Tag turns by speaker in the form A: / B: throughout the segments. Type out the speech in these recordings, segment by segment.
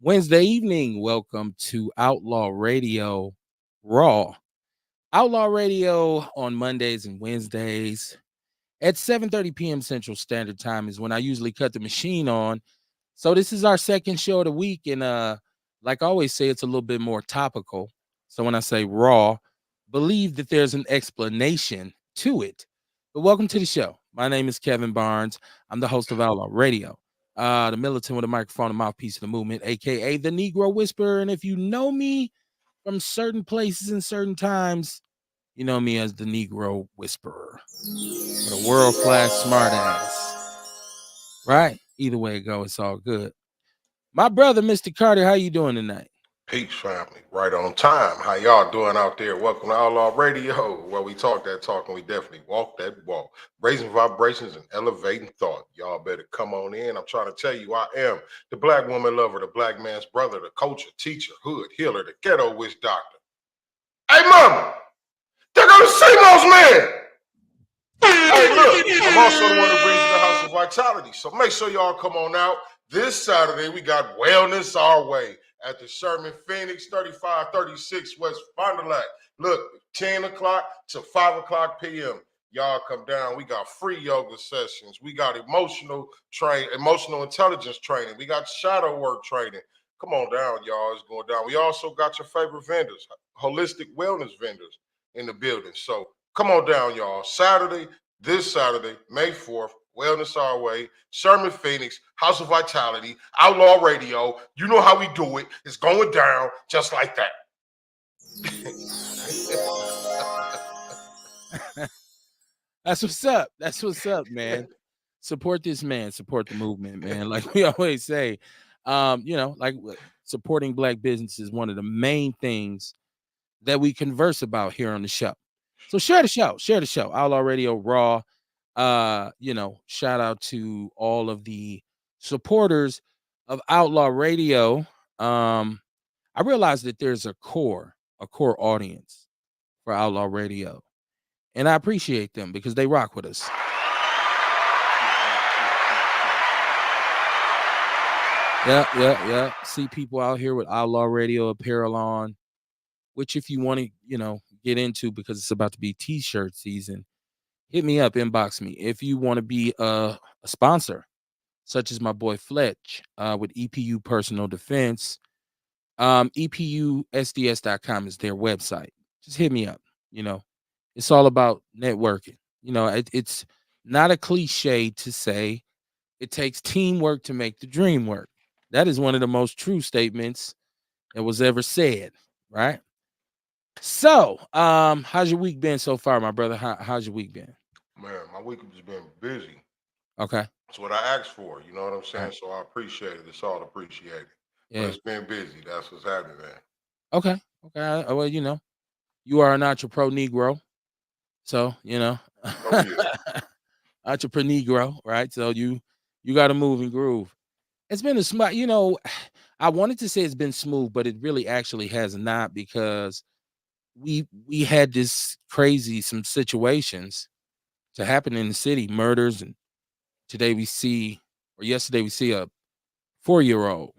A: Wednesday evening. Welcome to Outlaw Radio Raw. Outlaw Radio on Mondays and Wednesdays at 7:30 p.m. Central Standard Time is when I usually cut the machine on. So this is our second show of the week, and like I always say, it's a little bit more topical. So when I say raw, believe that there's an explanation to it. But welcome to the show. My name is Kevin Barnes. I'm the host of Outlaw Radio. The militant with a microphone and mouthpiece of the movement, aka the Negro Whisperer. And if you know me from certain places and certain times, you know me as the Negro Whisperer. With a world-class smartass. Right? Either way it go, it's all good. My brother, Mr. Carter, how you doing tonight?
B: Peace, family. Right on time. How y'all doing out there? Welcome to Outlaw Radio, where we talk that talk and we definitely walk that walk. Raising vibrations and elevating thought. Y'all better come on in. I'm trying to tell you, I am the black woman lover, the black man's brother, the culture, teacher, hood, healer, the ghetto witch doctor. Hey, mama, there go the Samos man. Hey, look, I'm also the one that brings you the House of Vitality. So make sure y'all come on out. This Saturday, we got Wellness Our Way at the Sherman Phoenix, 3536 West Fond du Lac. Look, 10 o'clock to 5 o'clock p.m. Y'all come down. We got free yoga sessions. We got emotional intelligence training. We got shadow work training. Come on down, y'all. It's going down. We also got your favorite vendors, holistic wellness vendors in the building. So come on down, y'all. This Saturday, May 4th, Wellness Our Way, Sherman Phoenix, House of Vitality, Outlaw Radio. You know how we do it. It's going down just like that.
A: That's what's up. That's what's up, man. Support this man. Support the movement, man. Like we always say, supporting black business is one of the main things that we converse about here on the show. So share the show. Share the show. Outlaw Radio Raw. Shout out to all of the supporters of Outlaw Radio. I realized that there's a core audience for Outlaw Radio, and I appreciate them because they rock with us. Yeah. See people out here with Outlaw Radio apparel on, which if you want to, get into because it's about to be t-shirt season, hit me up, inbox me. If you want to be a sponsor, such as my boy Fletch with EPU Personal Defense, EPUSDS.com is their website. Just hit me up. It's all about networking. It's not a cliche to say it takes teamwork to make the dream work. That is one of the most true statements that was ever said, right? So, how's your week been so far, my brother? How's your week been?
B: Man, my week has been busy.
A: Okay.
B: That's what I asked for. You know what I'm saying? Right. So I appreciate it. It's all appreciated. Yeah. But it's been busy. That's what's happening, man.
A: Okay. Well, you are an entrepreneur Negro. So, entrepreneur Negro, right? So you got to move and groove. It's been a smart, I wanted to say it's been smooth, but it really actually has not because we had this some situations to happen in the city, murders, and yesterday we see a 4-year-old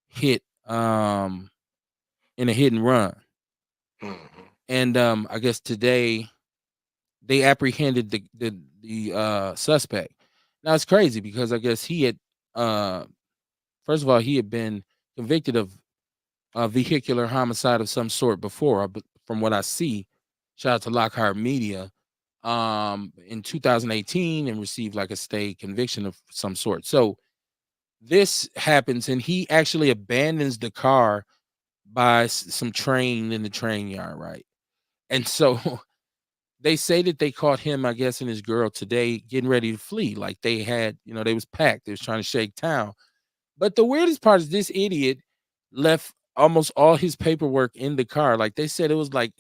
A: hit in a hit and run. Mm-hmm. And I guess today they apprehended the suspect. Now it's crazy because I guess he had first of all he had been convicted of a vehicular homicide of some sort before, but from what I see, shout out to Lockhart Media, in 2018 and received like a state conviction of some sort. So this happens and he actually abandons the car by some train in the train yard, right? And so they say that they caught him, I guess, and his girl today getting ready to flee. Like they had, they was packed. They was trying to shake town. But the weirdest part is this idiot left almost all his paperwork in the car. Like they said it was like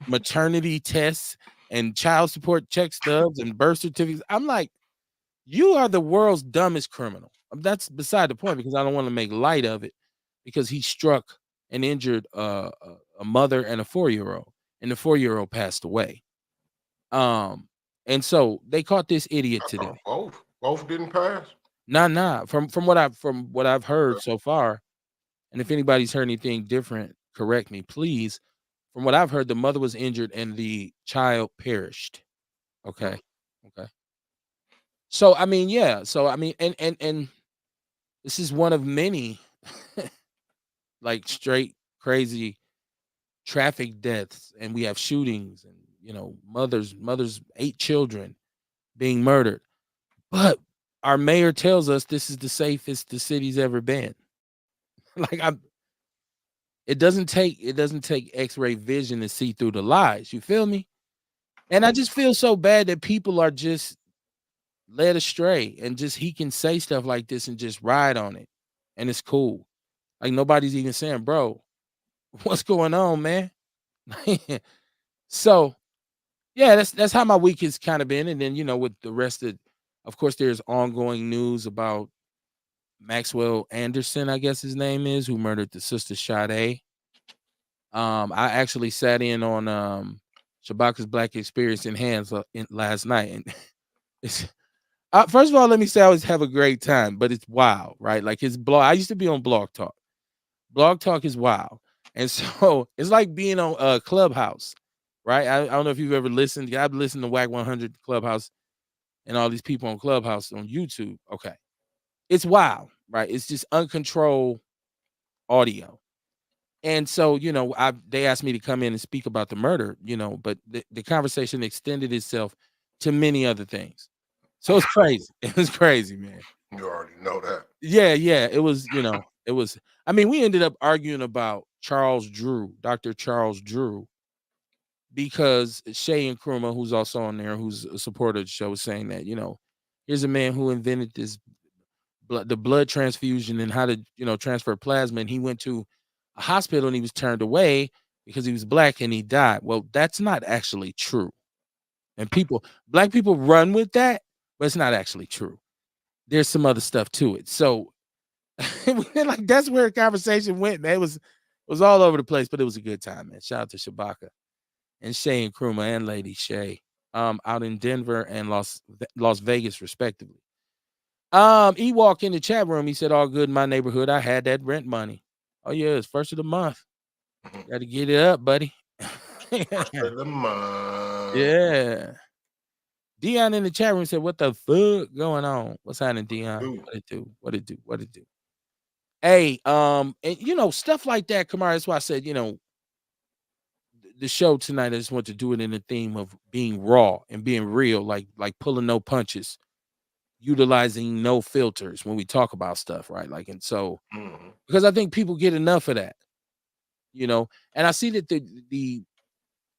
A: maternity tests and child support check stubs and birth certificates. I'm like, you are the world's dumbest criminal. That's beside the point because I don't want to make light of it because he struck and injured a mother and a 4-year-old, and the 4-year-old passed away. And so they caught this idiot today.
B: Both didn't pass.
A: Nah. From what I've heard so far, And if anybody's heard anything different, correct me, please. From what I've heard, the mother was injured and the child perished.
B: Mm.
A: Okay. Okay. So I mean, yeah. So I mean, and this is one of many like straight crazy traffic deaths, and we have shootings, and mothers, 8 children being murdered. But our mayor tells us this is the safest the city's ever been. like I'm it doesn't take X-ray vision to see through the lies. You feel me? And I just feel so bad that people are just led astray, and just he can say stuff like this and just ride on it. And it's cool. Like nobody's even saying, bro, what's going on, man? So yeah, that's how my week has kind of been. And then, with the rest of course, there's ongoing news about Maxwell Anderson, I guess his name is, who murdered the sister Sade. I actually sat in on Shabaka's Black Experience in Hands last night, and it's first of all, let me say I always have a great time, but it's wild, right? Like his blog. I used to be on Blog Talk. Blog Talk is wild, and so it's like being on Clubhouse, right? I don't know if you've ever listened. I've listened to Whack 100 Clubhouse and all these people on Clubhouse on YouTube. Okay, it's wild, right? It's just uncontrolled audio. And so, they asked me to come in and speak about the murder, but the conversation extended itself to many other things. So it's crazy. It was crazy, man.
B: You already know that.
A: Yeah, yeah. It was, I mean, we ended up arguing about Charles Drew, Dr. Charles Drew, because Shay and Kruma, who's also on there, who's a supporter of the show, was saying that, here's a man who invented this the blood transfusion and how to, transfer plasma. And he went to a hospital and he was turned away because he was black and he died. Well, that's not actually true. And black people run with that, but it's not actually true. There's some other stuff to it. So like that's where the conversation went, man. It was all over the place, but it was a good time, man. Shout out to Shabaka and Shay and Kruma and Lady Shay out in Denver and Las Vegas, respectively. Ewok in the chat room, he said, all good in my neighborhood. I had that rent money. Oh, yeah, it's first of the month. Got to get it up, buddy.
B: First of the month.
A: Yeah. Dion in the chat room said, what the fuck going on? What's happening, Dion?
B: Dude.
A: What it do? What it do? What it do? Hey, and stuff like that, Kamara. That's why I said, the show tonight, I just want to do it in the theme of being raw and being real, like pulling no punches, utilizing no filters when we talk about stuff, right? Like, and so because I think people get enough of that, and I see that the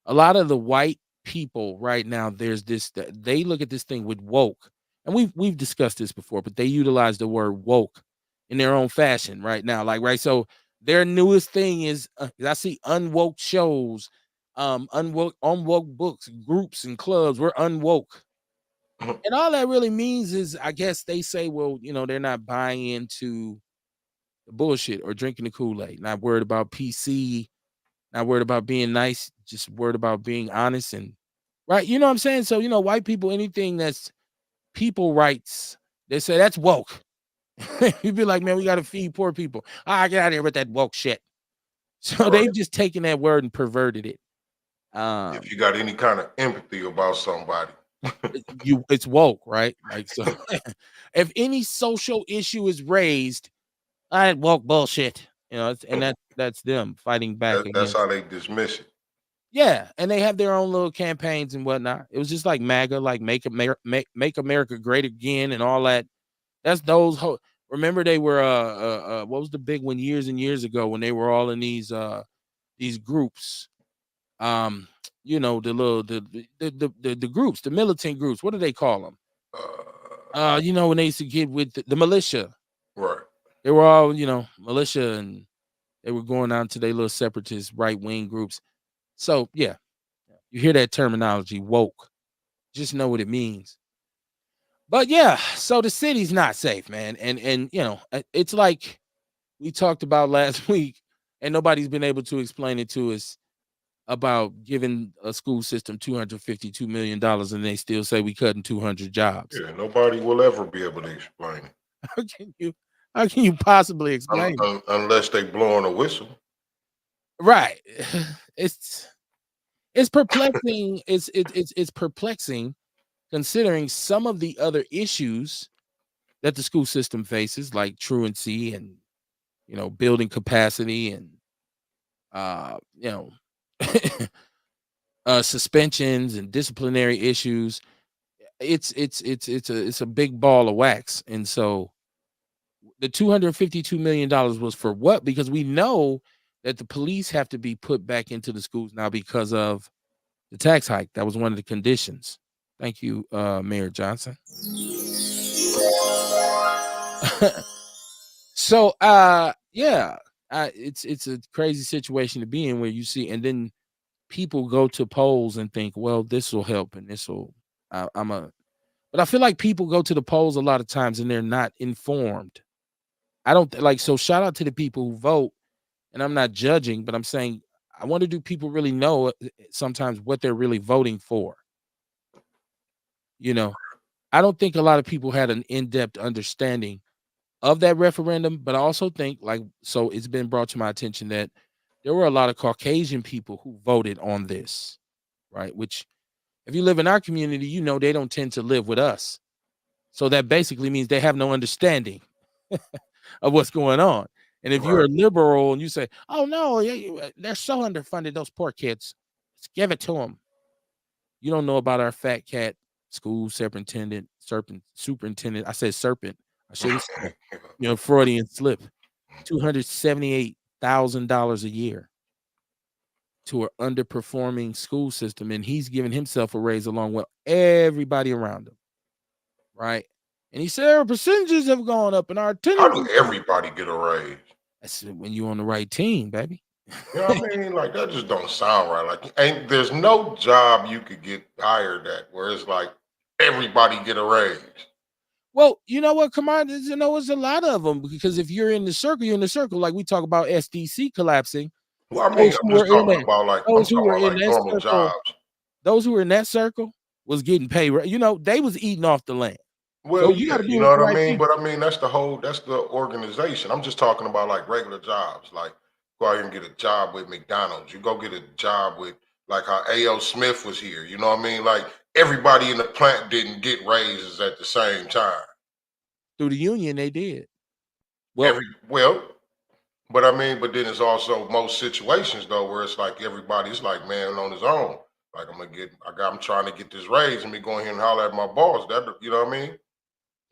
A: a lot of the white people right now, there's this that they look at this thing with woke, and we've discussed this before, but they utilize the word woke in their own fashion right now, like right. So their newest thing is I see unwoke shows, unwoke books, groups and clubs. We're unwoke. And all that really means is, I guess they say, well, they're not buying into the bullshit or drinking the Kool-Aid, not worried about PC, not worried about being nice, just worried about being honest and right. You know what I'm saying? So, white people, anything that's people rights, they say that's woke. You'd be like, man, we got to feed poor people. Get out of here with that woke shit. So they've just taken that word and perverted it.
B: If you got any kind of empathy about somebody,
A: it's woke, right? Like, so if any social issue is raised, I woke bullshit, and that's them fighting back
B: that's
A: against.
B: how they dismiss it.
A: Yeah, and they have their own little campaigns and whatnot. It was just like MAGA, like make America great again, and all that. That's those. Remember, they were what was the big one years and years ago when they were all in these groups. The little the groups, the militant groups. What do they call them? When they used to get with the militia.
B: Right.
A: They were all, militia, and they were going out to their little separatist right wing groups. So yeah, you hear that terminology, woke. Just know what it means. But yeah, so the city's not safe, man. And it's like we talked about last week, and nobody's been able to explain it to us about giving a school system $252 million, and they still say we cutting 200 jobs.
B: Yeah, nobody will ever be able to explain it.
A: Can you How can you possibly explain it?
B: Unless they blowing a whistle.
A: Right. It's it's perplexing. It's perplexing considering some of the other issues that the school system faces, like truancy and building capacity and uh, you know suspensions and disciplinary issues. It's a big ball of wax, and so the $252 million was for what? Because we know that the police have to be put back into the schools now because of the tax hike. That was one of the conditions. Thank you, Mayor Johnson. So, yeah, it's a crazy situation to be in where you see, and then people go to polls and think, well, this will help, and this will. I'm a, but I feel like people go to the polls a lot of times and they're not informed. I don't like. So, shout out to the people who vote, and I'm not judging, but I'm saying I wonder, do people really know sometimes what they're really voting for? You know, I don't think a lot of people had an in-depth understanding of that referendum, but I also think, like, so it's been brought to my attention that there were a lot of Caucasian people who voted on this, right? Which, if you live in our community, they don't tend to live with us. So that basically means they have no understanding of what's going on. And if you're
B: Right.
A: a liberal and you say, "Oh no, they're so underfunded, those poor kids, let's give it to them," you don't know about our fat cat school superintendent. I said serpent. I should have said, Freudian slip. $278,000 a year to an underperforming school system, and he's giving himself a raise along with everybody around him, right? And he said our percentages have gone up and our
B: How
A: attendance
B: do
A: is up.
B: everybody get a raise?
A: That's when you're on the right team, baby.
B: You know what I mean? Like that just don't sound right. Like ain't there's no job you could get hired at where it's like everybody get a raise.
A: Well, you know what? Come on, it's a lot of them because if you're in the circle, you're in the circle. Like we talk about SDC collapsing.
B: Well, I mean,
A: Those who
B: I'm
A: were
B: just
A: in
B: talking
A: that,
B: about like I'm
A: those who
B: talking
A: were
B: about
A: in
B: like
A: that
B: normal
A: circle,
B: jobs.
A: those who were in that circle was getting paid. They was eating off the land. So
B: Well,
A: you got
B: yeah,
A: to be
B: you know
A: with the
B: what I
A: right
B: mean?
A: people.
B: But I mean that's the organization. I'm just talking about like regular jobs. Like go out here and get a job with McDonald's. You go get a job with like how A.O. Smith was here. You know what I mean? Like everybody in the plant didn't get raises at the same time.
A: Through the union, they did. Well,
B: Well, but I mean, but then it's also most situations though where it's like everybody's like man on his own. Like I'm trying to get this raise and me going here and holler at my boss. That you know what I mean?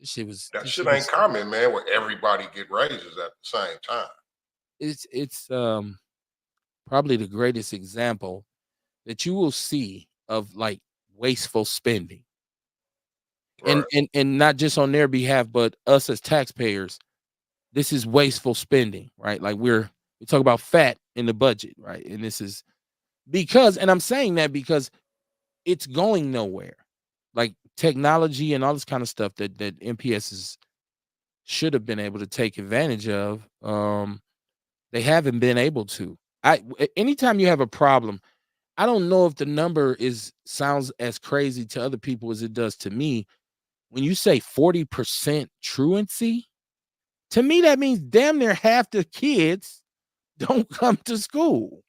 B: That
A: this
B: shit
A: shit
B: ain't
A: was
B: common, man, where everybody get raises at the same time.
A: it's probably the greatest example that you will see of like wasteful spending. And
B: Right.
A: and not just on their behalf, but us as taxpayers. This is wasteful spending, right? Like we talk about fat in the budget, right? And this is because, and I'm saying that because it's going nowhere. Like technology and all this kind of stuff that MPS should have been able to take advantage of. They haven't been able to. Anytime you have a problem, I don't know if the number is sounds as crazy to other people as it does to me. When you say 40% truancy, to me that means damn near half the kids don't come to school.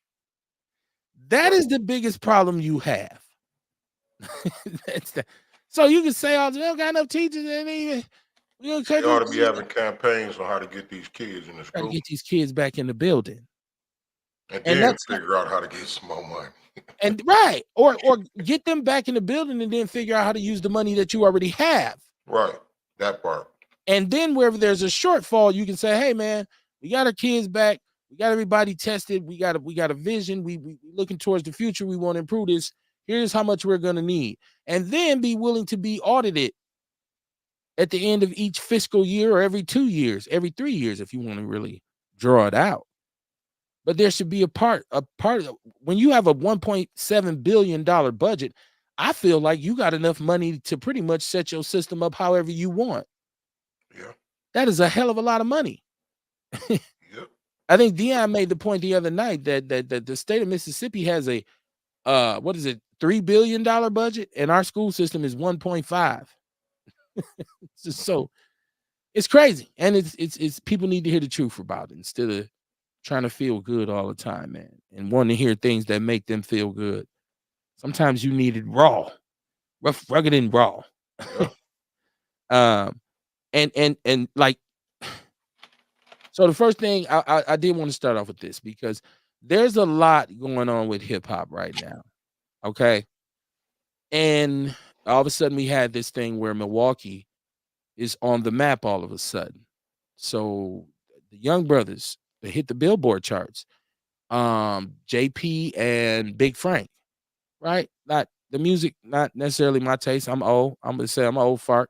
A: That
B: Right.
A: is the biggest problem you have. That's the, so you can say, "Oh, we don't got enough teachers, and even we gonna cut
B: They
A: this."
B: ought to be having campaigns on how to get these kids in the
A: Got to
B: school
A: get these kids back in the building,
B: and
A: and
B: then
A: that's
B: figure out how to get some more money.
A: and right, or get them back in the building, and then figure out how to use the money that you already have.
B: Right. That part.
A: And then wherever there's a shortfall, you can say, "Hey, man, we got our kids back. We got everybody tested. We got a vision. We looking towards the future. We want to improve this. Here's how much we're gonna need." And then be willing to be audited at the end of each fiscal year or every 2 years, every 3 years, if you want to really draw it out. But there should be a part of, when you have a $1.7 billion budget, I feel like you got enough money to pretty much set your system up however you want.
B: Yeah.
A: That is a hell of a lot of money.
B: Yep.
A: I think Dion made the point the other night that the state of Mississippi has a what is it, $3 billion budget, and our school system is 1.5. So It's crazy, and it's people need to hear the truth about it instead of trying to feel good all the time, man, and wanting to hear things that make them feel good. Sometimes you need it raw, rough, rugged, and raw.
B: Yeah.
A: um, and like, so the first thing I did want to start off with this because there's a lot going on with hip hop right now. Okay, and all of a sudden we had this thing where Milwaukee is on the map all of a sudden. So the young brothers they hit the Billboard charts. JP and Big Frank, right? Not the music, not necessarily my taste. I'm old. I'm gonna say I'm an old fart.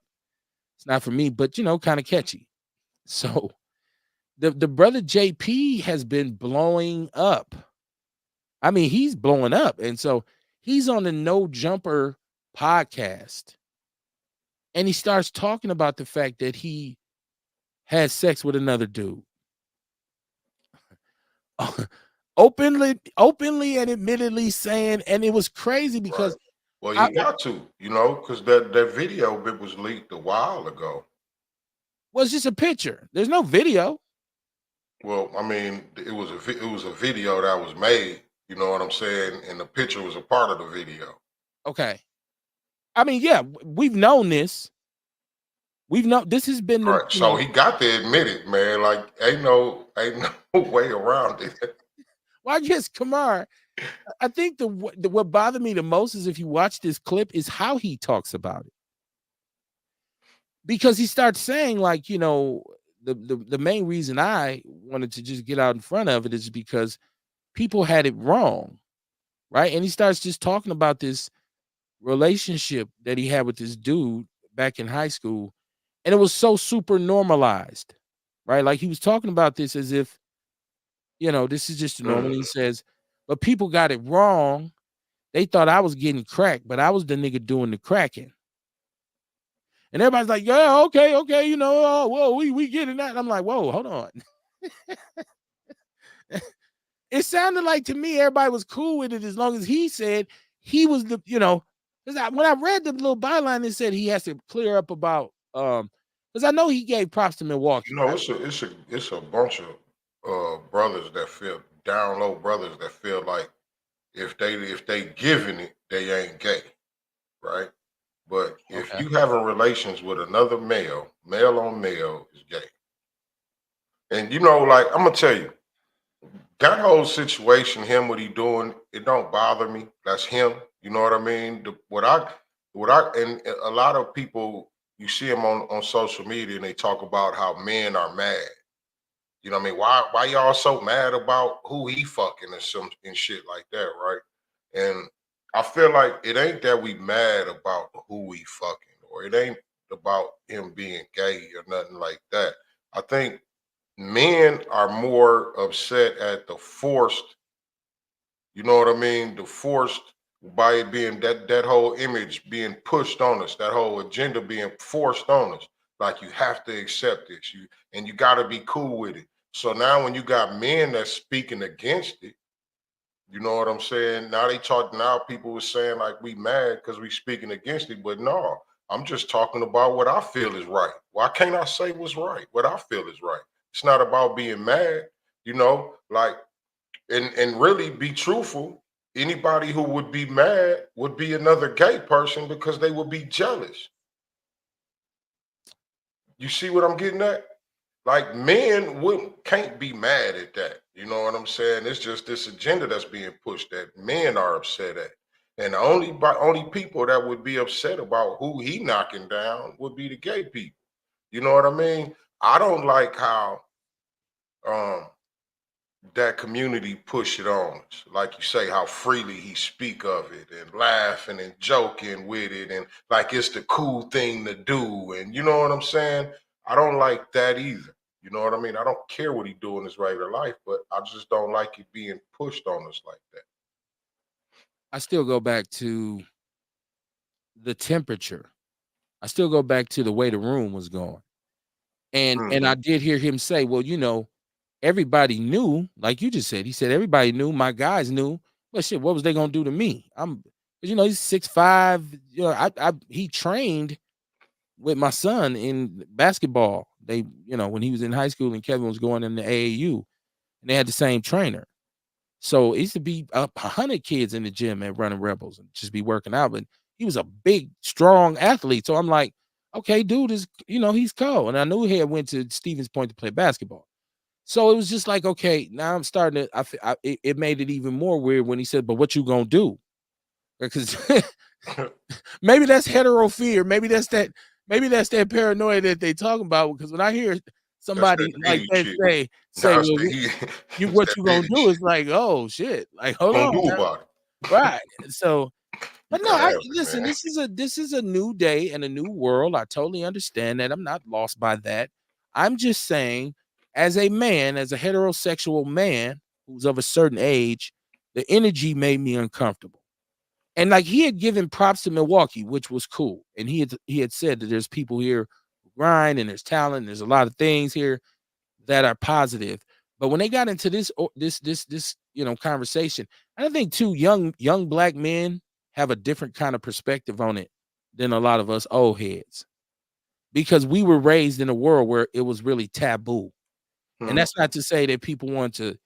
A: It's not for me, but kind of catchy. So the brother JP has been blowing up. I mean, he's blowing up, and so he's on the No Jumper podcast, and he starts talking about the fact that he had sex with another dude. openly and admittedly saying, and it was crazy
B: Right.
A: because
B: Well,
A: I
B: you got to, because that video bit was leaked a while ago.
A: was just a picture. There's no video.
B: Well, I mean, it was a video that was made. You know what I'm saying? And the picture was a part of the video.
A: Okay. I mean, yeah, we've known this. We've known this has been the,
B: Right. So he got to admit it, man. Like, ain't no way around it.
A: well, I guess Kamar, I think what bothered me the most is if you watch this clip is how he talks about it. Because he starts saying like, the main reason I wanted to just get out in front of it is because people had it wrong, right? And he starts just talking about this relationship that he had with this dude back in high school, and it was so super normalized, right? Like he was talking about this as if, this is just normal. He
B: Mhm.
A: says, but people got it wrong. They thought I was getting cracked, but I was the nigga doing the cracking. And everybody's like, yeah, okay, whoa, we getting that. And I'm like, whoa, hold on. It sounded like to me everybody was cool with it as long as he said he was because when I read the little byline, it said he has to clear up about because I know he gave props to Milwaukee.
B: It's a bunch of brothers that feel down low brothers that feel like if they giving it, they ain't gay, right? But if
A: Okay.
B: you having relations with another male on male is gay. And like I'm gonna tell you, that whole situation, him, what he doing, it don't bother me. That's him. You know what I mean? And a lot of people, you see them on social media, and they talk about how men are mad. You know what I mean? Why y'all so mad about who he fucking and some and shit like that, right? And I feel like it ain't that we mad about who we fucking, or it ain't about him being gay or nothing like that. I think men are more upset at the forced, you know what I mean? The forced by it being that whole image being pushed on us, that whole agenda being forced on us. Like you have to accept this, you got to be cool with it. So now when you got men that's speaking against it, you know what I'm saying? Now now people were saying like we mad because we speaking against it, but no, I'm just talking about what I feel is right. Why can't I say what's right? What I feel is right. It's not about being mad, like and really be truthful. Anybody who would be mad would be another gay person because they would be jealous. You see what I'm getting at? Like men wouldn't can't be mad at that. You know what I'm saying? It's just this agenda that's being pushed that men are upset at. And the only people that would be upset about who he knocking down would be the gay people. You know what I mean? I don't like how um that community push it on us. Like you say, how freely he speak of it and laughing and joking with it and like it's the cool thing to do. And you know what I'm saying? I don't like that either. You know what I mean? I don't care what he do in his regular life, but I just don't like it being pushed on us like that.
A: I still go back to the temperature. I still go back to the way the room was going. And I
B: Hmm.
A: did hear him say, well, everybody knew, like you just said. He said everybody knew, my guys knew. But shit, what was they gonna do to me? He's 6'5". He trained with my son in basketball They, when he was in high school and Kevin was going in the AAU, and they had the same trainer. So it used to be up 100 kids in the gym at Running Rebels and just be working out. But he was a big, strong athlete. So I'm like, okay, dude is, he's cool. And I knew he had went to Stevens Point to play basketball. So it was just like, okay, now I'm starting to, it made it even more weird when he said, but what you gonna do? Because maybe that's hetero fear. Maybe that's that paranoia that they talking about. Because when I hear
B: That's that
A: somebody like
B: Diddy
A: that
B: shit.
A: say,
B: That's
A: well, what
B: that
A: you gonna
B: Diddy
A: do?
B: shit.
A: It's like, oh shit, like hold
B: Gonna
A: on,
B: do
A: now.
B: about it.
A: Right? So,
B: You
A: but no,
B: can have it,
A: listen.
B: man.
A: This is a new day and a new world. I totally understand that. I'm not lost by that. I'm just saying, as a man, as a heterosexual man who's of a certain age, the energy made me uncomfortable. And like he had given props to Milwaukee, which was cool. And he had said that there's people here who grind and there's talent. And there's a lot of things here that are positive. But when they got into this conversation, I think too young black men have a different kind of perspective on it than a lot of us old heads, because we were raised in a world where it was really taboo. And that's not to say that people want to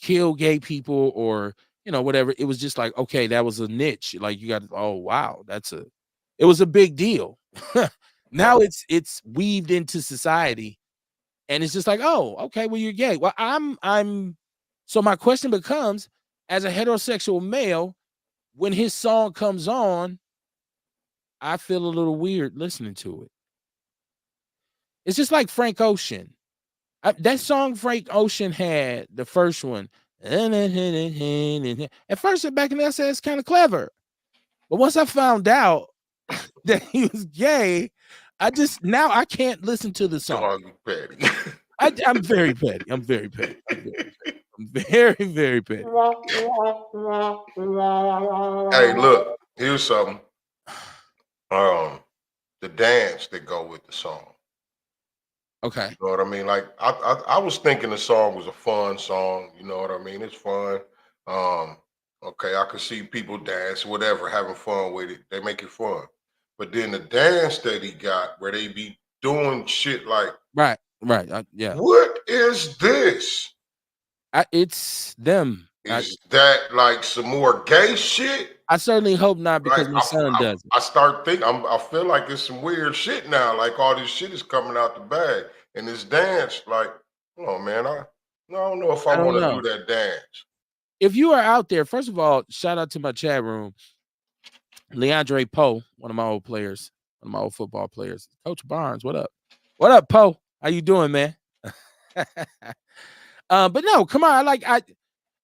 A: kill gay people or whatever. It was just like, okay, that was a niche. Like you got, oh wow, it was a big deal.
B: Right.
A: Now it's weaved into society, and it's just like, oh, okay, well, you're gay. Well, I'm so my question becomes, as a heterosexual male, when his song comes on, I feel a little weird listening to it. It's just like Frank Ocean. That song Frank Ocean had, the first one. At first, back in the day, I said it's kind of clever. But once I found out that he was gay, now I can't listen to the song.
B: Dog, you petty.
A: I'm very petty. I'm very petty. I'm very, very petty.
B: Hey, look, here's something. The dance that go with the song.
A: Okay.
B: You know what I mean? Like I was thinking the song was a fun song. You know what I mean? It's fun. Um, okay, I could see people dance, whatever, having fun with it. They make it fun. But then the dance that he got, where they be doing shit like,
A: Right. Right. Yeah.
B: what is this?
A: It's them.
B: Is that like some more gay shit?
A: I certainly hope not,
B: Like
A: because my son does it.
B: I start thinking, I feel like it's some weird shit now. Like all this shit is coming out the bag, and this dance, like, oh man, I don't know if I
A: I don't
B: want to
A: know.
B: do that dance.
A: If you are out there, first of all, shout out to my chat room, Leandre Poe, one of my old players, one of my old football players. Coach Barnes, what up? What up, Poe? How you doing, man? But no, come on.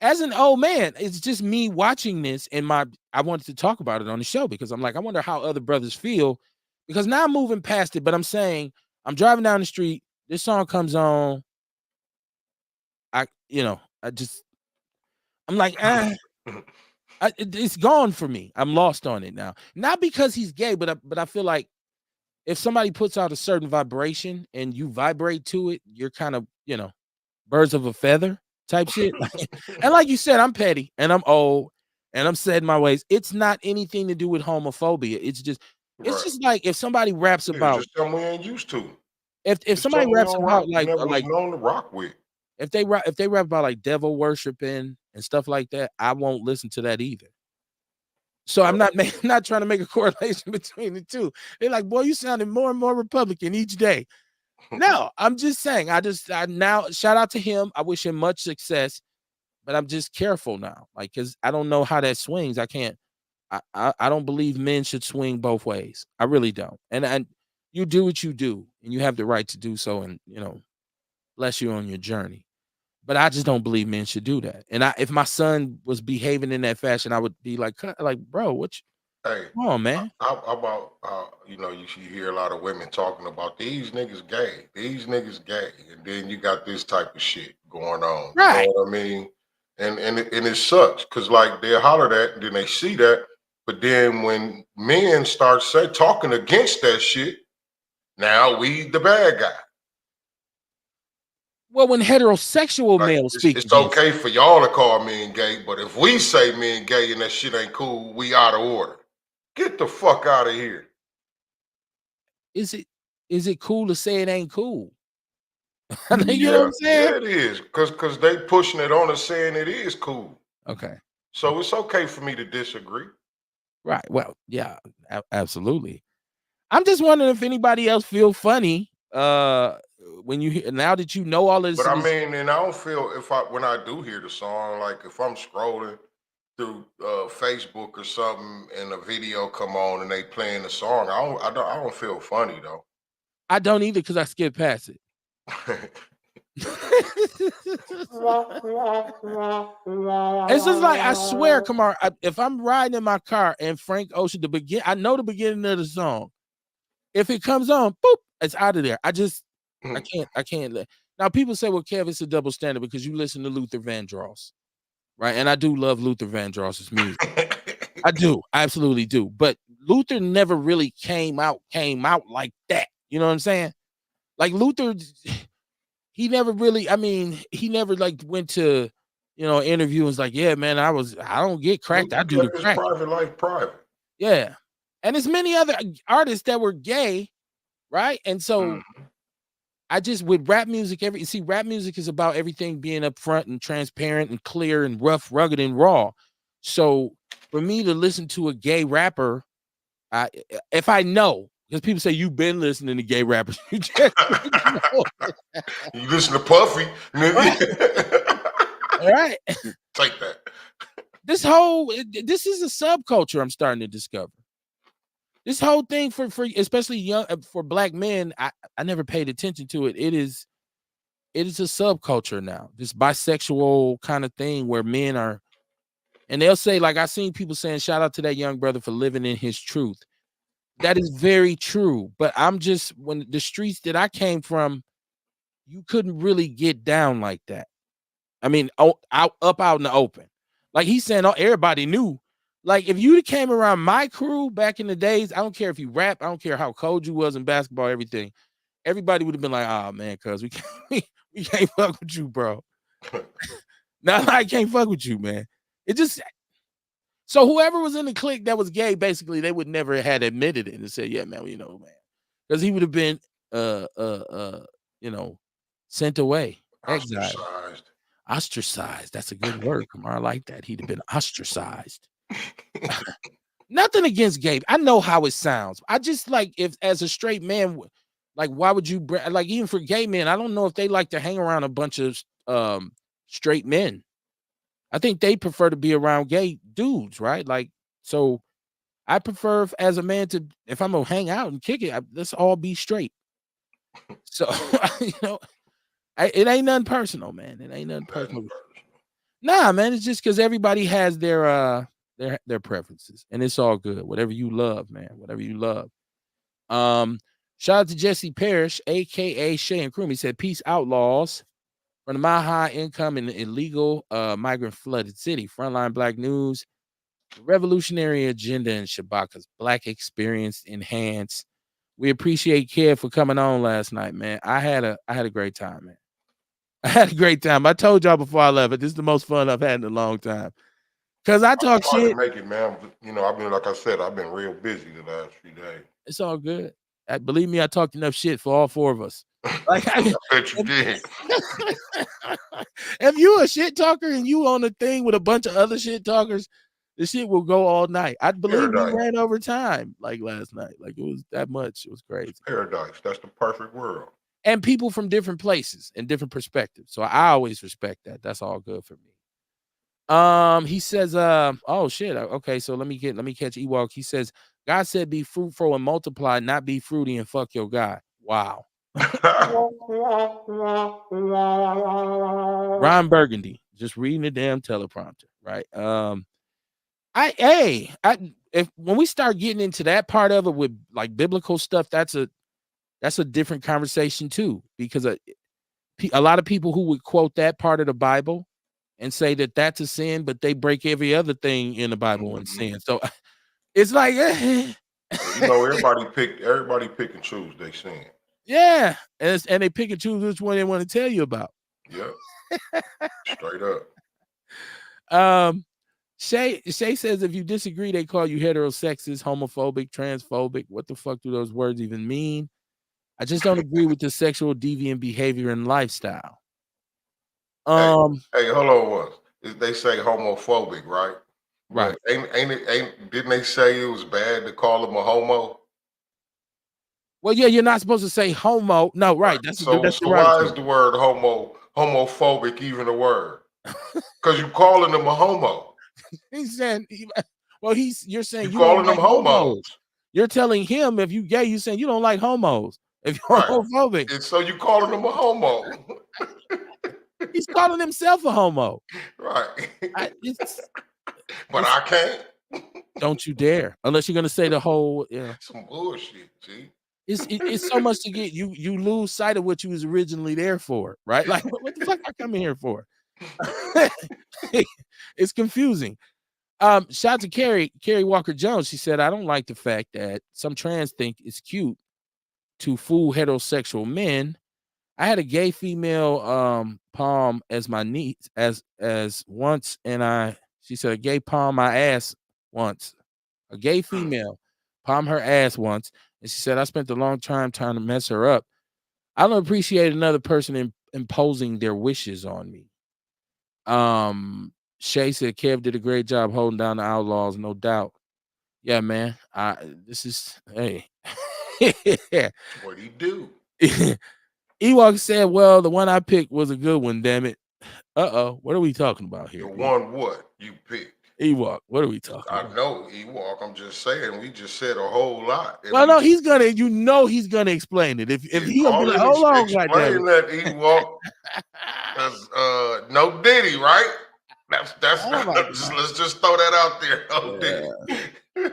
A: As an old man, it's just me watching this, and I wanted to talk about it on the show, because I'm like, I wonder how other brothers feel, because now I'm moving past it, but I'm saying, I'm driving down the street, this song comes on, I I'm like, it's gone for me. I'm lost on it now. Not because he's gay, but I feel like if somebody puts out a certain vibration and you vibrate to it, you're kind of, birds of a feather type shit. And like you said, I'm petty and I'm old and I'm set in my ways. It's not anything to do with homophobia. It's
B: Right.
A: just like if somebody raps
B: Yeah, it's
A: about,
B: just something we ain't used to.
A: if
B: It's
A: somebody
B: something we
A: raps
B: don't
A: about
B: rock. We never was known to rock with.
A: if they rap about like devil worshiping and stuff like that, I won't listen to that either. So I'm
B: Right.
A: not trying to make a correlation between the two. They're like, boy, you sounding more and more Republican each day. No, I'm just saying. I now shout out to him. I wish him much success, but I'm just careful now, like, because I don't know how that swings. I can't. I don't believe men should swing both ways. I really don't. And you do what you do, and you have the right to do so, and bless you on your journey. But I just don't believe men should do that. And if my son was behaving in that fashion, I would be like, bro,
B: Hey,
A: come on, man.
B: how about you hear a lot of women talking about these niggas gay, and then you got this type of shit going on. You know
A: Right.
B: what I mean? And it sucks because like they holler that, and then they see that, but then when men start talking against that shit, now we the bad guy.
A: Well, when heterosexual
B: Like
A: males speak
B: it's
A: against it,
B: okay for y'all to call men gay, but if we say men gay and that shit ain't cool, we out of order. Get the fuck out of here.
A: is it cool to say it ain't cool? You know what
B: Yeah,
A: I'm saying?
B: yeah, it is. Cause they pushing it on us saying it is cool.
A: Okay.
B: So it's okay for me to disagree.
A: Right. Well, yeah, absolutely. I'm just wondering if anybody else feel funny when you hear now that you know all
B: But
A: this.
B: I mean, and I don't feel if I when I do hear the song, like if I'm scrolling through Facebook or something and a video come on and they playing the song, I don't feel funny though.
A: I don't either because I skip past it. It's just like I swear, Kamar, if I'm riding in my car and Frank Ocean I know the beginning of the song. If it comes on, boop, it's out of there. I can't let. Now people say, well, Kev, it's a double standard because you listen to Luther Vandross, right? And I do love Luther Vandross's music. I do, I absolutely do. But Luther never really came out like that. You know what I'm saying? Like Luther, he never really, I mean, he never like went to, interview and was like, yeah, man, I don't get cracked. I
B: Luther
A: do the
B: kept his
A: crack.
B: private life private.
A: Yeah. And there's many other artists that were gay, right? And so
B: Mm.
A: I just with rap music, rap music is about everything being upfront and transparent and clear and rough, rugged, and raw. So for me to listen to a gay rapper, if I know, because people say you've been listening to gay rappers, you just know.
B: You listen to Puffy,
A: Right. All right.
B: take that.
A: This is a subculture I'm starting to discover. This whole thing for especially young for black men, I never paid attention to it. It is a subculture now. This bisexual kind of thing where men are, and they'll say, like I seen people saying, shout out to that young brother for living in his truth. That is very true. But I'm just when the streets that I came from, you couldn't really get down like that. I mean, out in the open. Like he's saying, everybody knew. Like if you came around my crew back in the days, I don't care if you rap, I don't care how cold you was in basketball, everything. Everybody would have been like, "Oh man, cuz we can't fuck with you, bro." Now I can't fuck with you, man. It just so whoever was in the clique that was gay, basically, they would never had admitted it and said, "Yeah, man, man," because he would have been, uh, uh, uh, you know, sent away, exiled.
B: Ostracized.
A: Ostracized. That's a good word, Kamar. I like that. He'd have been ostracized. Nothing against gay. I know how it sounds. I just like if as a straight man, like why would you like even for gay men? I don't know if they like to hang around a bunch of straight men. I think they prefer to be around gay dudes, right? Like so. I prefer as a man to if I'm gonna hang out and kick it, let's all be straight. So it ain't nothing personal, man. It ain't nothing
B: Nothing
A: personal.
B: personal.
A: Nah, man, it's just because everybody has their preferences, and it's all good. Whatever you love, man. Whatever you love. Um, Shout out to Jesse Parrish, aka Shay and Crew. He said, "Peace, outlaws from the mile high income and illegal migrant flooded city. Frontline Black News, the revolutionary agenda in Shabaka's Black experience enhanced. We appreciate Kev for coming on last night, man. I had a great time, man. I had a great time. I told y'all before I left it. This is the most fun I've had in a long time. Cause I
B: I
A: talk
B: tried to
A: shit.
B: make it, man. But, I've been like I said, I've been real busy the last few days.
A: It's all good. Believe me, I talked enough shit for all four of us. Like,
B: I bet you
A: if,
B: did.
A: if you a shit talker and you on a thing with a bunch of other shit talkers, the shit will go all night. I believe we
B: Paradise.
A: ran over time like last night. Like it was that much. It was crazy.
B: Paradise. That's the perfect world.
A: And people from different places and different perspectives. So I always respect that. That's all good for me. He says, oh shit. Okay, so let me catch Ewok. He says, God said be fruitful and multiply, not be fruity and fuck your guy. Wow. Ron Burgundy, just reading the damn teleprompter, right? If when we start getting into that part of it with like biblical stuff, that's a different conversation too, because a lot of people who would quote that part of the Bible and say that that's a sin, but they break every other thing in the Bible and sin. So it's like,
B: everybody pick and choose they sin.
A: yeah, and they pick and choose which one they want to tell you about.
B: Yep. Straight up.
A: Shay says if you disagree, they call you heterosexist, homophobic, transphobic. What the fuck do those words even mean? I just don't agree with the sexual deviant behavior and lifestyle.
B: Hey,
A: Um,
B: hey, hold on once. They say homophobic, right?
A: right.
B: But ain't didn't they say it was bad to call him a homo?
A: Well, yeah, you're not supposed to say homo. No,
B: Right.
A: right. That's
B: So why is
A: derogatory.
B: the word homophobic even a word? Because you calling them a homo.
A: He's saying, well, you're
B: You
A: saying you don't
B: calling them
A: like
B: homos.
A: homos. You're telling him if you gay, you saying you don't like homos. If you're
B: Right.
A: homophobic,
B: And so you calling them a homo.
A: he's calling himself a homo.
B: Right.
A: It's
B: But
A: it's
B: I can't.
A: don't you dare, unless you're gonna say the whole. Yeah,
B: Some bullshit, G.
A: it's so much to get you lose sight of what you was originally there for, right? Like what the fuck I come in here for? It's confusing. Shout out to Carrie Walker Jones. She said, I don't like the fact that some trans think it's cute to fool heterosexual men. I had a gay female palm as my niece as once, and she said a gay palm my ass once. A gay female palm her ass once, and she said I spent a long time trying to mess her up. I don't appreciate another person imposing their wishes on me. Shay said Kev did a great job holding down the Outlaws, no doubt. Yeah, man. This is hey.
B: What he do?
A: Ewok said, "Well, the one I picked was a good one. Damn it. What are we talking about
B: The
A: here?
B: one what you picked.
A: Ewok, what are we talking
B: I
A: about?"
B: know Ewok. I'm just saying we just said a whole lot. And
A: Well,
B: we
A: no, he's gonna explain it. If
B: yeah,
A: he'll
B: go
A: be like,
B: on and
A: hold on, goddamn
B: explain that Ewok. That's no Diddy, right? That's
A: Oh my god.
B: let's just throw that out there. No Diddy.
A: Yeah.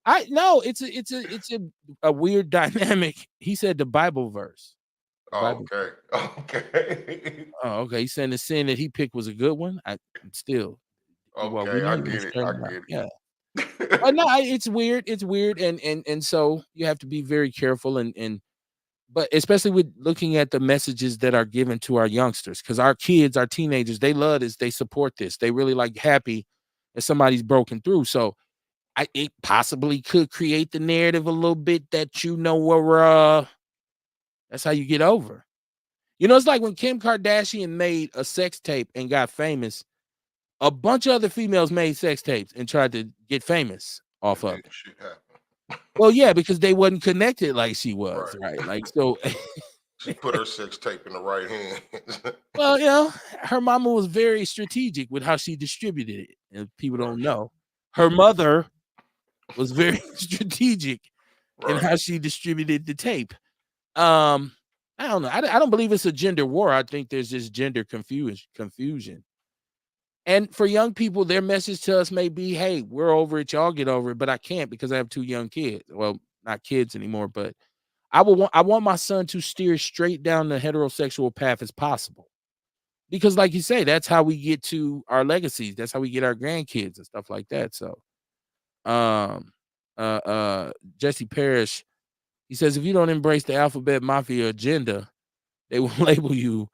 A: I no, it's a weird dynamic. He said the Bible verse. The Bible.
B: Okay. Okay.
A: Oh, okay. He's saying the sin that he picked was a good one. Still, well, we
B: Okay,
A: know
B: I
A: you're gonna
B: get it. I
A: straighten it out.
B: get
A: Yeah.
B: it.
A: But no, it's weird. It's weird, and so you have to be very careful, and but especially with looking at the messages that are given to our youngsters, because our kids, our teenagers, they love this, they support this, they really like happy that somebody's broken through. So it possibly could create the narrative a little bit that that's how you get over. It's like when Kim Kardashian made a sex tape and got famous. A bunch of other females made sex tapes and tried to get famous off
B: And
A: of
B: then
A: it.
B: shit happened.
A: Well, yeah, because they wasn't connected like she was,
B: Right.
A: right? Like so.
B: She put her sex tape in the right hands.
A: Well, her mama was very strategic with how she distributed it, and people don't
B: Right.
A: know. Her mother was very strategic in
B: Right.
A: how she distributed the tape. Um, I don't know. I don't believe it's a gender war. I think there's just gender confusion. And for young people, their message to us may be, "Hey, we're over it. Y'all get over it." But I can't because I have two young kids. Well, not kids anymore, but I want my son to steer straight down the heterosexual path as possible. Because like you say, that's how we get to our legacies. That's how we get our grandkids and stuff like that. So, um, Jesse Parrish, he says, if you don't embrace the alphabet mafia agenda, they will label you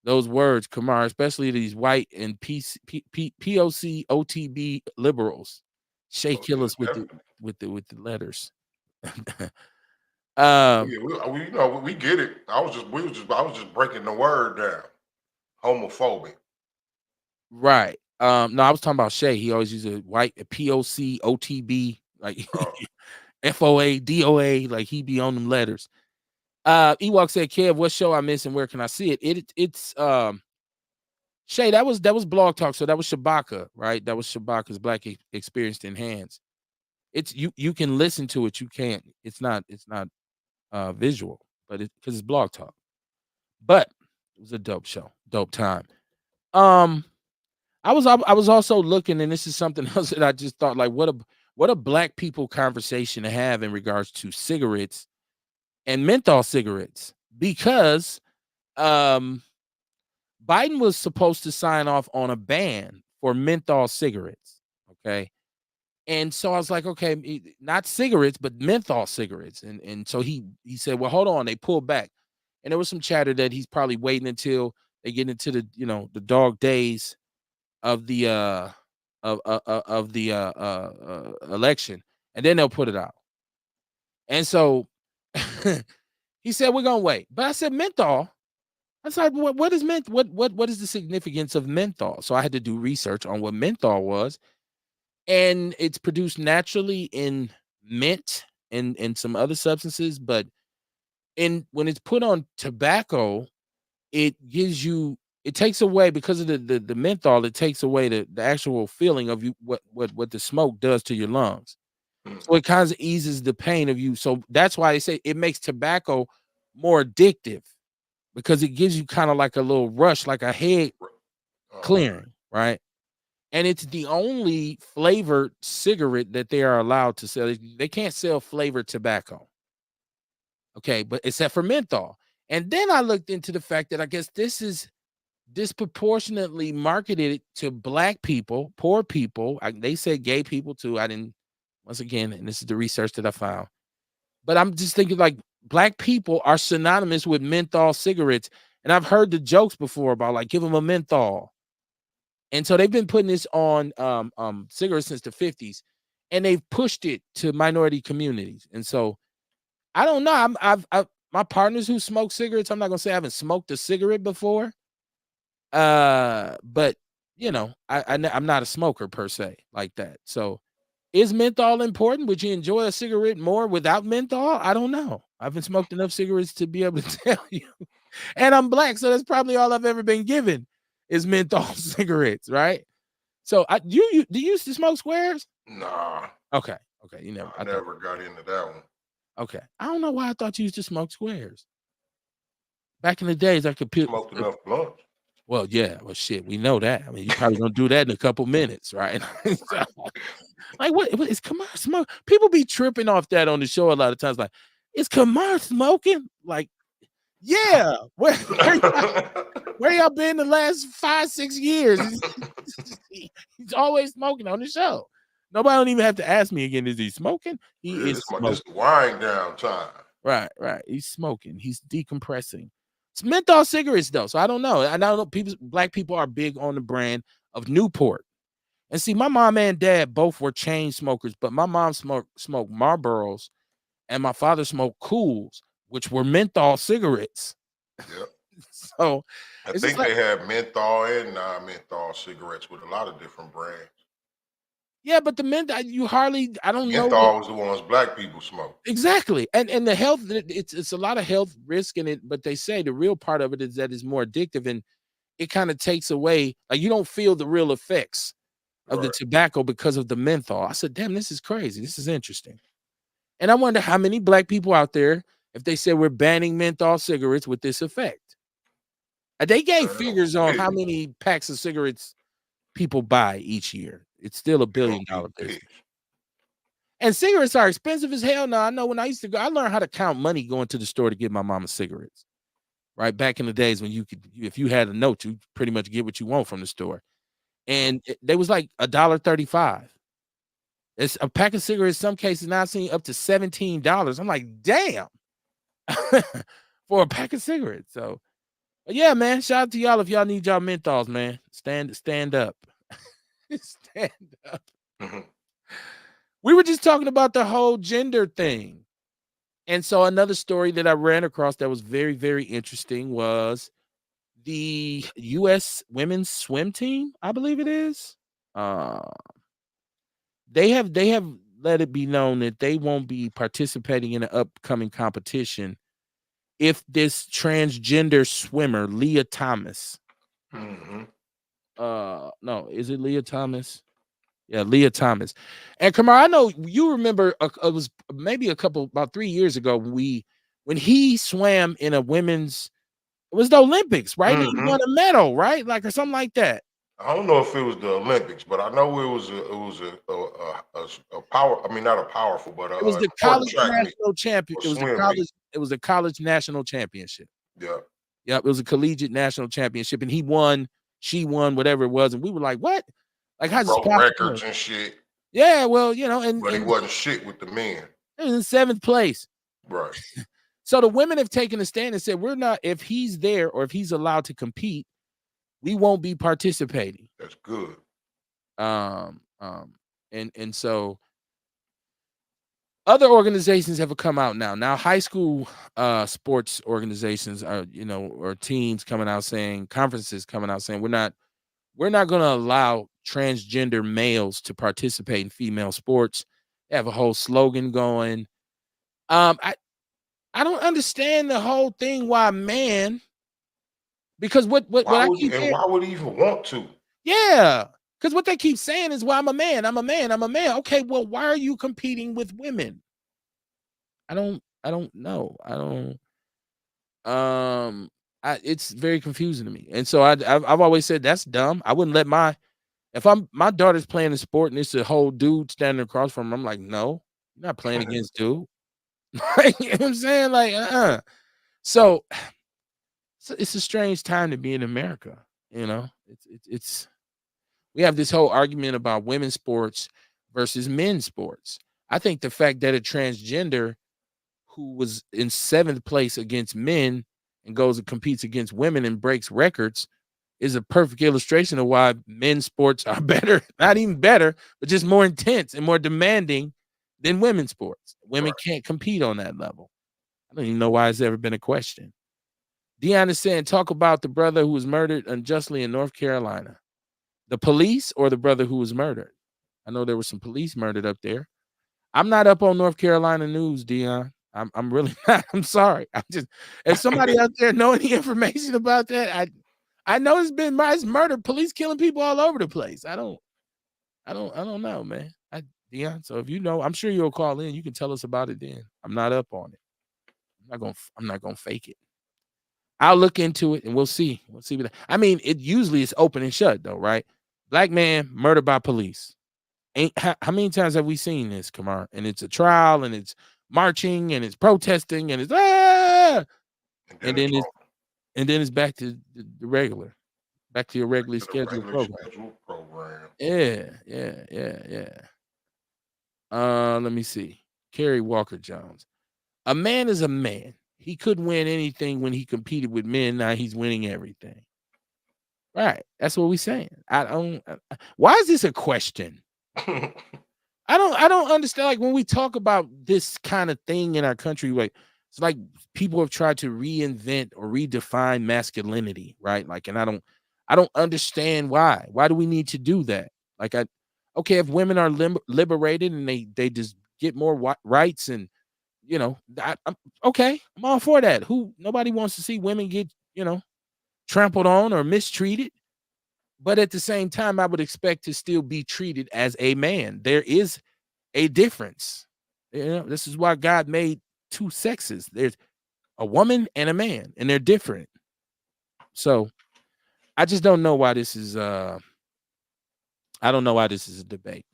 A: those words, Kamar, especially these white and POC OTB liberals. Shay
B: Oh
A: kill
B: yeah,
A: us with the
B: definitely.
A: with the letters.
B: Oh,
A: um,
B: yeah, we get it. I was just breaking the word down. Homophobic.
A: right. No, I was talking about Shay. He always uses white POC OTB, like
B: Oh,
A: FOADOA, like he be on them letters. Ewok said, Kev, what show I miss and where can I see it? It's Shay, that was Blog Talk, so that was Shabaka, right? That was Shabaka's Black Experienced in Hands. It's you can listen to it, you can't. It's not visual, but because it's Blog Talk. But it was a dope show, dope time. Um, I was also looking, and this is something else that I just thought, like, what a black people conversation to have in regards to cigarettes and menthol cigarettes, because um Biden was supposed to sign off on a ban for menthol cigarettes. Okay. And so I was like, okay, not cigarettes, but menthol cigarettes. And so he said, well, hold on. They pulled back. And there was some chatter that he's probably waiting until they get into the dog days of the election, and then they'll put it out. And so He said, we're gonna wait. But I said, menthol. I was like, what is what is the significance of menthol? So I had to do research on what menthol was, and it's produced naturally in mint and some other substances, but in when it's put on tobacco, it gives you it takes away because of the menthol, it takes away the actual feeling of you what the smoke does to your lungs. So
B: Mhm.
A: it kind of eases the pain of you. So that's why they say it makes tobacco more addictive because it gives you kind of like a little rush, like a head
B: Okay.
A: clearing, right? And it's the only flavored cigarette that they are allowed to sell. They can't sell flavored tobacco. Okay, but except for menthol. And then I looked into the fact that I guess this is disproportionately marketed to black people, poor people. They said gay people too. I didn't, once again, and this is the research that I found. But I'm just thinking like black people are synonymous with menthol cigarettes. And I've heard the jokes before about like give them a menthol. And so they've been putting this on cigarettes since the 50s, and they've pushed it to minority communities. And so I don't know. I've my partners who smoke cigarettes, I'm not gonna say I haven't smoked a cigarette before. But you know, I'm not a smoker per se like that. So is menthol important? Would you enjoy a cigarette more without menthol? I don't know. I haven't smoked enough cigarettes to be able to tell you. And I'm black, so that's probably all I've ever been given is menthol cigarettes, right? So do you used to smoke squares?
B: Nah,
A: Okay. Okay. You never
B: I
A: I thought
B: never got into that one.
A: okay. I don't know why I thought you used to smoke squares. Back in the days, I could put
B: Smoked enough blunts.
A: well, yeah, well shit, we know that. I mean, you probably gonna do that in a couple minutes, right? So, like what is Kamar smoke? People be tripping off that on the show a lot of times, like, is Kamar smoking? Like, yeah, where y'all been the last 5, 6 years? He's always smoking on the show. Nobody don't even have to ask me again. Is he smoking? He
B: Yeah,
A: is
B: this
A: smoking.
B: wind down time.
A: Right, right. He's smoking. He's decompressing. It's menthol cigarettes though, so I don't know. I know black people are big on the brand of Newport. And see, my mom and dad both were chain smokers, but my mom smoked Marlboros, and my father smoked Cools, which were menthol cigarettes.
B: Yep.
A: So
B: I
A: it's just
B: think
A: like,
B: they have menthol and non-menthol cigarettes with a lot of different brands.
A: yeah, but the menthol, you hardly, I don't know that
B: Menthol was the ones black people smoke.
A: exactly. And the health, it's a lot of health risk in it, but they say the real part of it is that it's more addictive and it kind of takes away, like you don't feel the real effects of the
B: Right.
A: tobacco because of the menthol. I said, damn, this is crazy. This is interesting. And I wonder how many black people out there, if they said we're banning menthol cigarettes with this effect. They gave
B: Turn up
A: figures on how
B: piss.
A: many packs of cigarettes people buy each year. It's still a
B: They gonna
A: billion-dollar
B: be
A: business.
B: pissed.
A: And cigarettes are expensive as hell now. I know when I used to go, I learned how to count money going to the store to get my mama cigarettes. Right back in the days when if you had a note, you pretty much get what you want from the store. And they was like $1.35. It's a pack of cigarettes. Some cases now I've seen up to $17. I'm like, damn, for a pack of cigarettes. So, but yeah, man, shout out to y'all if y'all need y'all menthols, man. Stand up, stand up.
B: Mhm.
A: We were just talking about the whole gender thing, and so another story that I ran across that was very, very interesting was the U.S. women's swim team. I believe it is. Uh, they have let it be known that they won't be participating in an upcoming competition if this transgender swimmer Leah Thomas,
B: Mhm.
A: no, is it Leah Thomas? Yeah, Leah Thomas. And Kamar, I know you remember it was maybe a couple about 3 years ago when he swam in a women's, it was the Olympics, right? And he
B: Mhm.
A: won a medal, right? Like or something like that.
B: I don't know if it was the Olympics, but I know it was a power. I mean, not a powerful, but
A: It was
B: an
A: the
B: important
A: college
B: track meet
A: national champion.
B: or swim meet.
A: It was a college national championship.
B: Yeah,
A: Yep, it was a collegiate national championship, and he won, she won, whatever it was, and we were like, "What? Like, how's this
B: broke
A: possible?"
B: records and shit,
A: Yeah, well, you know,
B: but he
A: and
B: wasn't shit with the men.
A: it was in 7th place.
B: Right.
A: So the women have taken a stand and said, "We're not. If he's there or if he's allowed to compete, we won't be participating."
B: That's good.
A: Um, um, and so Other organizations have come out now. Now, high school sports organizations are, or teams coming out saying, conferences coming out saying, we're not going to allow transgender males to participate in female sports. They have a whole slogan going. I don't understand the whole thing. Why man? Because what I keep hearing,
B: Why would he even want to?
A: yeah. Because what they keep saying is, well, I'm a man. I'm a man. I'm a man. Okay, well, why are you competing with women? I don't know. I don't. It's very confusing to me, and so I've always said that's dumb. I wouldn't let if my daughter's playing a sport and it's a whole dude standing across from her, I'm like, no, you're not playing against dude. Like, you know what I'm saying? Like, So, it's a strange time to be in America. It's we have this whole argument about women's sports versus men's sports. I think the fact that a transgender who was in seventh place against men and goes and competes against women and breaks records is a perfect illustration of why men's sports are better, not even better, but just more intense and more demanding than women's sports. Women
B: Right.
A: can't compete on that level. I don't even know why it's ever been a question. Dion is saying, talk about the brother who was murdered unjustly in North Carolina. The police or the brother who was murdered? I know there were some police murdered up there. I'm not up on North Carolina news, Dion. I'm really not. I'm sorry. I'm just, if somebody out there know any information about that, I know it's been mass murder, police killing people all over the place. I don't know, man. Dion. So if you know, I'm sure you'll call in. You can tell us about it then. I'm not up on it. I'm not gonna fake it. I'll look into it and we'll see. We'll see. I mean, it usually is open and shut though, right? Black man murdered by police. How many times have we seen this, Kamar? And it's a trial and it's marching and it's protesting and it's
B: And then
A: and
B: it's
A: then it's
B: all
A: and then it's back to the regular, back to your regularly
B: to the
A: scheduled
B: regular
A: program.
B: scheduled program.
A: Yeah, yeah, yeah, yeah. Let me see. Kerry Walker Jones. A man is a man. He couldn't win anything when he competed with men. Now he's winning everything. Right. That's what we're saying. I don't. Why is this a question? I don't understand. Like when we talk about this kind of thing in our country, like it's like people have tried to reinvent or redefine masculinity, right? Like, and I don't understand why. Why do we need to do that? Like, okay, if women are liberated and they just get more rights and I'm okay. I'm all for that. Nobody wants to see women get trampled on or mistreated. But at the same time, I would expect to still be treated as a man. There is a difference. This is why God made two sexes. There's a woman and a man, and they're different. So I just don't know why this is I don't know why this is a debate.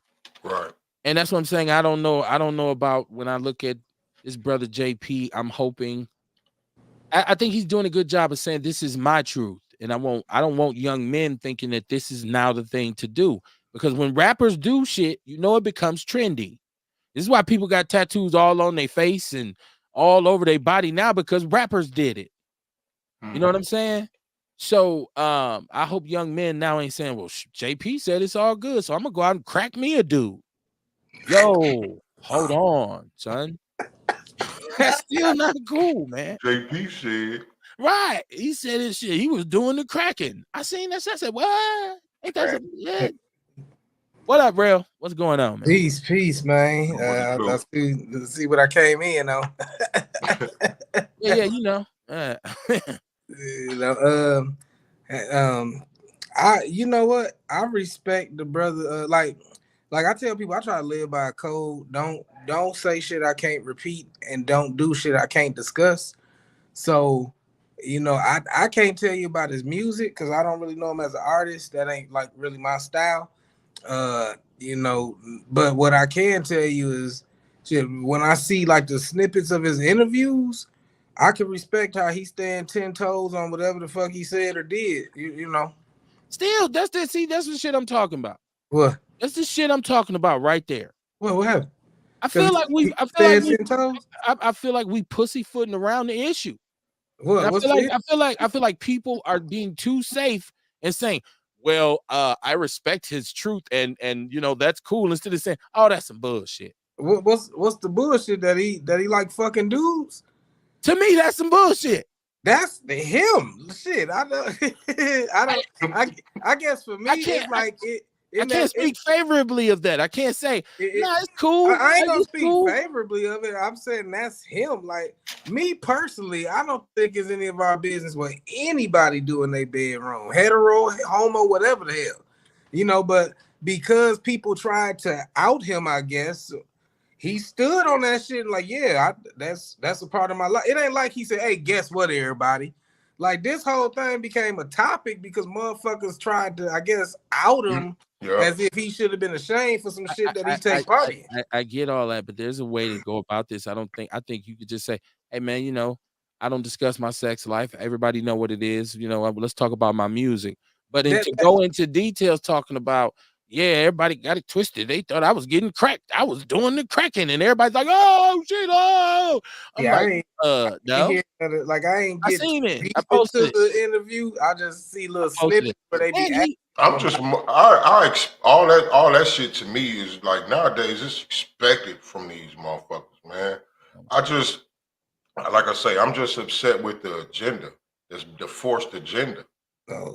B: Right.
A: And that's what I'm saying. I don't know about when I look at this brother JP, I'm hoping I think he's doing a good job of saying this is my truth. And I don't want young men thinking that this is now the thing to do. Because when rappers do shit, it becomes trendy. This is why people got tattoos all on their face and all over their body now because rappers did it. You know what I'm saying? So I hope young men now ain't saying, well, JP said it's all good, so I'm gonna go out and crack me a dude. Yo, hold on, son. That's still not cool, man.
B: JP said,
A: Right. He said this shit. He was doing the cracking. I seen that shit. I said, what? Ain't that some shit? What up, real? What's going on, man?
C: Peace, man.
B: "Come with the
C: I
B: truth."
C: see what I came in on.
A: Yeah,
C: You know, you know what? I respect the brother. Like I tell people, I try to live by a code. Don't say shit I can't repeat, and don't do shit I can't discuss. So, I can't tell you about his music because I don't really know him as an artist. That ain't like really my style. Uh, you know, but what I can tell you is, shit, when I see like the snippets of his interviews, I can respect how he stand 10 toes on whatever the fuck he said or did. You know
A: still, that's the shit I'm talking about.
C: what?
A: That's the shit I'm talking about right there.
C: What happened?
A: I
C: Because
A: feel like we
C: he
A: I feel like
C: stand
A: we
C: 10 toes.
A: I feel like we pussyfooting around the issue. And
C: What?
A: I
C: What's
A: feel like
C: it?
A: I feel like people are being too safe and saying, well, I respect his truth and that's cool instead of saying, oh, that's some bullshit.
C: What's the bullshit that he like fucking dudes?
A: To me, that's some bullshit.
C: That's him. Shit, I know. I guess for me, it's like
A: I can't speak favorably of that. I can't say it's cool.
C: I ain't gonna
A: it's
C: speak
A: cool.
C: favorably of it. I'm saying that's him. Like me personally, I don't think it's any of our business what anybody do in their bedroom, hetero, homo, whatever the hell, you know. But because people tried to out him, I guess he stood on that shit. Like, yeah, that's a part of my life. It ain't like he said, "Hey, guess what, everybody." Like this whole thing became a topic because motherfuckers tried to, I guess, out him. Yeah. As if he should have been ashamed for some shit that he take part in.
A: I get all that, but there's a way to go about this. I think you could just say, hey man, you know, I don't discuss my sex life. Everybody know what it is. You know, let's talk about my music. But to go into details talking about, yeah, everybody got it twisted. They thought I was getting cracked. I was doing the cracking, and everybody's like, "Oh shit!" Oh, I'm like, no,
C: like I ain't getting
A: seen it.
C: I posted the interview. I just see little snippets where they be.
B: I'm just all that shit to me is like nowadays it's expected from these motherfuckers, man. Like I say, I'm just upset with the agenda. It's the forced agenda.
C: Oh.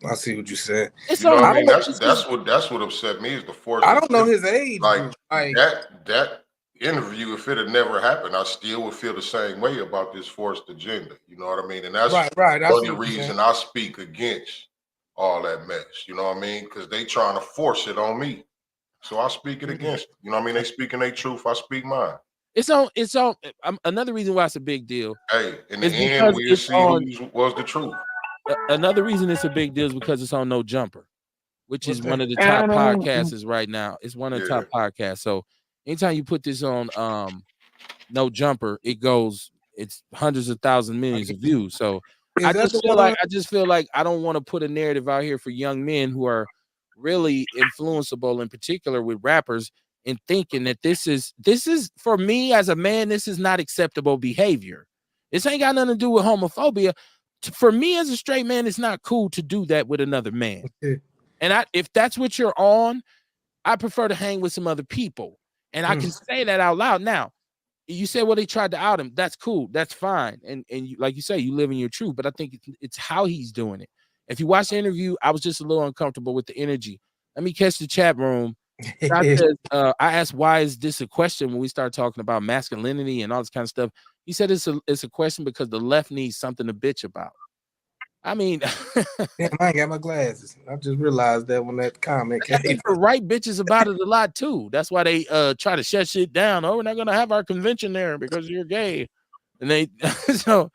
C: I see what you said.
B: You know what I mean? That's what upset me is the force.
C: I don't know his age.
B: Like that interview, if it had never happened, I still would feel the same way about this forced agenda. You know what I mean? And that's
C: right.
B: One of the reason I speak against all that mess. You know what I mean? Because they trying to force it on me, so I speak it against it. You know what I mean? They speaking their truth. I speak mine.
A: It's on. Another reason why it's a big deal.
B: Hey, in the end, we'll see who was the truth.
A: Another reason it's a big deal is because it's on No Jumper, which is one of the top podcasts right now. It's one of the top podcasts. So anytime you put this on No Jumper, it's hundreds of thousands, millions of views. So I just feel like I don't want to put a narrative out here for young men who are really influenceable, in particular with rappers, in thinking that this is for me as a man, this is not acceptable behavior. This ain't got nothing to do with homophobia. For me as a straight man, it's not cool to do that with another man. And if that's what you're on, I prefer to hang with some other people. And I can say that out loud. Now, you say, well, they tried to out him. That's cool. That's fine. And you, like you say, you live in your truth. But I think it's how he's doing it. If you watch the interview, I was just a little uncomfortable with the energy. Let me catch the chat room. I asked, why is this a question when we start talking about masculinity and all this kind of stuff? He said it's a question because the left needs something to bitch about. I mean,
C: damn, I ain't got my glasses. I just realized that when that comment came.
A: The right bitches about it a lot too. That's why they try to shut shit down. Oh, we're not gonna have our convention there because you're gay. And they so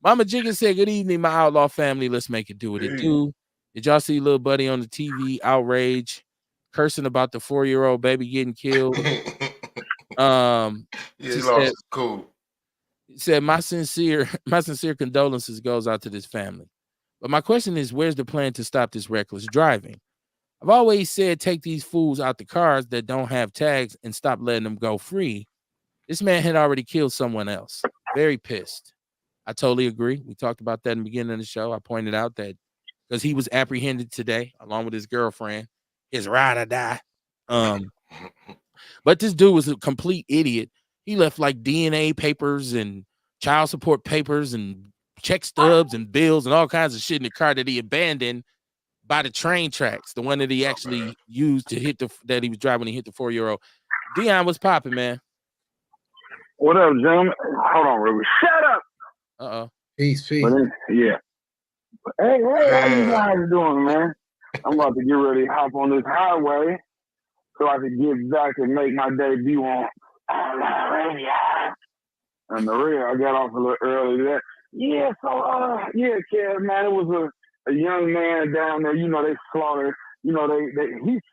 A: Mama Jigga said, good evening, my outlaw family. Let's make it do what it do. Did y'all see little buddy on the TV outrage, cursing about the 4-year-old baby getting killed?
B: Cool.
A: He said, my sincere condolences goes out to this family. But my question is, where's the plan to stop this reckless driving? I've always said, take these fools out the cars that don't have tags and stop letting them go free. This man had already killed someone else. Very pissed. I totally agree. We talked about that in the beginning of the show. I pointed out that because he was apprehended today along with his girlfriend, his ride or die. But this dude was a complete idiot. He left like DNA papers and child support papers and check stubs and bills and all kinds of shit in the car that he abandoned by the train tracks, the one that he actually used to that he was driving when he hit the 4-year-old. Dion, what's popping, man?
D: What up, gentlemen? Hold on, Ruby. Shut up.
C: Peace.
D: Yeah. Hey, how you guys doing, man? I'm about to get ready to hop on this highway so I can get back and make my debut on Outlaw Radio. And the real, I got off a little early today. Yeah, so, Kev, man, it was a young man down there. You know, they slaughtered, he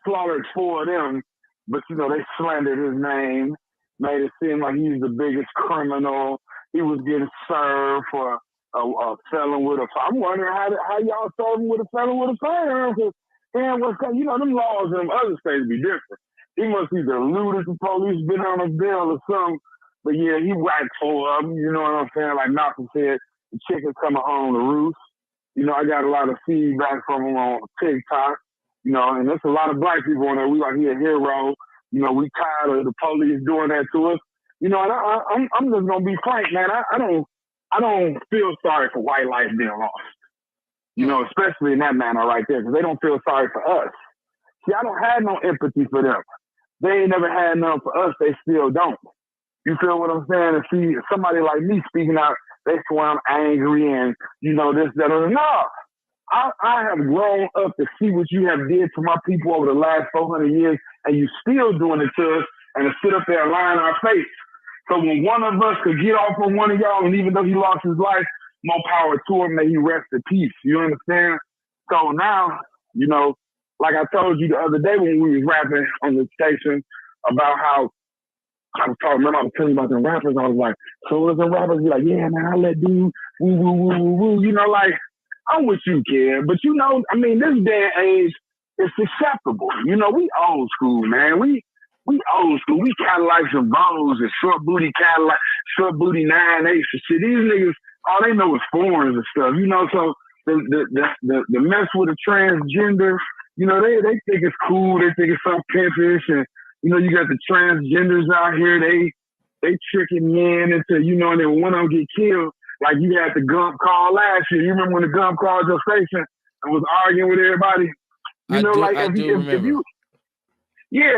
D: slaughtered 4 of them, but, they slandered his name, made it seem like he's the biggest criminal. He was getting served for a felon with a firearm. I'm wondering how y'all serve him with a felon with a firearm, because, them laws in them other states be different. He must either eluded the police, been on a bill or something. But yeah, he whacked 4 of them, you know what I'm saying? Like Malcolm said, the chicken coming home to roost. I got a lot of feedback from him on TikTok, and there's a lot of black people on there. We like, he a hero. You know, we tired of the police doing that to us. You know, and I'm just gonna be frank, man. I don't feel sorry for white life being lost. You know, especially in that manner right there, because they don't feel sorry for us. See, I don't have no empathy for them. They ain't never had none for us. They still don't. You feel what I'm saying? And see somebody like me speaking out, they swear I'm angry and you know this, that, or no. I have grown up to see what you have did to my people over the last 400 years, and you still doing it to us, and to sit up there and lie in our face. So when one of us could get off on one of y'all, and even though he lost his life, more power to him, may he rest in peace. You understand? So now, you know, like I told you the other day when we was rapping on the station about how I was talking, remember I was telling you about the rappers, I was like, so as the rappers be like, yeah, man, I let dude, woo, woo, woo, woo, woo. You know, like, I'm with you, kid. But you know, I mean, this day and age is susceptible. You know, we old school, man. We old school. We Cadillacs and bows and short booty Cadillac, short booty 9/8 and shit. These niggas, all they know is foreigns and stuff. You know, so the mess with a transgender, you know, they think it's cool. They think it's so pimpish, and you know, you got the transgenders out here. They tricking men into, you know, and then one of them get killed. Like you had the Gump call last year. You remember when the Gump called your station and was arguing with everybody? You know, if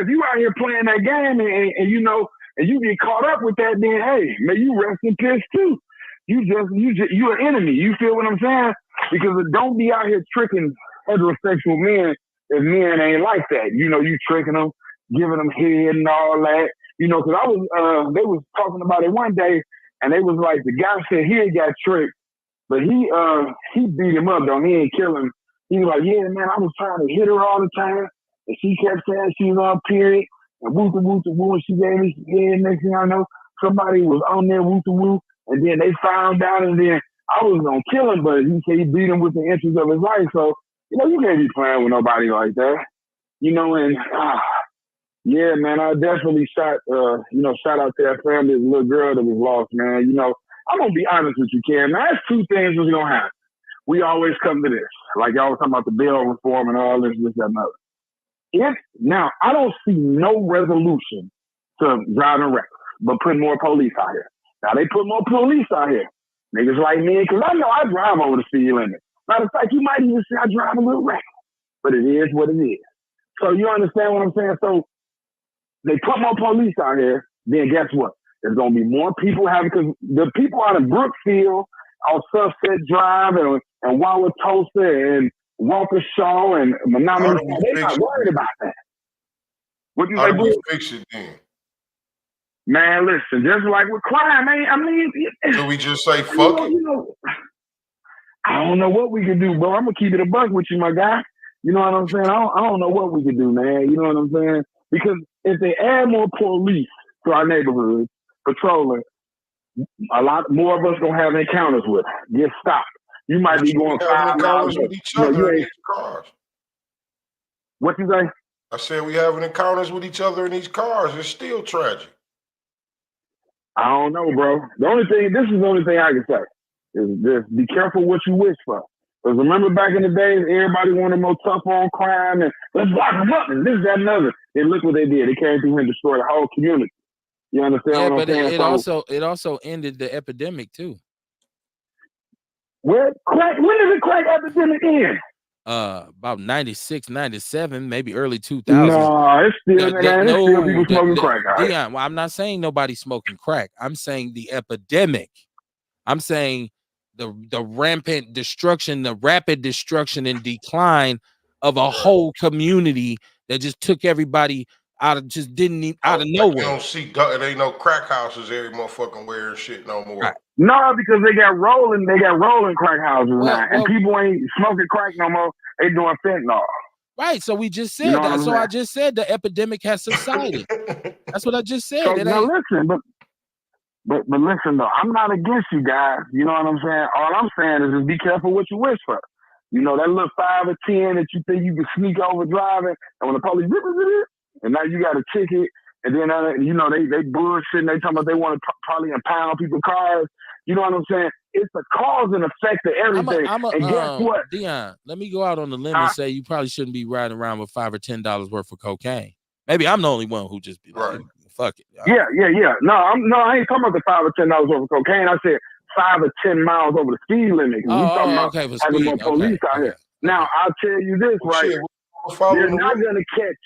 D: you out here playing that game and you know, and you get caught up with that, then hey, may you rest in peace too. You're an enemy. You feel what I'm saying? Because don't be out here tricking heterosexual men if men ain't like that. You know, you tricking them, giving them head and all that. You know, because they was talking about it one day. And they was like, the guy said he had got tricked, but he beat him up though. He ain't kill him. He was like, yeah, man, I was trying to hit her all the time, and she kept saying she was on period, and woo-to-woo-to-woo, and she gave me some head. Next thing I know, somebody was on there woo-to-woo, and then they found out, and then I was gonna kill him, but he said he beat him with the inches of his life. So, you know, you can't be playing with nobody like that. You know, and yeah, man, I definitely shout out to that family, the little girl that was lost, man. You know, I'm going to be honest with you, Ken. Man, that's two things that's going to happen. We always come to this. Like y'all was talking about the bail reform and all this, that, and other. Now, I don't see no resolution to driving reckless, but putting more police out here. Now, they put more police out here. Niggas like me, because I know I drive over the speed limit. Matter of fact, you might even say I drive a little reckless, but it is what it is. So you understand what I'm saying? So, they put more police out here, then guess what? There's going to be more people because the people out of Brookfield, on Sunset Drive, and Wauwatosa, and Walker Shaw, and Menominee, they're not worried about that. What do you say, Bruce?
B: Fix it then?
D: Man, listen, just like with crime, man, I mean...
B: So we just say, fuck it?
D: You know, I don't know what we can do, bro. I'm going to keep it a buck with you, my guy. You know what I'm saying? I don't know what we can do, man. You know what I'm saying? Because if they add more police to our neighborhoods patrolling, a lot more of us gonna have encounters with them. Get stopped. You might be going 5 miles
B: with each other in these cars.
D: What you say?
B: I said we having encounters with each other in these cars. It's still tragic.
D: I don't know, bro. This is the only thing I can say. Is just be careful what you wish for. Because remember back in the days, everybody wanted more tough on crime and let's lock them up and this, that, and other. And look what they did. They came through here and destroyed the whole community. You understand what I'm saying?
A: It also ended the epidemic too.
D: When did the crack epidemic end?
A: About 96, 97, maybe early 2000s.
D: No, it's still people smoking crack.
A: Dion, well, I'm not saying nobody smoking crack. I'm saying the epidemic. I'm saying the rampant destruction, the rapid destruction and decline of a whole community that just took everybody out of nowhere.
B: You don't see, it ain't no crack houses every motherfucking wearing shit no more.
D: Right. No, because they got rolling crack houses now, and people ain't smoking crack no more. They doing fentanyl.
A: Right. So we just said that. So I just said the epidemic has subsided. That's what I just said.
D: So, now listen, but listen though, I'm not against you guys. You know what I'm saying? All I'm saying is just be careful what you wish for. You know, that little 5 or 10 that you think you can sneak over driving, and when the police, and now you got a ticket, and then you know they bullshitting. They talking about they want to probably impound people's cars. You know what I'm saying? It's the cause and effect of everything. And guess what,
A: Dion? Let me go out on the limb and say you probably shouldn't be riding around with $5 or $10 worth of cocaine. Maybe I'm the only one who just be like, fuck it.
D: Yeah. No, I ain't talking about the $5 or $10 over cocaine. I said 5 or 10 miles over the speed limit. We talking about having more police out here. Now I'll tell you this, right? They're not gonna catch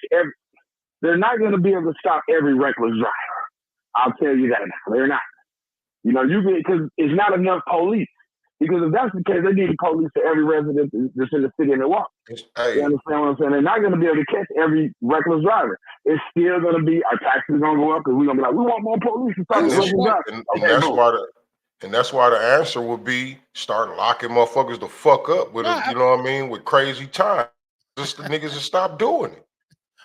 D: they're not gonna be able to stop every reckless driver. I'll tell you that now. They're not. You know, because it's not enough police. Because if that's the case, they need police to every resident that's in the city and they walk.
B: Hey.
D: You understand what I'm saying? They're not going to be able to catch every reckless driver. It's still going to be, our taxes going to go up because we're going to be like, we want more police to stop reckless drivers.
B: And that's why the answer would be start locking motherfuckers the fuck up with you know what I mean, with crazy time. Just the niggas to stop doing it.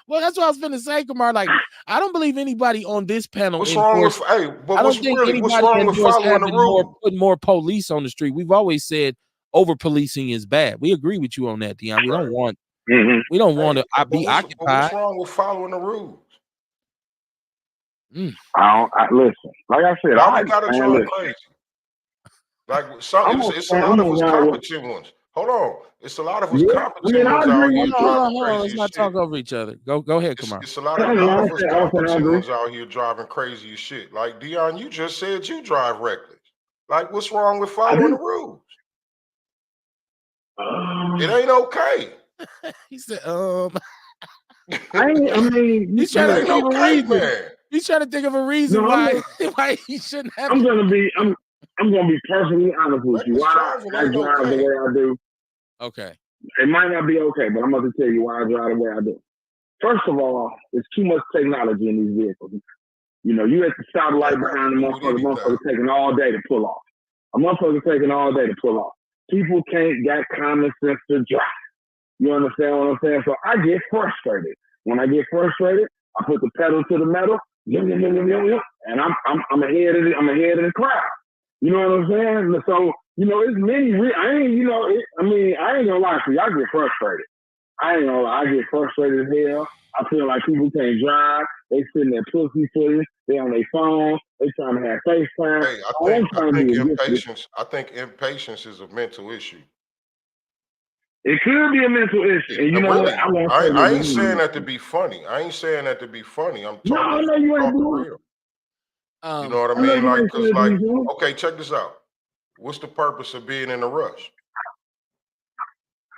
A: Well, that's what I was finna say, Kamar. Like, I don't believe anybody on this panel.
B: What's wrong with what's wrong with following the rule?
A: Putting more police on the street. We've always said over policing is bad. We agree with you on that, Dion. We don't want we don't want to be occupied.
B: What's wrong with following the rules?
D: Listen, like I said,
B: I gotta drive crazy. Like it's a lot of us competent ones. Hold on. It's a lot of us competent ones out here.
A: Hold on. Let's not talk over each other. Go ahead, Kamar.
B: It's a lot of us competent ones out here driving crazy as shit. Like Dion, you just said you drive reckless. Like, what's wrong with following the rules? It ain't okay.
A: He said,
D: I mean,
A: he's trying to think of a reason. He's trying to think of a reason why he shouldn't have.
D: I'm gonna be perfectly honest with you. Why I drive the way I do.
A: Okay.
D: It might not be okay, but I'm about to tell you why I drive the way I do. First of all, there's too much technology in these vehicles. You know, you at the stoplight behind the motherfucker taking all day to pull off. A motherfucker taking all day to pull off. People can't get common sense to drive. You understand what I'm saying? So I get frustrated. When I get frustrated, I put the pedal to the metal, and I'm ahead of the crowd. You know what I'm saying? So, you know, it's many. I ain't gonna lie to you. I get frustrated. I ain't gonna lie. I get frustrated as hell. I feel like people can't drive. They sitting there pussyfooting. They on their phone. They trying to have FaceTime.
B: Hey, I think impatience is a mental issue.
D: It could be a mental issue. And you know what?
B: I ain't saying that to be funny. I'm talking
D: I know you ain't doing
B: real. You know what I mean? Like, cause okay, check this out. What's the purpose of being in a rush?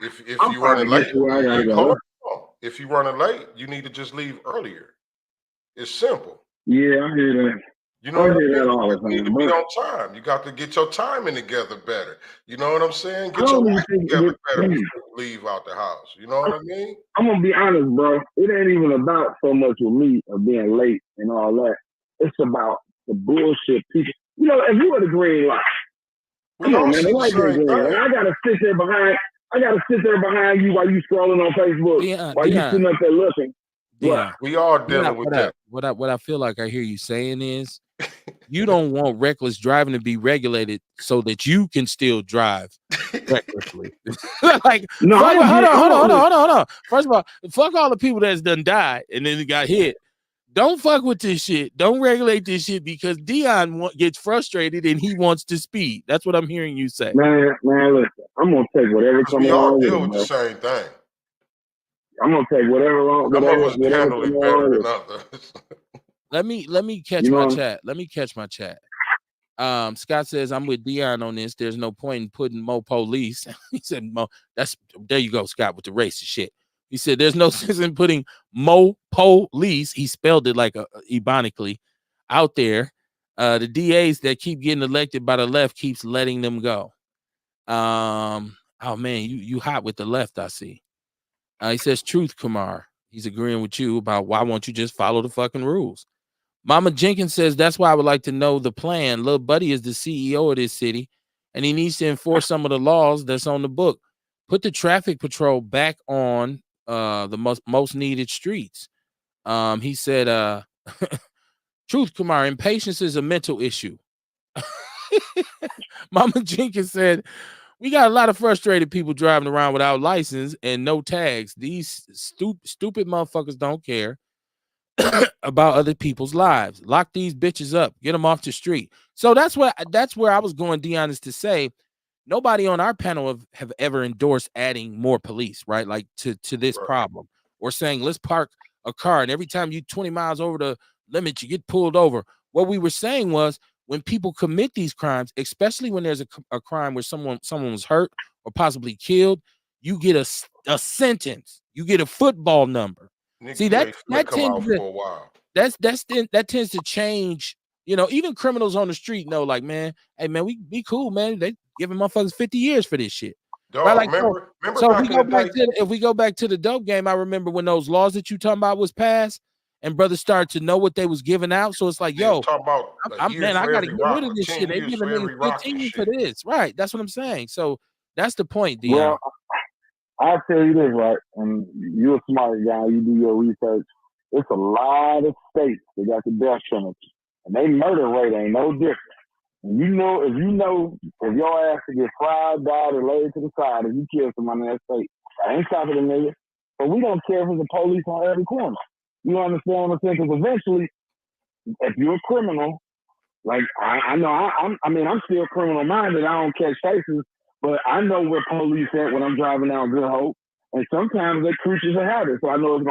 B: If you running late, if you running late, you need to just leave earlier. It's simple.
D: Yeah, I hear that.
B: You know, you need to be on time. You got to get your timing together better. You know what I'm saying? Get your life together better before you leave out the house. You know what I mean?
D: I'm gonna be honest, bro. It ain't even about so much with me of being late and all that. It's about the bullshit people. You know, if you were the green light, come on, man. They like the green light. I gotta sit there behind you while you scrolling on Facebook, while you sitting up there looking.
A: Yeah,
B: we all dealing with that.
A: What I feel like I hear you saying is, you don't want reckless driving to be regulated so that you can still drive recklessly. Like, no, hold on. First of all, fuck all the people that's done died and then got hit. Don't fuck with this shit. Don't regulate this shit because Dion gets frustrated and he wants to speed. That's what I'm hearing you say.
D: Man, listen. I'm gonna take whatever comes along.
B: We all deal with the same thing.
D: I'm gonna take whatever
B: handle it better than others.
A: Let me catch my chat. Let me catch my chat. Scott says I'm with Dion on this. There's no point in putting more police. He said Mo. There you go, Scott, with the racist shit. He said there's no sense in putting more police. He spelled it like ebonically out there. The DAs that keep getting elected by the left keeps letting them go. Oh man, you hot with the left, I see. He says, truth, Kamar. He's agreeing with you about why won't you just follow the fucking rules? Mama Jenkins says, that's why I would like to know the plan. Lil Buddy is the CEO of this city, and he needs to enforce some of the laws that's on the book. Put the traffic patrol back on the most needed streets. He said, truth, Kamar, impatience is a mental issue. Mama Jenkins said, we got a lot of frustrated people driving around without license and no tags. These stupid motherfuckers don't care about other people's lives. Lock these bitches up. Get them off the street. So that's where I was going, Dion, is to say nobody on our panel have ever endorsed adding more police, right? Like to this problem or saying let's park a car, and every time you 20 miles over the limit, you get pulled over. What we were saying was when people commit these crimes, especially when there's a crime where someone was hurt or possibly killed, you get a sentence. You get a football number. See, that
B: come out
A: tends
B: for
A: to
B: a while.
A: that tends to change. You know, even criminals on the street know, like, man, hey man, we be cool, man. They giving motherfuckers 50 years for this shit.
B: Dog,
A: Right? Like,
B: remember
A: so
B: back in the day?
A: if we go back to the dope game, I remember when those laws that you talking about was passed, and brothers started to know what they was giving out. So it's like,
B: They was
A: yo,
B: talking about a year
A: man, I
B: for
A: gotta
B: every
A: get rid of
B: rock,
A: this
B: 10
A: shit. They
B: years
A: giving
B: for
A: niggas
B: every rock and
A: 15
B: shit.
A: for this, right? That's what I'm saying. So that's the point, Dion.
D: Well, I'll tell you this, right? And you're a smart guy. You do your research. It's a lot of states that got the death penalty, and they murder rate ain't no different. And if your ass to get fried, died, or laid to the side, if you kill somebody in that state, I ain't stopping the nigga. But we don't care if there's a police on every corner. You understand what I'm saying? Because eventually, if you're a criminal, like I know, I'm still criminal minded. I don't catch cases, but I know where police at when I'm driving down Good Hope. And sometimes they creatures of habit. So I know it's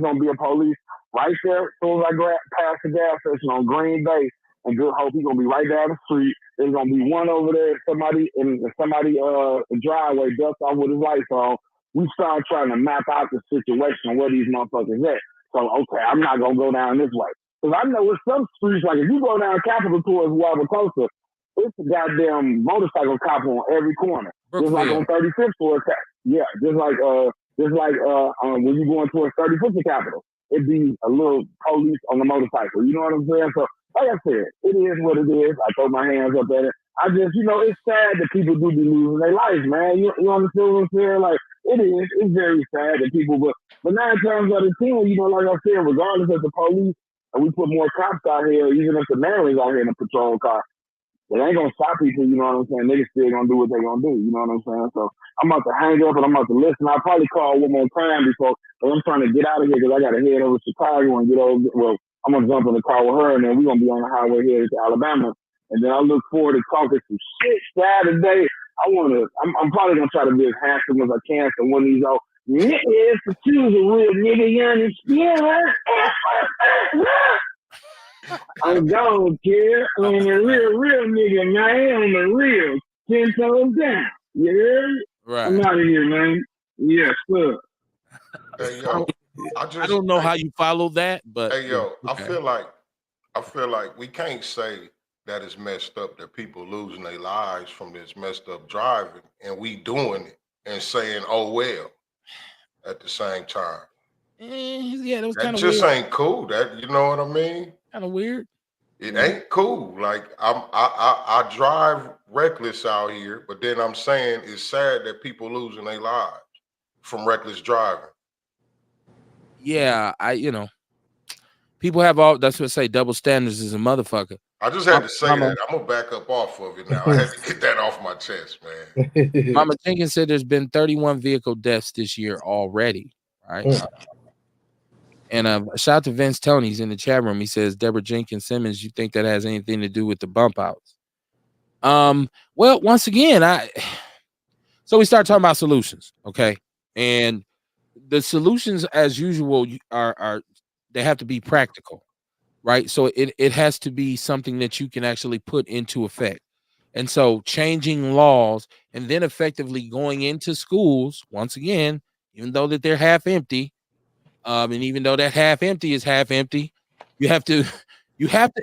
D: gonna be a police right there as soon as I past the gas station on Green Bay and Good Hope. He's gonna be right down the street. There's gonna be one over there. Somebody driveway ducks off with his lights on. We start trying to map out the situation where these motherfuckers at. So okay, I'm not gonna go down this way. Because I know with some streets, like if you go down Capitol towards Wauwatosa, it's a goddamn motorcycle cop on every corner. Just like on 35th towards just like when you going towards 35th to Capitol, it'd be a little police on the motorcycle. You know what I'm saying? So like I said, it is what it is. I throw my hands up at it. I just, it's sad that people do be losing their lives, man. You understand what I'm saying? Like, it is. It's very sad that people, but 9 times out of 10, like I said, regardless of the police, and we put more cops out here, even if the Marines out here in a patrol car, they ain't gonna stop people, you know what I'm saying? Niggas still gonna do what they gonna do, you know what I'm saying? So I'm about to hang up and I'm about to listen. I'll probably call one more time before, but I'm trying to get out of here because I gotta head over to Chicago and get over, I'm gonna jump in the car with her and then we're gonna be on the highway here to Alabama. And then I look forward to talking some shit Saturday. I'm probably gonna try to be as handsome as I can so one of these old niggas to choose a real nigga, you understand? I'm gone, kid. I'm a real nigga, man. I'm a real 10 toes down. You heard?
A: Right.
D: I'm out of here, man. Yes, sir.
B: Hey, yo,
A: I don't know how you follow that, but
B: hey, yo,
A: okay.
B: I feel like we can't say that it's messed up that people losing their lives from this messed up driving, and we doing it and saying, "Oh well," at the same time.
A: Yeah, that was kind of
B: just
A: weird.
B: ain't cool. That, you know what I mean?
A: Kind of weird.
B: It ain't cool. Like I drive reckless out here, but then I'm saying it's sad that people losing their lives from reckless driving.
A: Yeah, people have that's what I say. Double standards is a motherfucker.
B: I just had to say that. I'm gonna back up off of it now. I had to get that off my chest, man.
A: Mama Jenkins said there's been 31 vehicle deaths this year already, right? And shout out to Vince Tony's in the chat room. He says, Deborah Jenkins Simmons, you think that has anything to do with the bump outs? Well, once again, so we start talking about solutions, okay? And the solutions, as usual, are they have to be practical, right? So it has to be something that you can actually put into effect. And so changing laws and then effectively going into schools, once again, even though that they're half empty, and even though that half empty is half empty, you have to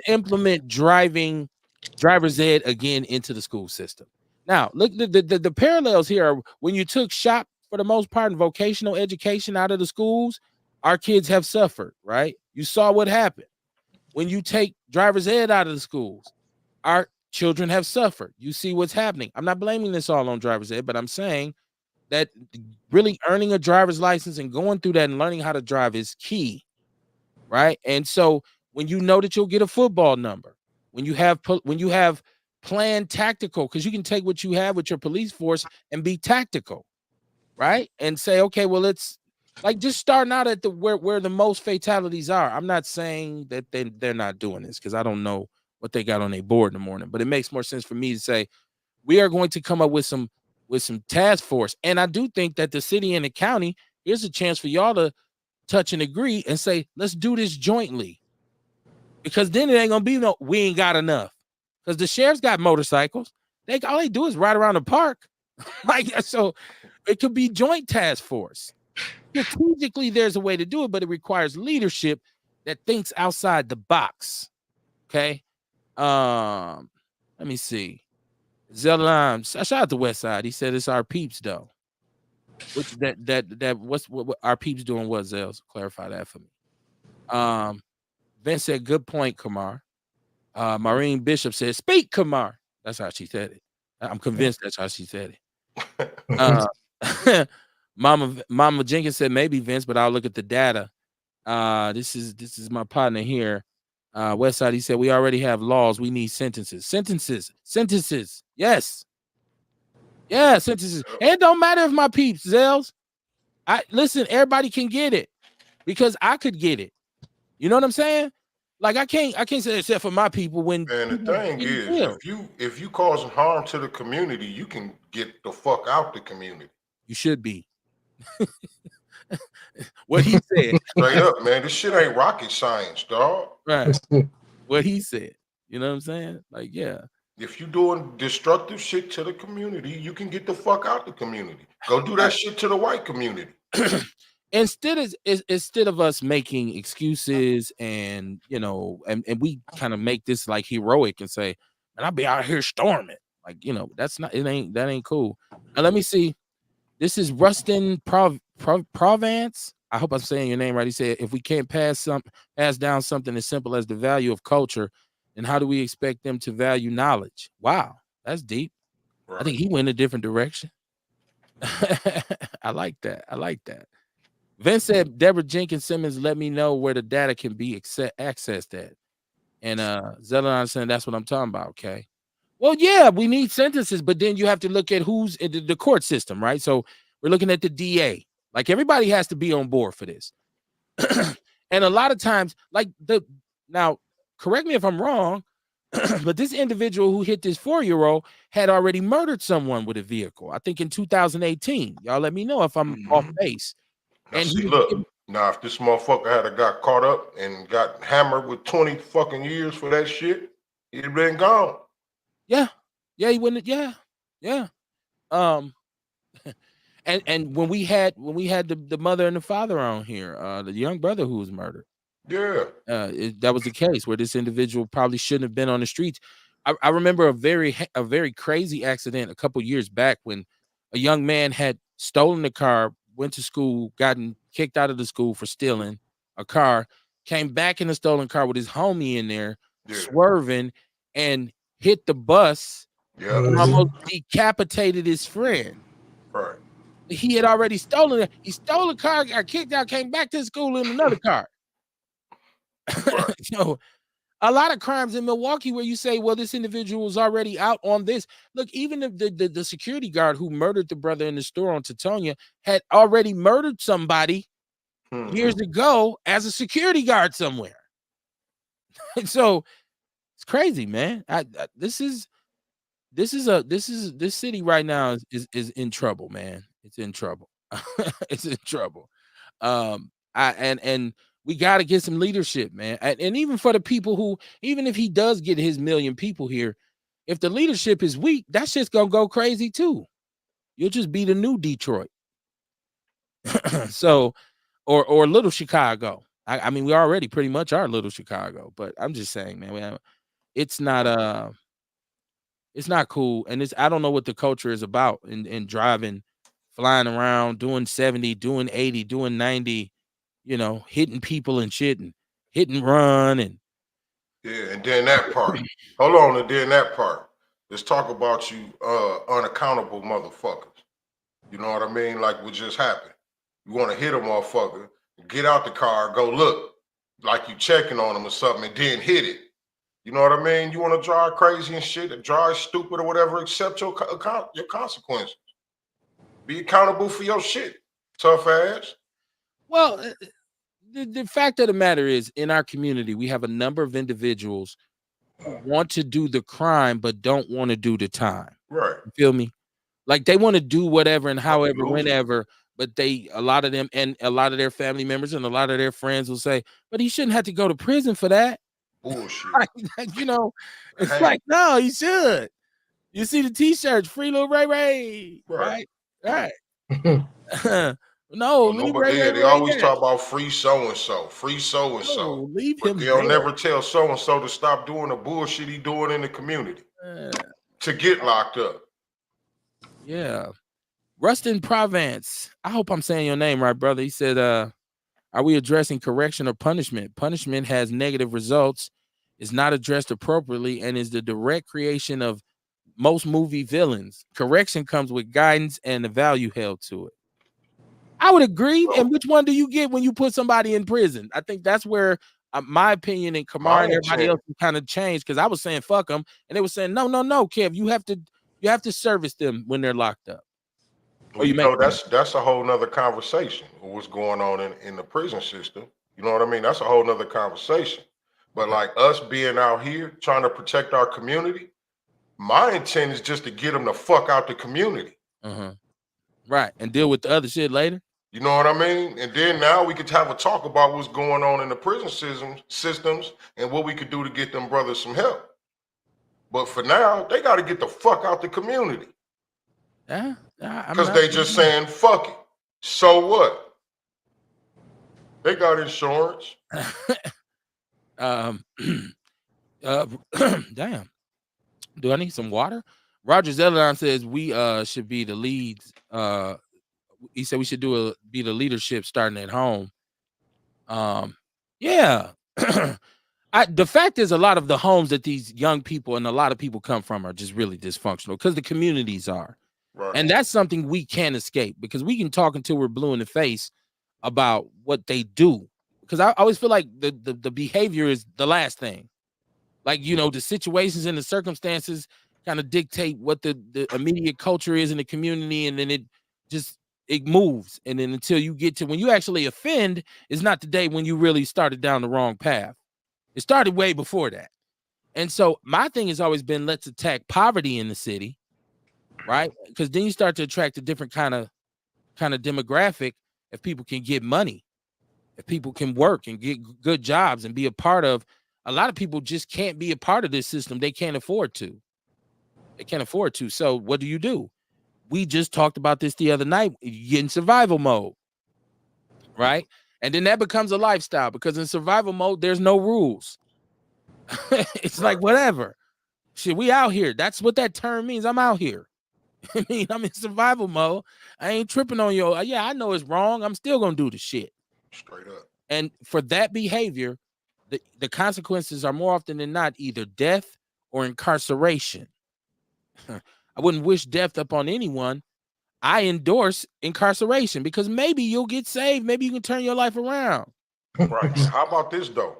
A: implement driver's ed again into the school system. Now, look, the parallels here are when you took shop for the most part in vocational education out of the schools, our kids have suffered, right? You saw what happened. When you take driver's ed out of the schools, our children have suffered. You see what's happening. I'm not blaming this all on driver's ed, but I'm saying that really earning a driver's license and going through that and learning how to drive is key, right? And so when you know that you'll get a football number, when you have planned tactical, because you can take what you have with your police force and be tactical, right? And say, okay, well, it's like just starting out at where the most fatalities are. I'm not saying that they're not doing this because I don't know what they got on their board in the morning, but it makes more sense for me to say we are going to come up with some task force. And I do think that the city and the county, here's a chance for y'all to touch and agree and say, let's do this jointly. Because then it ain't gonna be no, we ain't got enough. Because the sheriff's got motorcycles. All they do is ride around the park. Like, so it could be joint task force. Strategically, there's a way to do it, but it requires leadership that thinks outside the box. Okay. Let me see. Zeline, shout out to West Side. He said it's our peeps though. Which what our peeps doing? What, Zels? Clarify that for me. Vince said, good point, Kamar. Maureen Bishop said, speak, Kamar. That's how she said it. I'm convinced that's how she said it. Mama Jenkins said, maybe Vince, but I'll look at the data. This is my partner here. Westside, he said, we already have laws. We need sentences. Sentences. Yes. Yeah, sentences. And it don't matter if my peeps, Zels. Listen, everybody can get it because I could get it. You know what I'm saying? Like I can't say except for my people when.
B: And the thing is, if you causing harm to the community, you can get the fuck out the community.
A: You should be. What he said.
B: Straight up, man. This shit ain't rocket science, dog.
A: Right. What he said. You know what I'm saying? Like, yeah.
B: If you doing destructive shit to the community, you can get the fuck out the community. Go do that shit to the white community.
A: Instead of us making excuses and and we kind of make this like heroic and say, and I'll be out here storming. Like, that ain't cool. Now let me see. This is Rustin Provence. I hope I'm saying your name right. He said, if we can't pass down something as simple as the value of culture, then how do we expect them to value knowledge? Wow, that's deep. Right. I think he went a different direction. I like that. Vince said, Deborah Jenkins Simmons, let me know where the data can be accessed at. And Zeladon saying, that's what I'm talking about, okay? Well, yeah, we need sentences, but then you have to look at who's in the court system, right? So we're looking at the DA. Like, everybody has to be on board for this. And a lot of times, now, correct me if I'm wrong, but this individual who hit this 4-year-old had already murdered someone with a vehicle, I think in 2018. Y'all let me know if I'm off base.
B: Now, and look, now if this motherfucker had got caught up and got hammered with 20 fucking years for that shit, he'd have been gone.
A: Yeah, he wouldn't. Yeah. And when we had the mother and the father on here, the young brother who was murdered.
B: Yeah,
A: that was the case where this individual probably shouldn't have been on the streets. I remember a very crazy accident a couple years back when a young man had stolen the car, went to school, gotten kicked out of the school for stealing a car, came back in the stolen car with his homie in there, swerving, and hit the bus, and almost decapitated his friend.
B: Right.
A: He had already stolen it. He stole a car, got kicked out, came back to the school in another car. Right. So a lot of crimes in Milwaukee where you say, well, this individual was already out on this. Look, even if the security guard who murdered the brother in the store on Teutonia had already murdered somebody years ago as a security guard somewhere. And so it's crazy, man. This city right now is in trouble, man. It's in trouble. It's in trouble. And we got to get some leadership, man. And even for the people who, even if he does get his 1 million people here, if the leadership is weak, that shit's gonna go crazy too. You'll just be the new Detroit. So, or little Chicago. I mean, we already pretty much are little Chicago, but I'm just saying, man, it's not cool. And I don't know what the culture is about in driving, flying around, doing 70, doing 80, doing 90, hitting people and shit and hit and run. And
B: and then that part. Hold on, and then that part. Let's talk about you unaccountable motherfuckers. You know what I mean? Like what just happened. You want to hit a motherfucker, get out the car, go look like you checking on him or something, and then hit it. You know what I mean? You want to drive crazy and shit, or drive stupid or whatever, accept your consequences. Be accountable for your shit, tough ass.
A: Well, the fact of the matter is, in our community, we have a number of individuals who want to do the crime but don't want to do the time.
B: Right.
A: You feel me? Like they want to do whatever and however, whenever, but a lot of them and a lot of their family members and a lot of their friends will say, but he shouldn't have to go to prison for that.
B: Bullshit.
A: You know, it's like, no, he should. You see the t-shirts, Free Lil Ray Ray, right? No, leave Ray Ray.
B: They always talk about free so-and-so, free so-and-so.
A: Leave him.
B: They'll never tell so-and-so to stop doing the bullshit he doing in the community to get locked up.
A: Yeah. Rustin Provence. I hope I'm saying your name right, brother. He said, are we addressing correction or punishment? Punishment has negative results, is not addressed appropriately, and is the direct creation of most movie villains. Correction comes with guidance and the value held to it. I would agree. And which one do you get when you put somebody in prison? I think that's where my opinion and Kamar and everybody else kind of changed, because I was saying fuck them, and they were saying no, Kev, you have to service them when they're locked up.
B: Well, that's a whole nother conversation. What's going on in the prison system? You know what I mean? That's a whole nother conversation. But like us being out here trying to protect our community, my intent is just to get them the fuck out the community.
A: Right. And deal with the other shit later.
B: You know what I mean? And then now we could have a talk about what's going on in the prison systems and what we could do to get them brothers some help. But for now, they got to get the fuck out the community.
A: Yeah.
B: Because they just saying, fuck it. So what? They got insurance.
A: Damn. Do I need some water? Roger Zeldon says we should be the leads. He said we should be the leadership starting at home. Yeah. The fact is, a lot of the homes that these young people and a lot of people come from are just really dysfunctional because the communities are. Right. And that's something we can't escape, because we can talk until we're blue in the face about what they do. Because I always feel like the behavior is the last thing. Like, you know, the situations and the circumstances kind of dictate what the immediate culture is in the community, and then it moves. And then until you get to when you actually offend is not the day when you really started down the wrong path. It started way before that. And so my thing has always been, let's attack poverty in the city, right? Because then you start to attract a different kind of demographic. If people can get money, if people can work and get good jobs and be a part of, a lot of people just can't be a part of this system. They can't afford to. So what do? We just talked about this the other night. You get in survival mode, right? And then that becomes a lifestyle, because in survival mode, there's no rules. It's like, whatever. Shit, we out here. That's what that term means. I'm out here. I mean, I'm in survival mode. I ain't tripping on you. Yeah, I know it's wrong. I'm still going to do the shit.
B: Straight up.
A: And for that behavior, the consequences are more often than not either death or incarceration. I wouldn't wish death upon anyone. I endorse incarceration, because maybe you'll get saved. Maybe you can turn your life around.
B: Right. How about this, though?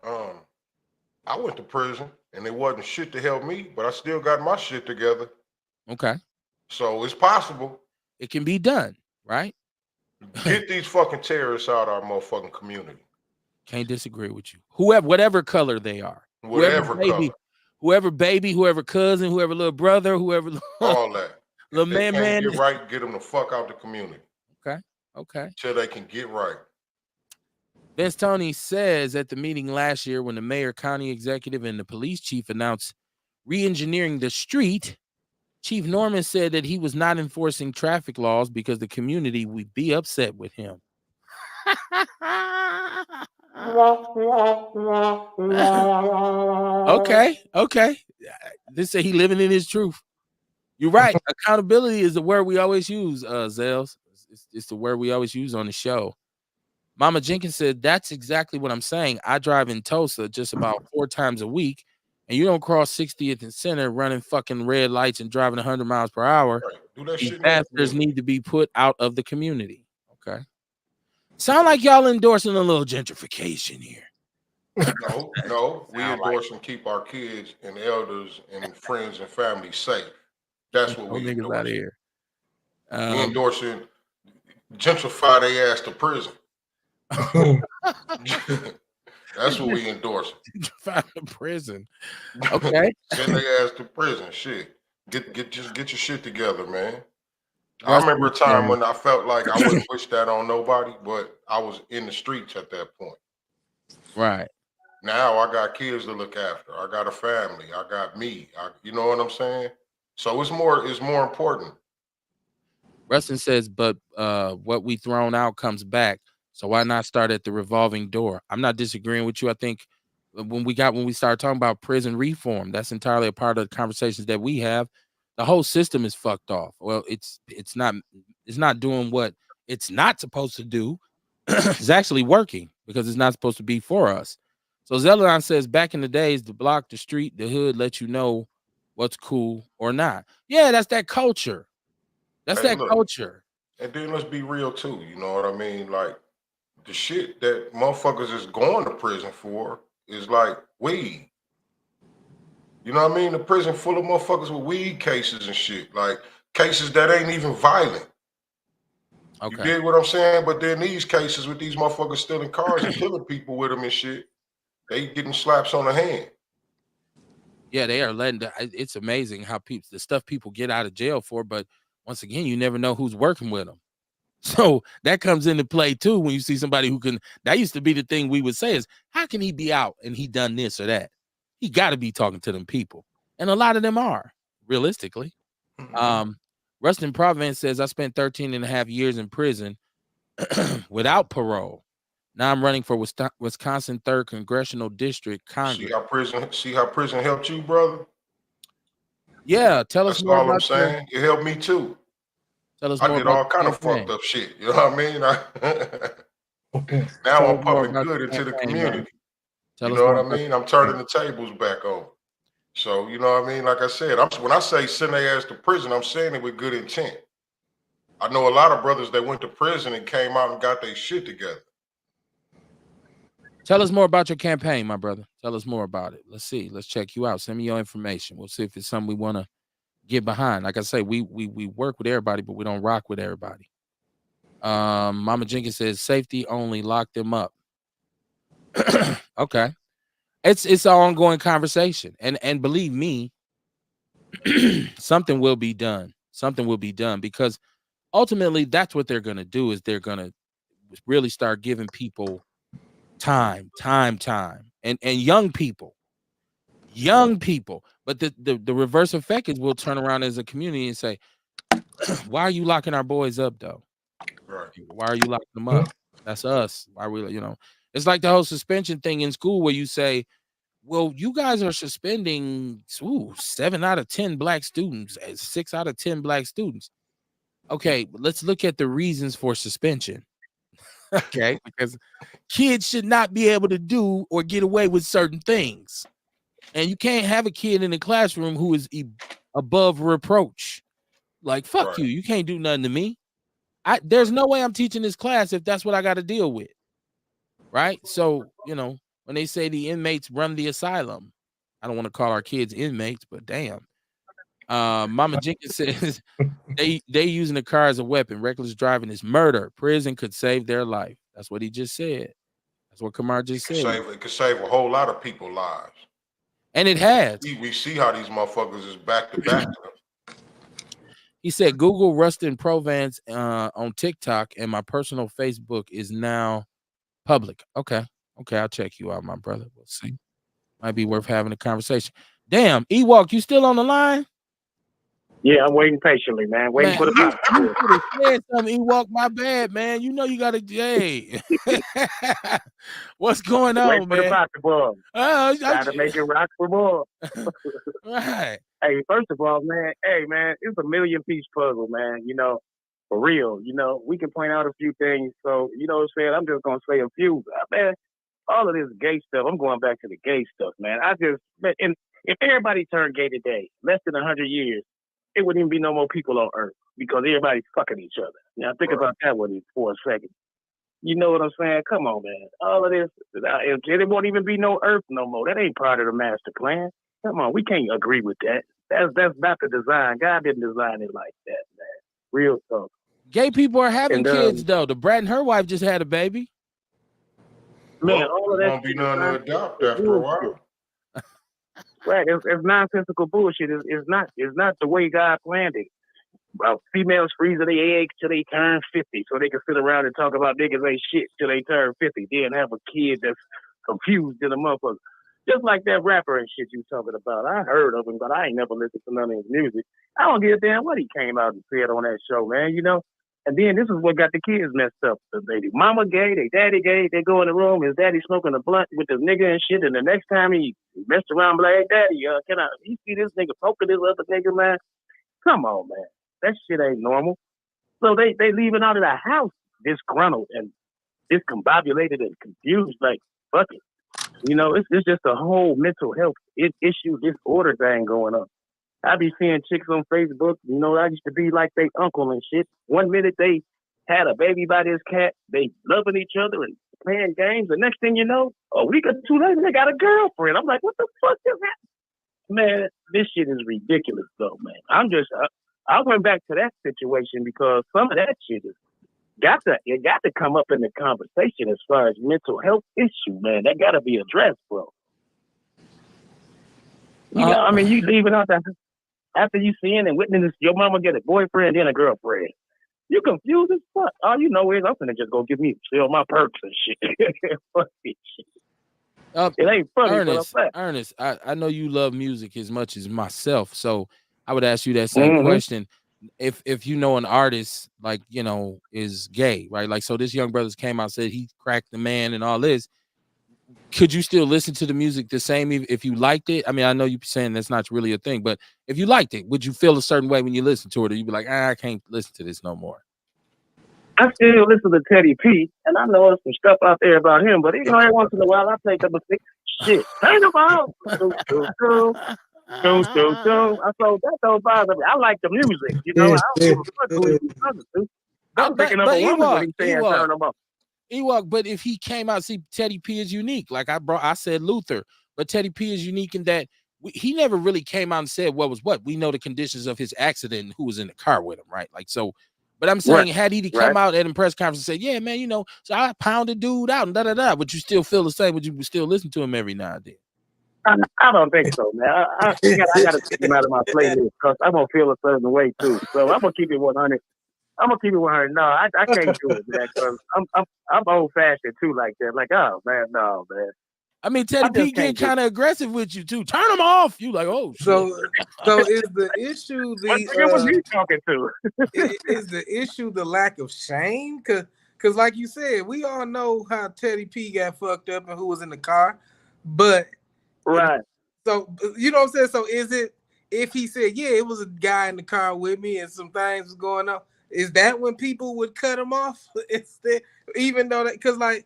B: I went to prison and it wasn't shit to help me, but I still got my shit together.
A: Okay.
B: So it's possible.
A: It can be done, right?
B: Get these fucking terrorists out of our motherfucking community.
A: Can't disagree with you. Whatever color they are.
B: Whatever color.
A: Whoever baby, whoever cousin, whoever little brother, whoever.
B: All that.
A: Little man.
B: Get right, get them the fuck out the community.
A: Okay.
B: Till they can get right.
A: Vince Tony says at the meeting last year, when the mayor, county executive, and the police chief announced re-engineering the street, Chief Norman said that he was not enforcing traffic laws because the community would be upset with him. Okay. They say he living in his truth. You're right. Accountability is the word we always use, Zels. It's the word we always use on the show. Mama Jenkins said, that's exactly what I'm saying. I drive in Tulsa just about 4 times a week, and you don't cross 60th and Center running fucking red lights and driving 100 miles per hour.
B: Right. Do that
A: These
B: shit.
A: bastards need to be put out of the community. Okay. Sound like y'all endorsing a little gentrification here.
B: No. We endorse and keep our kids and elders and friends and family safe. That's what we endorse.
A: Out of here.
B: We endorsing gentrify their ass to prison. That's what we endorse.
A: Gentrify to prison. Okay.
B: Send their ass to prison. Shit. Get your shit together, man. I remember a time
A: says,
B: when I felt like I wouldn't wish that on nobody, but I was in the streets at that point.
A: right.
B: Now I got kids to look after. I got a family. I got me. You know what I'm saying? So it's more important.
A: Rustin says, but what we thrown out comes back. So why not start at the revolving door? I'm not disagreeing with you. I think when we started talking about prison reform, that's entirely a part of the conversations that we have. The whole system is fucked off. Well, it's not doing what it's not supposed to do. It's actually working because it's not supposed to be for us. So Zeladon says, back in the days, the block, the street, the hood let you know what's cool or not. Yeah, that's that culture. That's
B: Hey,
A: that
B: look,
A: culture.
B: and then let's be real too. You know what I mean? Like the shit that motherfuckers is going to prison for is like weed. You know what I mean? The prison full of motherfuckers with weed cases and shit. Like cases that ain't even violent. You
A: Okay.
B: get what I'm saying? But then these cases with these motherfuckers stealing cars and killing people with them and shit, they getting slaps on the hand.
A: Yeah, they are letting. It's amazing how the stuff people get out of jail for. But once again, you never know who's working with them. So that comes into play too when you see somebody who can. That used to be the thing we would say is, how can he be out and he done this or that? He got to be talking to them people, and a lot of them are realistically. Rustin Providence says, I spent 13 and a half years in prison without parole. Now I'm running for Wisconsin 3rd Congressional District Congress.
B: See how prison helped you, brother?
A: Yeah, tell us
B: That's
A: more
B: all I'm
A: about
B: saying. It helped me too.
A: Tell us
B: I
A: more
B: did
A: about
B: all
A: your
B: kind of
A: campaign.
B: fucked up shit. You know what I mean? Now
A: Tell
B: I'm
A: us more
B: pumping
A: about
B: good
A: your
B: into the
A: campaign, man.
B: community.
A: Tell
B: You
A: us
B: know
A: more
B: what I
A: about
B: mean?
A: your
B: I'm turning
A: campaign.
B: the tables back over. So you know what I mean? Like I said, when I say send their ass to prison, I'm saying it with good intent. I know a lot of brothers that went to prison and came out and got their shit together.
A: Tell us more about your campaign, my brother. Tell us more about it. Let's see. Let's check you out. Send me your information. We'll see if it's something we want to get behind. Like I say, we work with everybody, but we don't rock with everybody. Mama Jenkins says safety only, lock them up. Okay. It's an ongoing conversation. And believe me, something will be done. Something will be done because ultimately that's what they're gonna do is they're gonna really start giving people time. And young people. But the reverse effect is we'll turn around as a community and say, why are you locking our boys up though?
B: Right.
A: Why are you locking them up? That's us. Why are we, it's like the whole suspension thing in school where you say, well, you guys are suspending 7 out of 10 black students, 6 out of 10 black students. Okay, let's look at the reasons for suspension. Okay, because kids should not be able to do or get away with certain things. And you can't have a kid in the classroom who is above reproach. Like, fuck you. You can't do nothing to me. There's no way I'm teaching this class if that's what I got to deal with. Right? So, when they say the inmates run the asylum, I don't want to call our kids inmates, but damn. Mama Jenkins says they using the car as a weapon. Reckless driving is murder. Prison could save their life. That's what he just said. That's what Kamar just said.
B: It could save a whole lot of people's lives.
A: And it has.
B: We see how these motherfuckers is back to back.
A: He said, Google Rustin Provance on TikTok, and my personal Facebook is now public. Okay, I'll check you out, my brother. We'll see. Might be worth having a conversation. Damn, Ewok, you still on the line?
E: Yeah, I'm waiting patiently, man. Waiting for the popsicle.
A: You could have said something, Ewok. My bad, man. You know you got to. Hey, what's going on,
E: Wait for
A: man?
E: the popsicle. Gotta make it rock for more.
A: Right.
E: Hey, first of all, man. Hey, man, it's a million-piece puzzle, man. For real. We can point out a few things. So, you know what I'm saying? I'm just gonna say a few. Man, all of this gay stuff. I'm going back to the gay stuff, man. And if everybody turned gay today, less than 100 years, it wouldn't even be no more people on Earth because everybody's fucking each other. Now think about that one for a second. You know what I'm saying? Come on, man. All of this, there won't even be no Earth no more. That ain't part of the master plan. Come on, we can't agree with that. That's not the design. God didn't design it like that, man. Real talk.
A: Gay people are having kids though. The Brat and her wife just had a baby.
E: Man, all of that
B: won't be none to adopt after a while.
E: Right, it's nonsensical bullshit. It's not the way God planned it. females freezing their eggs till they turn 50 so they can sit around and talk about niggas ain't shit till they turn 50. Then have a kid that's confused in a motherfucker. Just like that rapper and shit you talking about. I heard of him, but I ain't never listened to none of his music. I don't give a damn what he came out and said on that show, man, you know? And then this is what got the kids messed up. The baby mama gay, they daddy gay, they go in the room, his daddy smoking a blunt with this nigga and shit, and the next time he messed around like, hey, daddy, you see this nigga poking this other nigga, man? Come on, man. That shit ain't normal. So they leaving out of the house disgruntled and discombobulated and confused, like, fuck it. You know, it's just a whole mental health issue, disorder thing going on. I be seeing chicks on Facebook, you know, I used to be like they uncle and shit. 1 minute they had a baby by this cat, they loving each other and playing games. The next thing you know, a week or two later, they got a girlfriend. I'm like, what the fuck is that? Man, this shit is ridiculous though, man. I went back to that situation because some of that shit is got to come up in the conversation as far as mental health issue, man. That got to be addressed, bro. You know, I mean, you leaving out that after you seeing and witnessing your mama get a boyfriend and a girlfriend. You confused as fuck. All you know is I'm finna just go give me fill my perks and shit. Fuck this shit. It ain't funny,
A: Ernest, I know you love music as much as myself, so I would ask you that same question. If you know an artist like, you know, is gay, right? Like, so this young brother came out and said he cracked the man and all this. Could you still listen to the music the same if you liked it? I mean, I know you're saying that's not really a thing, but if you liked it, would you feel a certain way when you listen to it, or you'd be like, I can't listen to this no more?
E: I still listen to Teddy P, and I know there's some stuff out there about him, but even every once in a while, I play a couple of shit. Turn them out. I so that don't bother me. I like the music, you know. I don't give a fuck who he's talking to. I'm picking up a woman when he's saying turn them up.
A: Ewok, but if he came out, see, Teddy P is unique. Like I said Luther, but Teddy P is unique in that he never really came out and said what was what. We know the conditions of his accident and who was in the car with him, right? Like, so, but I'm saying, had he come out at a press conference and say, yeah, man, you know, so I pounded dude out and da-da-da, would you still feel the same? Would you still listen to him every now and then?
E: I don't think so, man. I got to take him out of my playlist because I'm going to feel a certain way, too. So I'm going to keep it 100. I'm gonna keep it 100. No, I can't do it, man. Cause I'm old fashioned too, like that. Like, oh man, no, man.
A: I mean, Teddy P get kind of aggressive with you too. Turn them off. You like, oh shit.
C: So is the issue
E: what was you talking to?
C: Is the issue the lack of shame? Cause like you said, we all know how Teddy P got fucked up and who was in the car, but So you know what I'm saying. So is it if he said, yeah, it was a guy in the car with me and some things was going on? Is that when people would cut him off? Even though that, because like,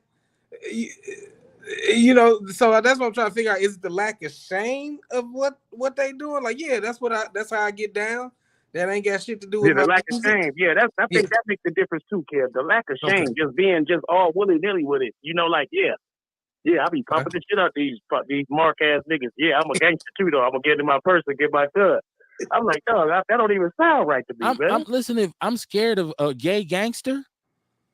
C: you know, so that's what I'm trying to figure out. Is it the lack of shame of what they doing? Like, yeah, that's how I get down. That ain't got shit to do with
E: the lack of shame. Yeah, I think that makes the difference too, kid. The lack of shame, just being just all willy nilly with it. You know, like I be pumping the shit out these mark ass niggas. Yeah, I'm a gangster too, though. I'm gonna get in my purse and get my cut. I'm like, dog, that don't even sound right to me, man.
A: Listen, I'm scared of a gay gangster,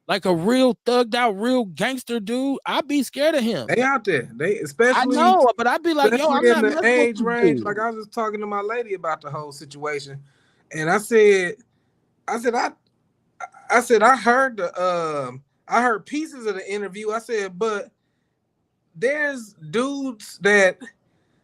A: like a real thugged out, real gangster dude. I'd be scared of him.
C: They out there. They especially.
A: I know, but I'd be like, yo, I'm
C: in
A: not
C: the age range. Like I was just talking to my lady about the whole situation, and I said, I heard I heard pieces of the interview. I said, but there's dudes that,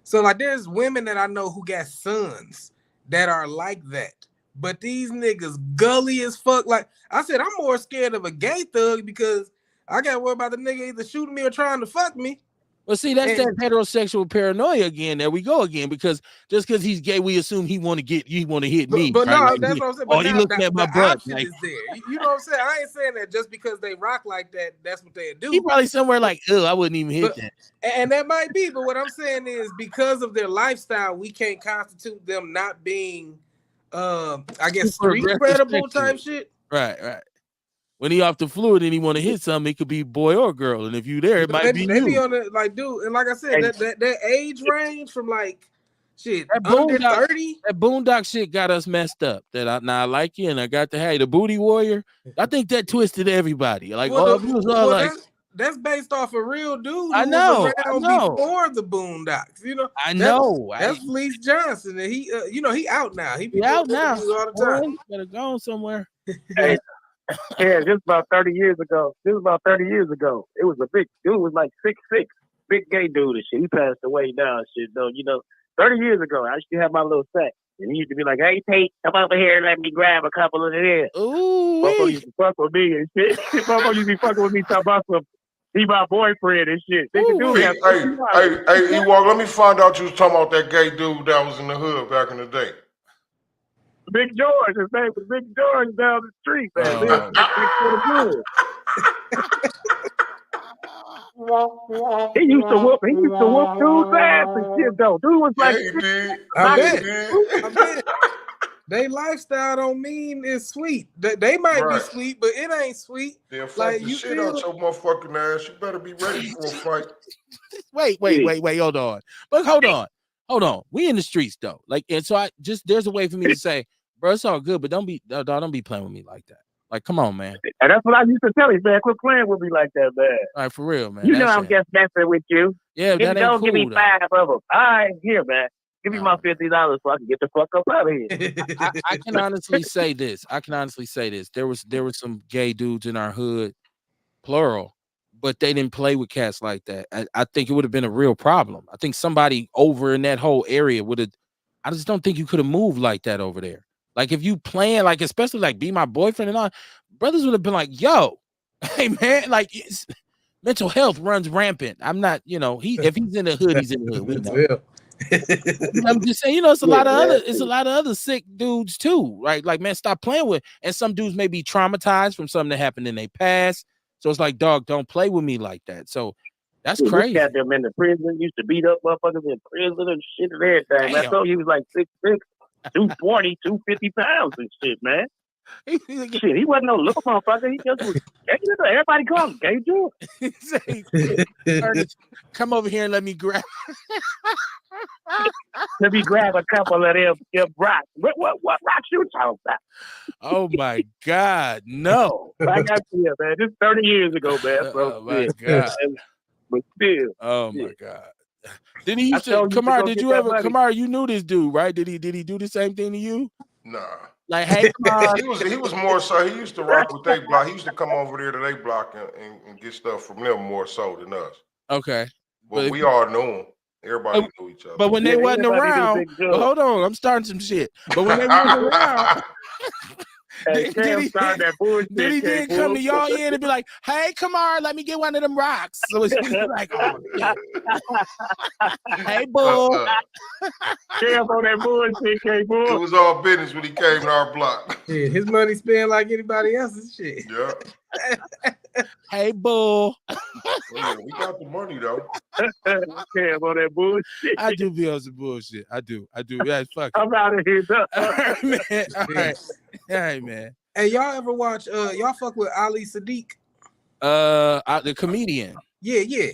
C: so like there's women that I know who got sons that are like that, but these niggas gully as fuck. Like I said, I'm more scared of a gay thug because I got to worry about the nigga either shooting me or trying to fuck me.
A: Well, see, that's that heterosexual paranoia again. There we go again, because just because he's gay, we assume he want to hit me.
C: But
A: right?
C: no,
A: like,
C: that's what I'm saying.
A: But he looking at my butt.
C: Like, is there. You know what I'm saying? I ain't saying that just because they rock like that, that's what they do.
A: He probably somewhere like, I wouldn't even hit that.
C: And that might be, but what I'm saying is because of their lifestyle, we can't constitute them not being, I guess, street credible type shit.
A: Right. When he off the floor, then he want to hit something. It could be boy or girl, and if you there, it might be
C: they
A: you.
C: Be on the like, dude, and like I said, that age range from like shit under 30.
A: That Boondock shit got us messed up. I like you, and I got to have the booty warrior. I think that twisted everybody. Like,
C: that's based off a real dude
A: I
C: who
A: know,
C: was
A: I
C: around
A: know.
C: before the Boondocks. You know,
A: I know.
C: That's Fleece Johnson, and he, you know, he out now. He be
A: He out
C: doing
A: now.
C: interviews all the
A: Boy,
C: time.
A: you better go on somewhere.
E: Hey, yeah, just about 30 years ago. This was about 30 years ago. It was a big dude, was like 6'6", big gay dude and shit. He passed away now and shit though. You know, 30 years ago, I used to have my little set. And he used to be like, "Hey Tate, come over here and let me grab a couple of this."
A: Ooh,
E: Motherfucker used to fuck with me and shit. Motherfucker used to be fucking with me talking about some, he my boyfriend and shit. They could do
B: Hey,
E: that.
B: Ewok, let me find out you was talking about that gay dude that was in the hood back in the day.
E: Big George, his name was Big George down the street, man. He used to whoop dude's ass and shit though. Dude was like,
B: he did.
C: I bet. They lifestyle don't mean it's sweet. They might be sweet, but it ain't sweet.
B: They'll fuck the shit out your motherfucking ass. You better be ready for a fight.
A: Wait. Hold on. We in the streets though. Like, and so there's a way for me to say, bro, it's all good, but don't be playing with me like that. Like, come on, man.
E: And that's what I used to tell him, man. Quit playing with me like that, man.
A: All right, for real, man.
E: You know I'm just messing with you.
A: Yeah, that ain't
E: don't
A: cool,
E: give me 5 of them. All right, here, man. Give me my $50 so I can get the fuck up out of here.
A: I can honestly say this. There was some gay dudes in our hood, plural, but they didn't play with cats like that. I think it would have been a real problem. I think somebody over in that whole area would have. I just don't think you could have moved like that over there. Like if you playing, like especially like Be My Boyfriend and all, brothers would have been like, "Yo, hey man, like mental health runs rampant." I'm not, if he's in the hood, he's in the hood. We know. I'm just saying, it's a lot of other sick dudes too, right? Like, man, stop playing with. And some dudes may be traumatized from something that happened in their past. So it's like, dog, don't play with me like that. So that's crazy.
E: Got them in the prison, used to beat up motherfuckers in prison and shit and everything. Man, I told you he was like 6'6", 240, 250 pounds and shit, man. Shit, he wasn't no little motherfucker. He just was. Everybody call him Gay George.
A: Come over here and let me grab.
E: Let me grab a couple of them rocks. What rocks you talking about?
A: Oh my God, no!
E: I got you, man. This 30 years ago, man.
A: Oh my God.
E: But still.
A: Oh my God. Did he used to Kamar? Did you ever Kamar? You knew this dude, right? Did he do the same thing to you?
B: Nah.
A: Like, hey, Kamar.
B: he was more so. He used to rock with they block. He used to come over there to they block and get stuff from them more so than us.
A: Okay.
B: But we all knew him. Everybody knew each other.
A: But when they wasn't around, hold on, I'm starting some shit. But when they wasn't around, did he then come to y'all in and be like, "Hey, Kamar, let me get one of them rocks"? So it's like, oh, hey, bull.
E: Cam on that bullshit, K-Bull.
B: It was all business when he came to our block.
C: Yeah, his money spent like anybody else's shit.
B: Yeah.
A: Hey, bull.
B: Yeah, we got the money though.
E: Cam on that bullshit.
A: I do be on some bullshit. I do. Yeah, fuck.
E: I'm out of here.
A: All right, man. All right, man.
C: Hey, y'all ever watch? Y'all fuck with Ali Sadiq?
A: The comedian.
C: Yeah.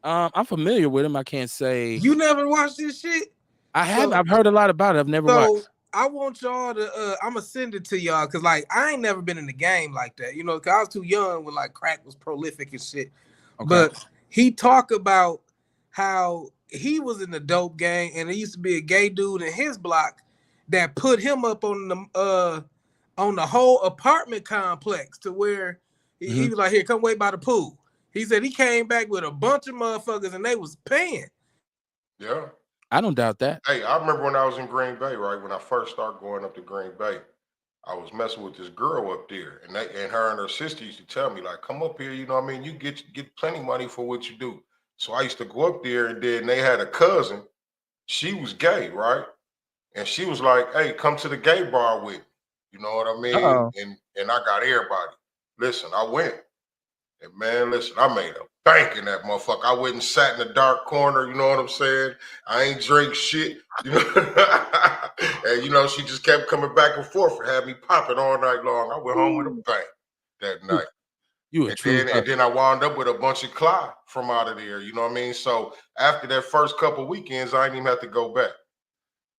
A: I'm familiar with him. I can't say.
C: You never watched this shit?
A: I have. I've heard a lot about it. I've never watched.
C: I want y'all to. I'm gonna send it to y'all because, like, I ain't never been in the game like that. Because I was too young when like crack was prolific and shit. Okay. But he talk about how he was in the dope gang, and there used to be a gay dude in his block that put him up on the whole apartment complex to where he was like, "Here, come wait by the pool." He said he came back with a bunch of motherfuckers and they was paying.
B: Yeah.
A: I don't doubt that.
B: Hey, I remember when I was in Green Bay, right? When I first started going up to Green Bay, I was messing with this girl up there, and her and her sister used to tell me, like, "Come up here, you know what I mean? You get plenty of money for what you do." So I used to go up there, and then they had a cousin. She was gay, right? And she was like, "Hey, come to the gay bar with me." You know what I mean?
A: Uh-oh.
B: And I got everybody. Listen, I went. And man, listen, I made a bank in that motherfucker. I went and sat in the dark corner, you know what I'm saying? I ain't drink shit. You know? And she just kept coming back and forth and had me popping all night long. I went home with a bang that night. And then I wound up with a bunch of clout from out of there, you know what I mean? So after that first couple weekends, I didn't even have to go back.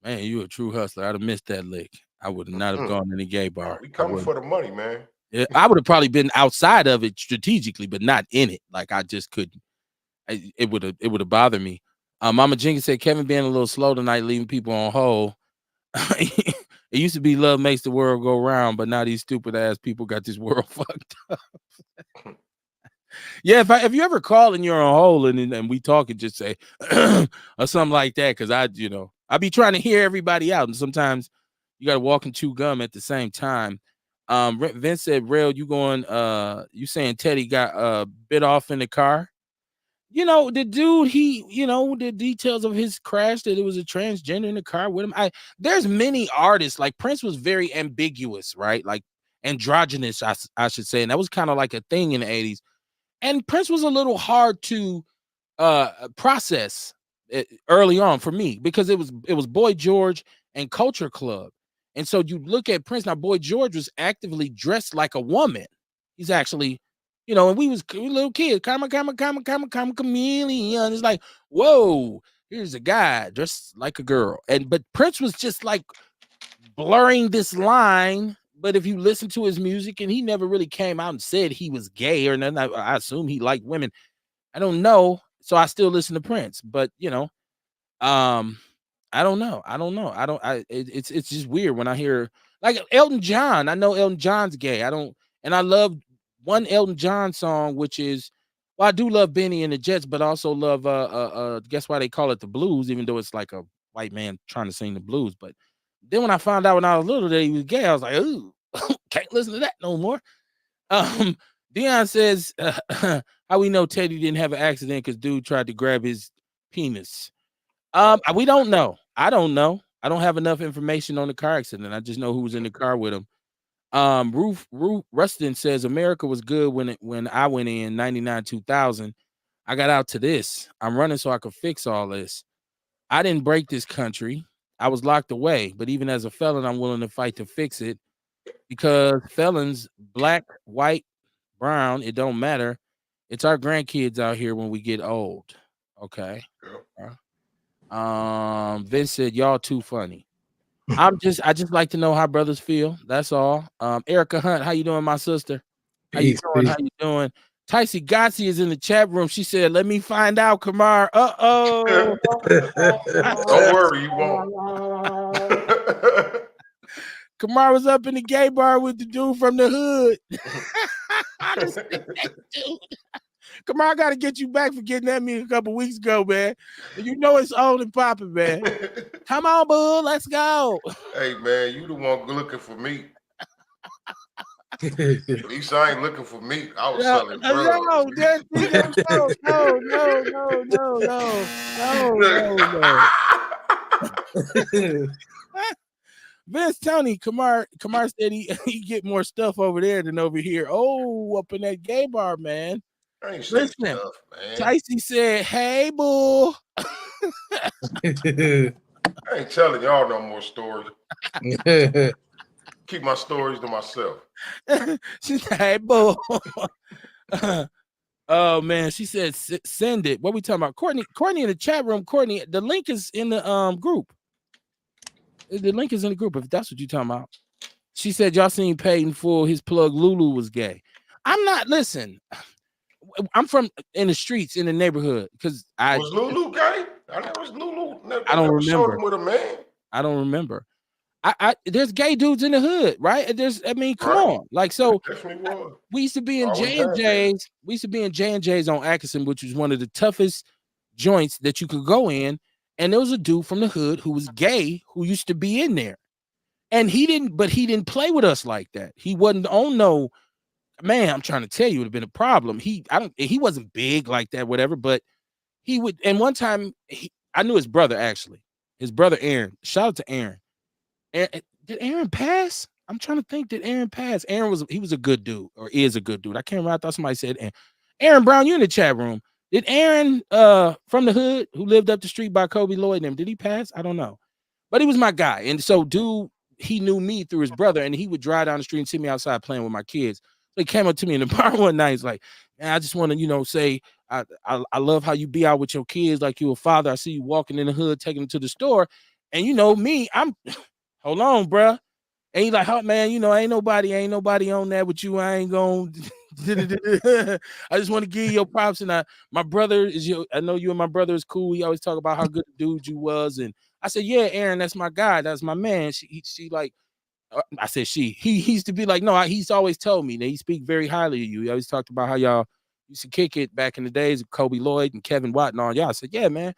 A: Man, you a true hustler. I'd have missed that lick. I would not have gone to the gay bar.
B: We coming for the money, man.
A: I would have probably been outside of it strategically, but not in it. Like I just couldn't. It would have bothered me. Mama Jenkins said Kevin being a little slow tonight, leaving people on hold. It used to be love makes the world go round, but now these stupid ass people got this world fucked up. Yeah, if you ever call and you're on hold and we talk and just say or something like that, because I be trying to hear everybody out, and sometimes you got to walk and chew gum at the same time. Vince said, "Rail, you saying Teddy got bit off in the car?" The dude, the details of his crash, that it was a transgender in the car with him. There's many artists, like Prince was very ambiguous, right? Like androgynous, I should say, and that was kind of like a thing in the 80s. And Prince was a little hard to process early on for me, because it was Boy George and Culture Club. And so you look at Prince. Now, Boy George was actively dressed like a woman. He's actually, and we little kids, come, chameleon. It's like, whoa, here's a guy dressed like a girl. But Prince was just like blurring this line. But if you listen to his music, and he never really came out and said he was gay or nothing, I assume he liked women. I don't know. So I still listen to Prince, but I don't know. It's just weird when I hear like Elton John. I know Elton John's gay. And I love one Elton John song, which is, well, I do love Benny and the Jets, but I also love guess why they call it the blues, even though it's like a white man trying to sing the blues. But then when I found out when I was little that he was gay, I was like, ooh, can't listen to that no more. Dion says, how we know Teddy didn't have an accident because dude tried to grab his penis. We don't know. I don't know. I don't have enough information on the car accident. I just know who was in the car with him. Ruth Rustin says America was good when I went in 99, 2000. I got out to this. I'm running so I could fix all this. I didn't break this country. I was locked away, but even as a felon, I'm willing to fight to fix it, because felons, black, white, brown, it don't matter. It's our grandkids out here when we get old. Okay. Vince said, y'all too funny. I just like to know how brothers feel. That's all. Erica Hunt, how you doing, my sister? How you doing? How you doing? Tycee Gotsi is in the chat room. She said, let me find out, Kamar. Uh-oh.
B: Don't worry, you won't.
A: Kamar was up in the gay bar with the dude from the hood. Kamar, I got to get you back for getting at me a couple weeks ago, man. You know it's on and popping, man. Come on, boo, let's go.
B: Hey, man, you the one looking for me. At least I ain't looking for me. I was selling
A: No. Vince Tony, Kamar said he get more stuff over there than over here. Oh, up in that gay bar, man.
B: I ain't saying stuff, man.
A: Tycee said, hey, boo.
B: I ain't telling y'all no more stories. Keep my stories to myself.
A: She said, hey, boo. Oh, man. She said, send it. What we talking about? Courtney in the chat room. Courtney, the link is in the group. The link is in the group, if that's what you're talking about. She said, y'all seen Peyton Full, his plug Lulu was gay. I'm not, listen, I'm from in the streets, in the neighborhood, because
B: was Lulu gay? I never was Lulu.
A: I don't remember.
B: With a man.
A: I don't remember. There's gay dudes in the hood, right? Come on. Like, so we used to be in J&J's. We used to be in J&J's on Atkinson, which was one of the toughest joints that you could go in. And there was a dude from the hood who was gay who used to be in there. And he didn't play with us like that. He wasn't on no, man, I'm trying to tell you, it would have been a problem. He wasn't big like that, whatever, but he would. And one time I knew his brother, actually. His brother Aaron. Shout out to Aaron. Did Aaron pass? I'm trying to think. Did Aaron pass? Aaron was a good dude, or is a good dude. I can't remember. I thought somebody said Aaron Brown, you in the chat room. Did Aaron from the hood who lived up the street by Kobe Lloyd and them, did he pass? I don't know. But he was my guy. And so dude, he knew me through his brother, and he would drive down the street and see me outside playing with my kids. So he came up to me in the bar one night. He's like, man, I just want to, say I love how you be out with your kids like you a father. I see you walking in the hood, taking them to the store. And me, hold on, bruh. And he like, oh man, you know, ain't nobody on that with you. I ain't gonna. I just want to give you your props. And my brother is I know you and my brother is cool. He always talk about how good a dude you was. And I said, yeah, Aaron, that's my guy. That's my man. She like, I said he used to be like, no, he's always told me that he speak very highly of you. He always talked about how y'all used to kick it back in the days of Kobe Lloyd and Kevin Watt and all y'all. I said, yeah, man,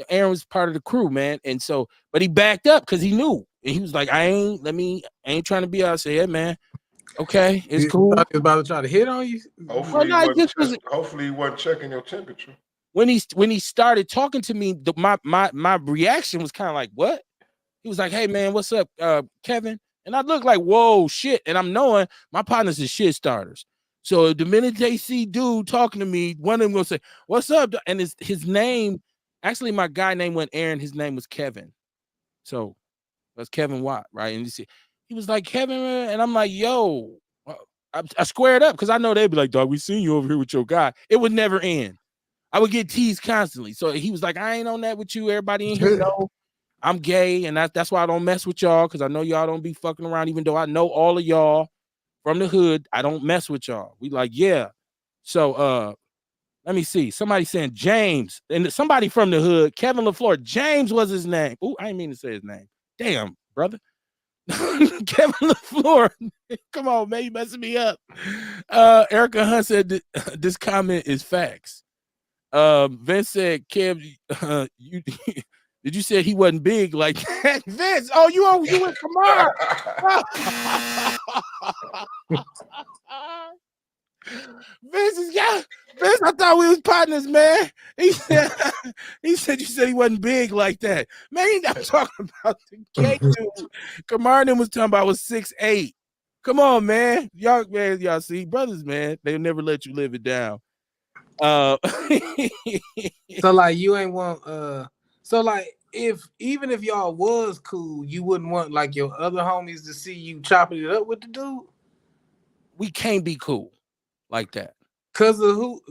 A: Aaron was part of the crew, man. And so, but he backed up because he knew. And he was like, I ain't trying to be out. I said, yeah, man. Okay, it's cool.
C: He was about to try to hit on you.
B: Hopefully, he wasn't checking your temperature.
A: When he started talking to me, my reaction was kind of like, what? He was like, hey man, what's up, Kevin? And I look like, whoa, shit. And I'm knowing my partners is shit starters. So the minute they see dude talking to me, one of them gonna say, what's up? And his name, actually, my guy name wasn't Aaron, his name was Kevin. So that's Kevin Watt, right? And you see, he was like, Kevin, and I'm like, yo, I squared up because I know they'd be like, dog, we seen you over here with your guy. It would never end. I would get teased constantly. So he was like, I ain't on that with you. Everybody in here know I'm gay, and that's why I don't mess with y'all, because I know y'all don't be fucking around, even though I know all of y'all from the hood. I don't mess with y'all. We like, yeah. So let me see. Somebody saying James, and somebody from the hood, Kevin LaFleur. James was his name. Oh, I didn't mean to say his name. Damn, brother. Kevin LaFleur. Come on, man, you messing me up. Erica Hunt said this comment is facts. Vince said, Kev, you did you say he wasn't big like that? Vince, oh, you went Kamar. Vince, I thought we was partners, man. He said you said he wasn't big like that. Man, I'm talking about the gay dude. Kamar was talking about was 6'8". Come on, man. Y'all see, brothers, man, they'll never let you live it down.
C: So like you ain't want so like even if y'all was cool, you wouldn't want like your other homies to see you chopping it up with the dude?
A: We can't be cool like that.
C: Cause of who?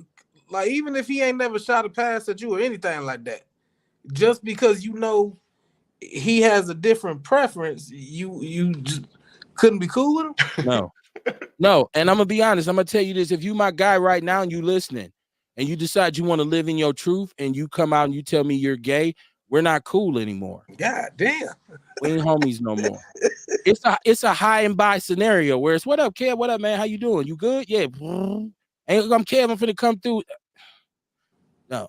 C: Like even if he ain't never shot a pass at you or anything like that, just because you know he has a different preference, you just couldn't be cool with him?
A: No. And I'm gonna be honest. I'm gonna tell you this: if you my guy right now and you listening, and you decide you want to live in your truth, and you come out and you tell me you're gay, we're not cool anymore.
C: God damn.
A: We ain't homies no more. It's a high and by scenario where it's what up, Kev? What up, man? How you doing? You good? Yeah. Ain't I'm Kev, I'm finna come through. No.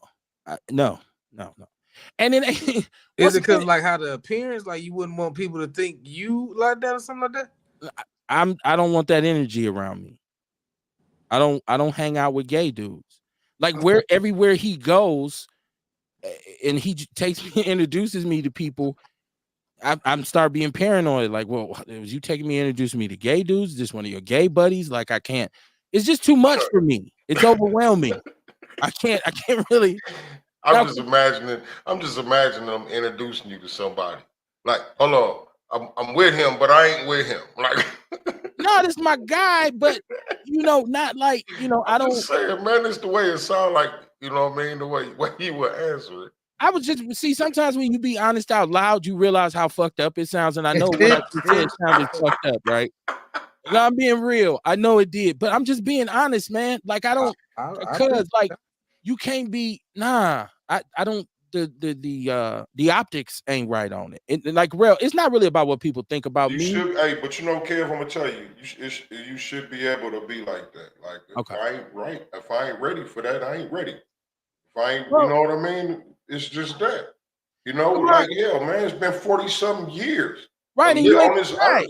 A: And then
C: is it because like how the appearance, like you wouldn't want people to think you like that or something like that?
A: I don't want that energy around me. I don't hang out with gay dudes. Like everywhere he goes, and he takes me, introduces me to people, I'm start being paranoid. Like, well, was you taking me, introducing me to gay dudes? Is this one of your gay buddies? Like, I can't. It's just too much for me. It's overwhelming. I can't really.
B: I'm just imagining them introducing you to somebody. Like, hold on, I'm with him, but I ain't with him. Like,
A: no, this is my guy, but not like I don't
B: say it, man. It's the way it sounds like. You know what I mean? The way he would answer it.
A: I would just see sometimes when you be honest out loud, you realize how fucked up it sounds. And I know what I said sounded fucked up, right? And I'm being real. I know it did, but I'm just being honest, man. Like I don't, because like you can't be. Nah, I don't. The optics ain't right on it. Like real, it's not really about what people think about me.
B: But Kev, I'm gonna tell you, you should be able to be like that. Like if I ain't ready for that, I ain't ready. If I ain't, you know what I mean? It's just that. Like, yeah, man, it's been 40-something years.
A: Right, and you
B: on this earth,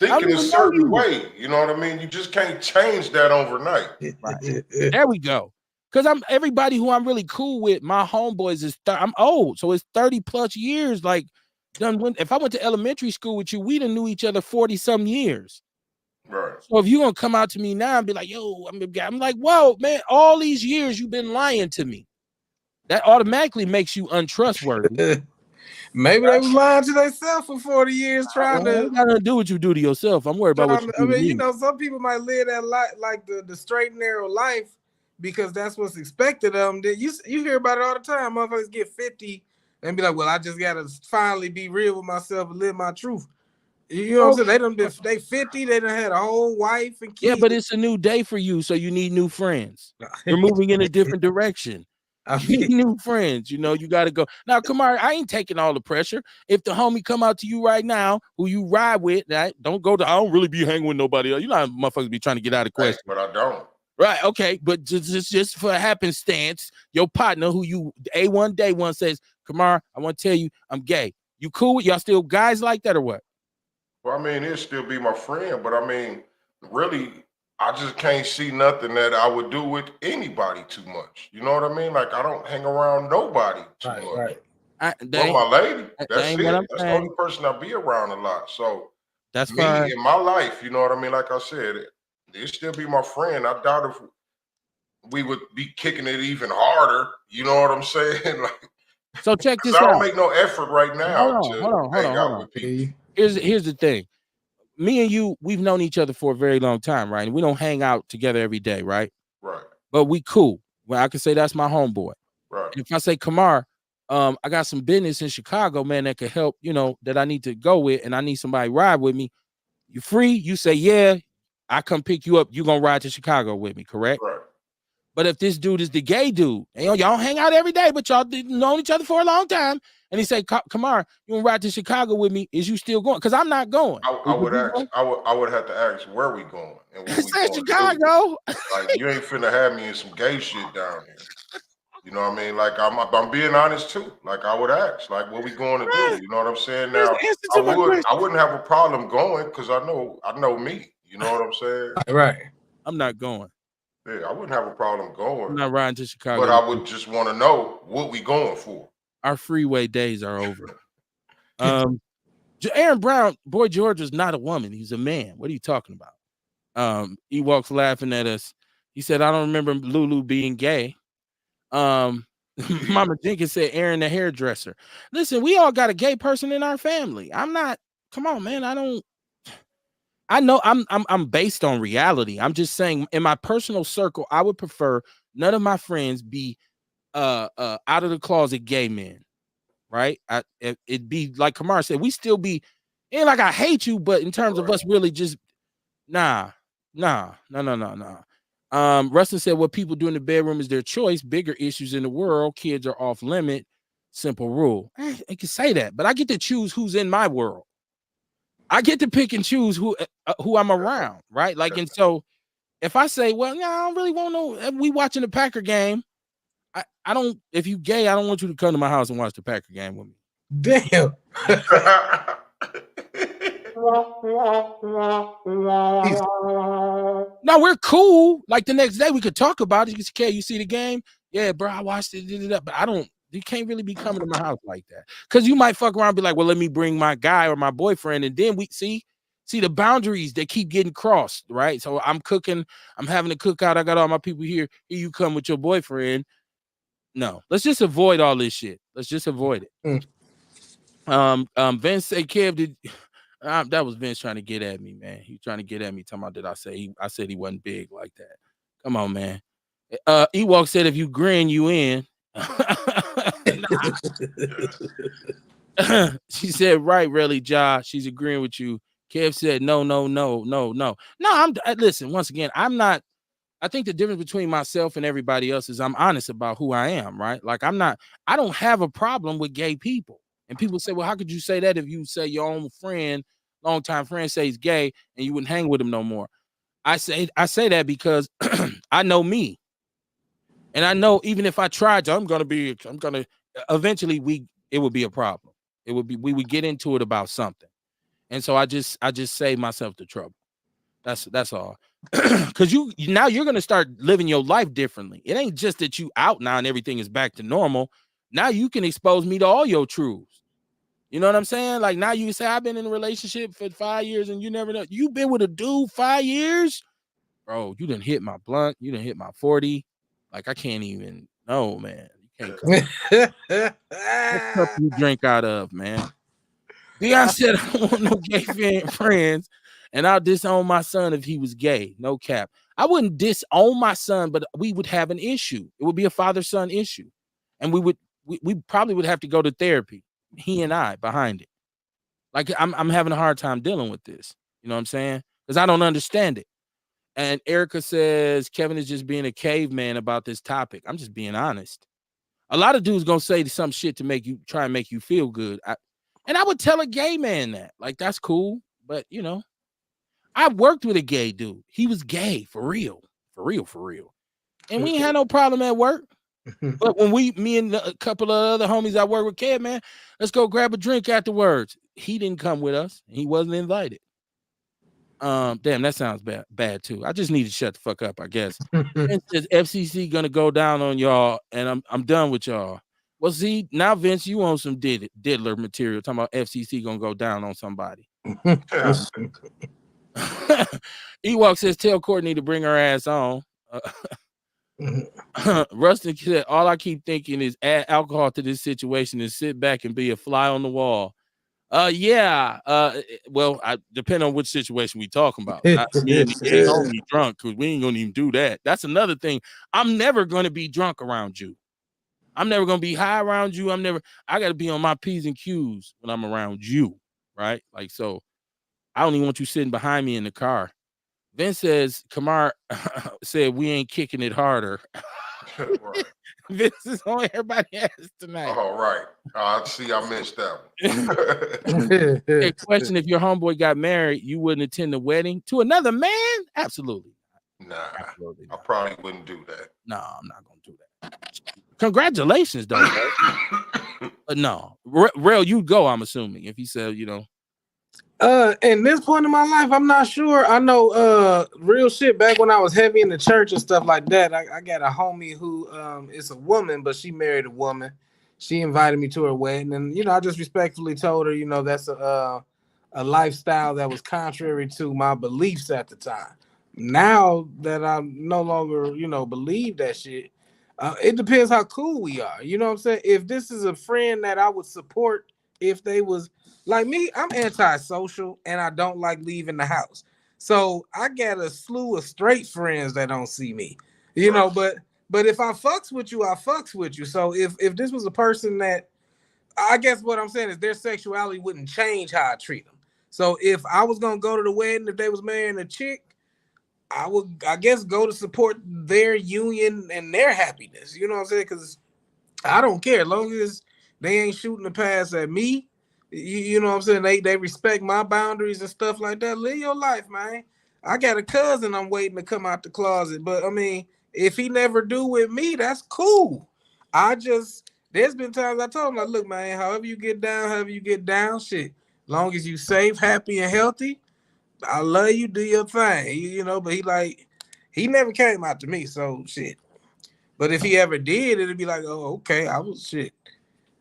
B: thinking a certain way. You know what I mean? You just can't change that overnight.
A: Right. There we go. Because everybody who I'm really cool with, my homeboys I'm old, so it's 30 plus years. Like, if I went to elementary school with you, we done knew each other 40-some years.
B: Right.
A: So if you're gonna come out to me now and be like, yo, I'm like, whoa, man, all these years you've been lying to me. That automatically makes you untrustworthy.
C: Maybe they was lying to themselves for 40 years trying to.
A: It got nothing to do what you do to yourself. I'm worried about what you do to me.
C: Some people might live that life, like the straight and narrow life, because that's what's expected of them. You hear about it all the time. Motherfuckers get 50 and be like, well, I just gotta finally be real with myself and live my truth. You know what I'm saying? They 50, they done had a whole wife and kids.
A: Yeah, but it's a new day for you, so you need new friends. You're moving in a different direction. You need new friends. You know, you got to go. Now, Kamar, I ain't taking all the pressure. If the homie come out to you right now, who you ride with, right, don't go to, I don't really be hanging with nobody else. You know how motherfuckers be trying to get out of question.
B: But I don't.
A: Right, okay, but just for a happenstance, your partner who you A1 day one says, Kamar, I want to tell you I'm gay. You cool with y'all still guys like that or what?
B: Well, I mean, he'll still be my friend, but I mean, really, I just can't see nothing that I would do with anybody too much. You know what I mean? Like, I don't hang around nobody too much.
C: Right.
B: Well, my lady, that's it.
A: That's
B: the only person I be around a lot. So
A: that's
B: me
A: fine.
B: in my life, you know what I mean? Like I said, it'd still be my friend. I doubt if we would be kicking it even harder. You know what I'm saying? Like,
A: so check this
B: out. I
A: out.
B: don't make no effort right now
A: Hold on.
B: with people.
A: Here's the thing. Me and you, we've known each other for a very long time, right? And we don't hang out together every day, right?
B: Right.
A: But we cool. Well, I can say that's my homeboy.
B: Right.
A: And if I say, Kamar, I got some business in Chicago, man, that could help, you know, that I need to go with, and I need somebody to ride with me. You free? You say, yeah, I come pick you up. You gonna ride to Chicago with me, correct?
B: Right.
A: But if this dude is the gay dude, and y'all hang out every day, but y'all didn't know each other for a long time, and he say, Kamar, you want to ride to Chicago with me? Is you still going? Because I'm not going.
B: I would have to ask where we going and what we going
A: Chicago.
B: Like, you ain't finna have me in some gay shit down here. You know what I mean? Like, I'm being honest too. Like, I would ask, like, what we going to do? You know what I'm saying? Now, I wouldn't have a problem going because I know me. You know what I'm saying?
C: Right.
A: I'm not going.
B: Yeah, I wouldn't have a problem going.
A: I'm not riding to Chicago.
B: But I would just want to know what we going for.
A: Our freeway days are over. Aaron Brown, Boy George was not a woman. He's a man. What are you talking about? He walks laughing at us. He said, I don't remember Lulu being gay. Mama Jenkins said, Aaron the hairdresser. Listen, we all got a gay person in our family. I'm not, come on, man. I know I'm based on reality. I'm just saying in my personal circle, I would prefer none of my friends be out of the closet gay men. Right? It'd be like Kamar said, we still be ain't like I hate you, but in terms of us really just nah. Rustin said what people do in the bedroom is their choice. Bigger issues in the world, kids are off limit. Simple rule. I can say that, but I get to choose who's in my world. I get to pick and choose who I'm around, right? Like, and so if I say, well, no, I don't really want no, we watching the Packer game. I don't, if you gay, I don't want you to come to my house and watch the Packer game with me.
C: Damn.
A: No, we're cool. Like the next day we could talk about it. You say, okay, you see the game? Yeah, bro, I watched it. But you can't really be coming to my house like that. Because you might fuck around and be like, well, let me bring my guy or my boyfriend. And then we see the boundaries that keep getting crossed, right? So I'm cooking, I'm having a cookout. I got all my people here. Here you come with your boyfriend. No, let's just avoid all this shit. Let's just avoid it. Vince said, Kev, did that was Vince trying to get at me, man. He trying to get at me, talking about I said he wasn't big like that. Come on, man. Ewok said if you grin, you in. She said, right, really, Ja. She's agreeing with you. Kev said, no. Listen, once again, I'm not. I think the difference between myself and everybody else is I'm honest about who I am, right? Like I don't have a problem with gay people. And people say, well, how could you say that if you say your own friend, longtime friend, say he's gay and you wouldn't hang with him no more? I say that because I know me. And I know even if I tried to, eventually it would be a problem. We would get into it about something. And so I just save myself the trouble. That's all. Because now you're gonna start living your life differently. It ain't just that you out now and everything is back to normal. Now you can expose me to all your truths. You know what I'm saying? Like now you say I've been in a relationship for 5 years and you never know. You've been with a dude 5 years, bro. You didn't hit my blunt. You didn't hit my 40. Like I can't even. No, man. You can't. What cup you drink out of, man? Deion said I don't want no gay friends. And I'll disown my son if he was gay. No cap. I wouldn't disown my son, but we would have an issue. It would be a father-son issue. And we probably would have to go to therapy. He and I behind it. Like I'm having a hard time dealing with this. You know what I'm saying? Because I don't understand it. And Erica says Kevin is just being a caveman about this topic. I'm just being honest. A lot of dudes gonna say some shit to make you try and make you feel good. And I would tell a gay man that. Like, that's cool. But you know, I worked with a gay dude. He was gay for real. For real, for real. And we ain't had no problem at work. But when me and a couple of other homies I work with, Kev, man, let's go grab a drink afterwards. He didn't come with us. He wasn't invited. Damn, that sounds bad too. I just need to shut the fuck up, I guess. Vince says FCC gonna go down on y'all, and I'm done with y'all. Well, see, now Vince, you on some diddler material talking about FCC gonna go down on somebody. Ewok says tell Courtney to bring her ass on. Rustin said, all I keep thinking is add alcohol to this situation and sit back and be a fly on the wall. Yeah. Well, I depend on which situation we talking about. Not me and the gay homie drunk, because we ain't gonna even do that. That's another thing. I'm never gonna be drunk around you. I'm never gonna be high around you. I gotta be on my P's and Q's when I'm around you, right? Like, so I don't even want you sitting behind me in the car. Vince says Kamar said we ain't kicking it harder.
B: Right.
A: Vince is on everybody ass tonight.
B: All right. See, I missed that one.
A: Hey, question: if your homeboy got married, you wouldn't attend the wedding to another man? Absolutely.
B: Nah,
A: Absolutely
B: I probably wouldn't do that.
A: No, I'm not gonna do that. Congratulations, though. But no, Rail, you go. I'm assuming if he said, you know.
C: In this point in my life, I'm not sure. I know real shit back when I was heavy in the church and stuff like that. I got a homie who is a woman, but she married a woman. She invited me to her wedding, and you know, I just respectfully told her, you know, that's a lifestyle that was contrary to my beliefs at the time. Now that I no longer, you know, believe that shit, it depends how cool we are. You know what I'm saying? If this is a friend that I would support, if they was like me, I'm antisocial and I don't like leaving the house. So I got a slew of straight friends that don't see me, you know, but if I fucks with you, I fucks with you. So if this was a person that, I guess what I'm saying is their sexuality wouldn't change how I treat them. So if I was going to go to the wedding, if they was marrying a chick, I would, I guess, go to support their union and their happiness. You know what I'm saying? Because I don't care. As long as they ain't shooting the pass at me, you know what I'm saying? They respect my boundaries and stuff like that. Live your life, man. I got a cousin I'm waiting to come out the closet. But, I mean, if he never do with me, that's cool. There's been times I told him, like, look, man, however you get down, shit. Long as you safe, happy, and healthy, I love you, do your thing. You know, but he never came out to me, so shit. But if he ever did, it'd be like, oh, okay, I was shit.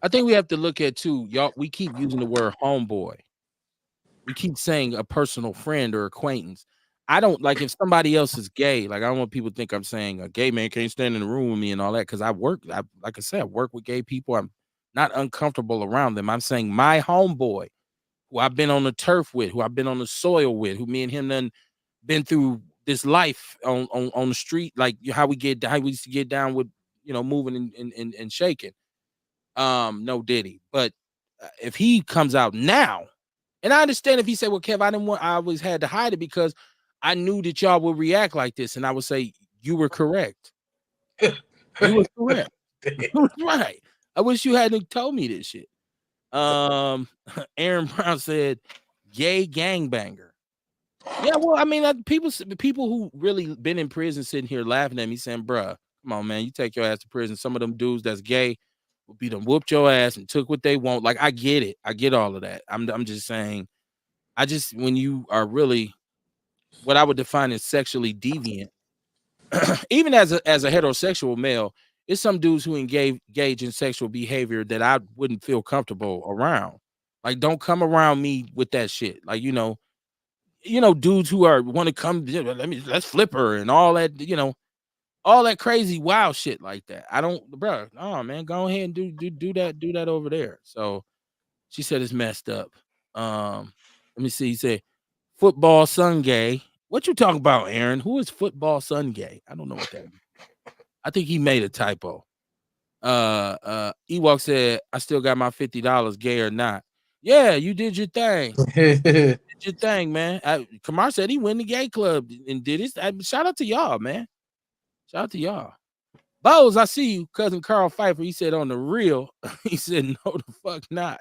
A: I think we have to look at too, y'all. We keep using the word homeboy. We keep saying a personal friend or acquaintance. I don't like if somebody else is gay. Like I don't want people to think I'm saying a gay man can't stand in the room with me and all that. Because like I said, I work with gay people. I'm not uncomfortable around them. I'm saying my homeboy, who I've been on the turf with, who I've been on the soil with, who me and him done been through this life on the street, like how we used to get down with, you know, moving and shaking. No Diddy. But if he comes out now, and I understand if he said, well, Kev, I always had to hide it because I knew that y'all would react like this. And I would say, you were correct. You were correct. Right. I wish you hadn't told me this shit. Aaron Brown said, gay gangbanger. Yeah, well, I mean, people who really been in prison sitting here laughing at me saying, bruh, come on, man, you take your ass to prison. Some of them dudes that's gay will be done whooped your ass and took what they want. Like, I get it. I get all of that. I'm just saying, when you are really what I would define as sexually deviant, even as a heterosexual male, it's some dudes who engage in sexual behavior that I wouldn't feel comfortable around. Like, don't come around me with that shit. Like, you know, dudes who want to come, let's flip her and all that, you know, all that crazy wild shit like that. I don't, bro. Oh man, go ahead and do that over there. So she said it's messed up. Let me see. He said football son gay. What you talking about, Aaron? Who is football son gay? I don't know what that means. I think he made a typo. Ewok said, I still got my $50, gay or not. Yeah, you did your thing. Did your thing, man. Kamar said he went to gay club and did his. Shout out to y'all, man. Shout out to y'all. Bose, I see you, cousin Carl Pfeiffer. He said on the real. He said no, the fuck not.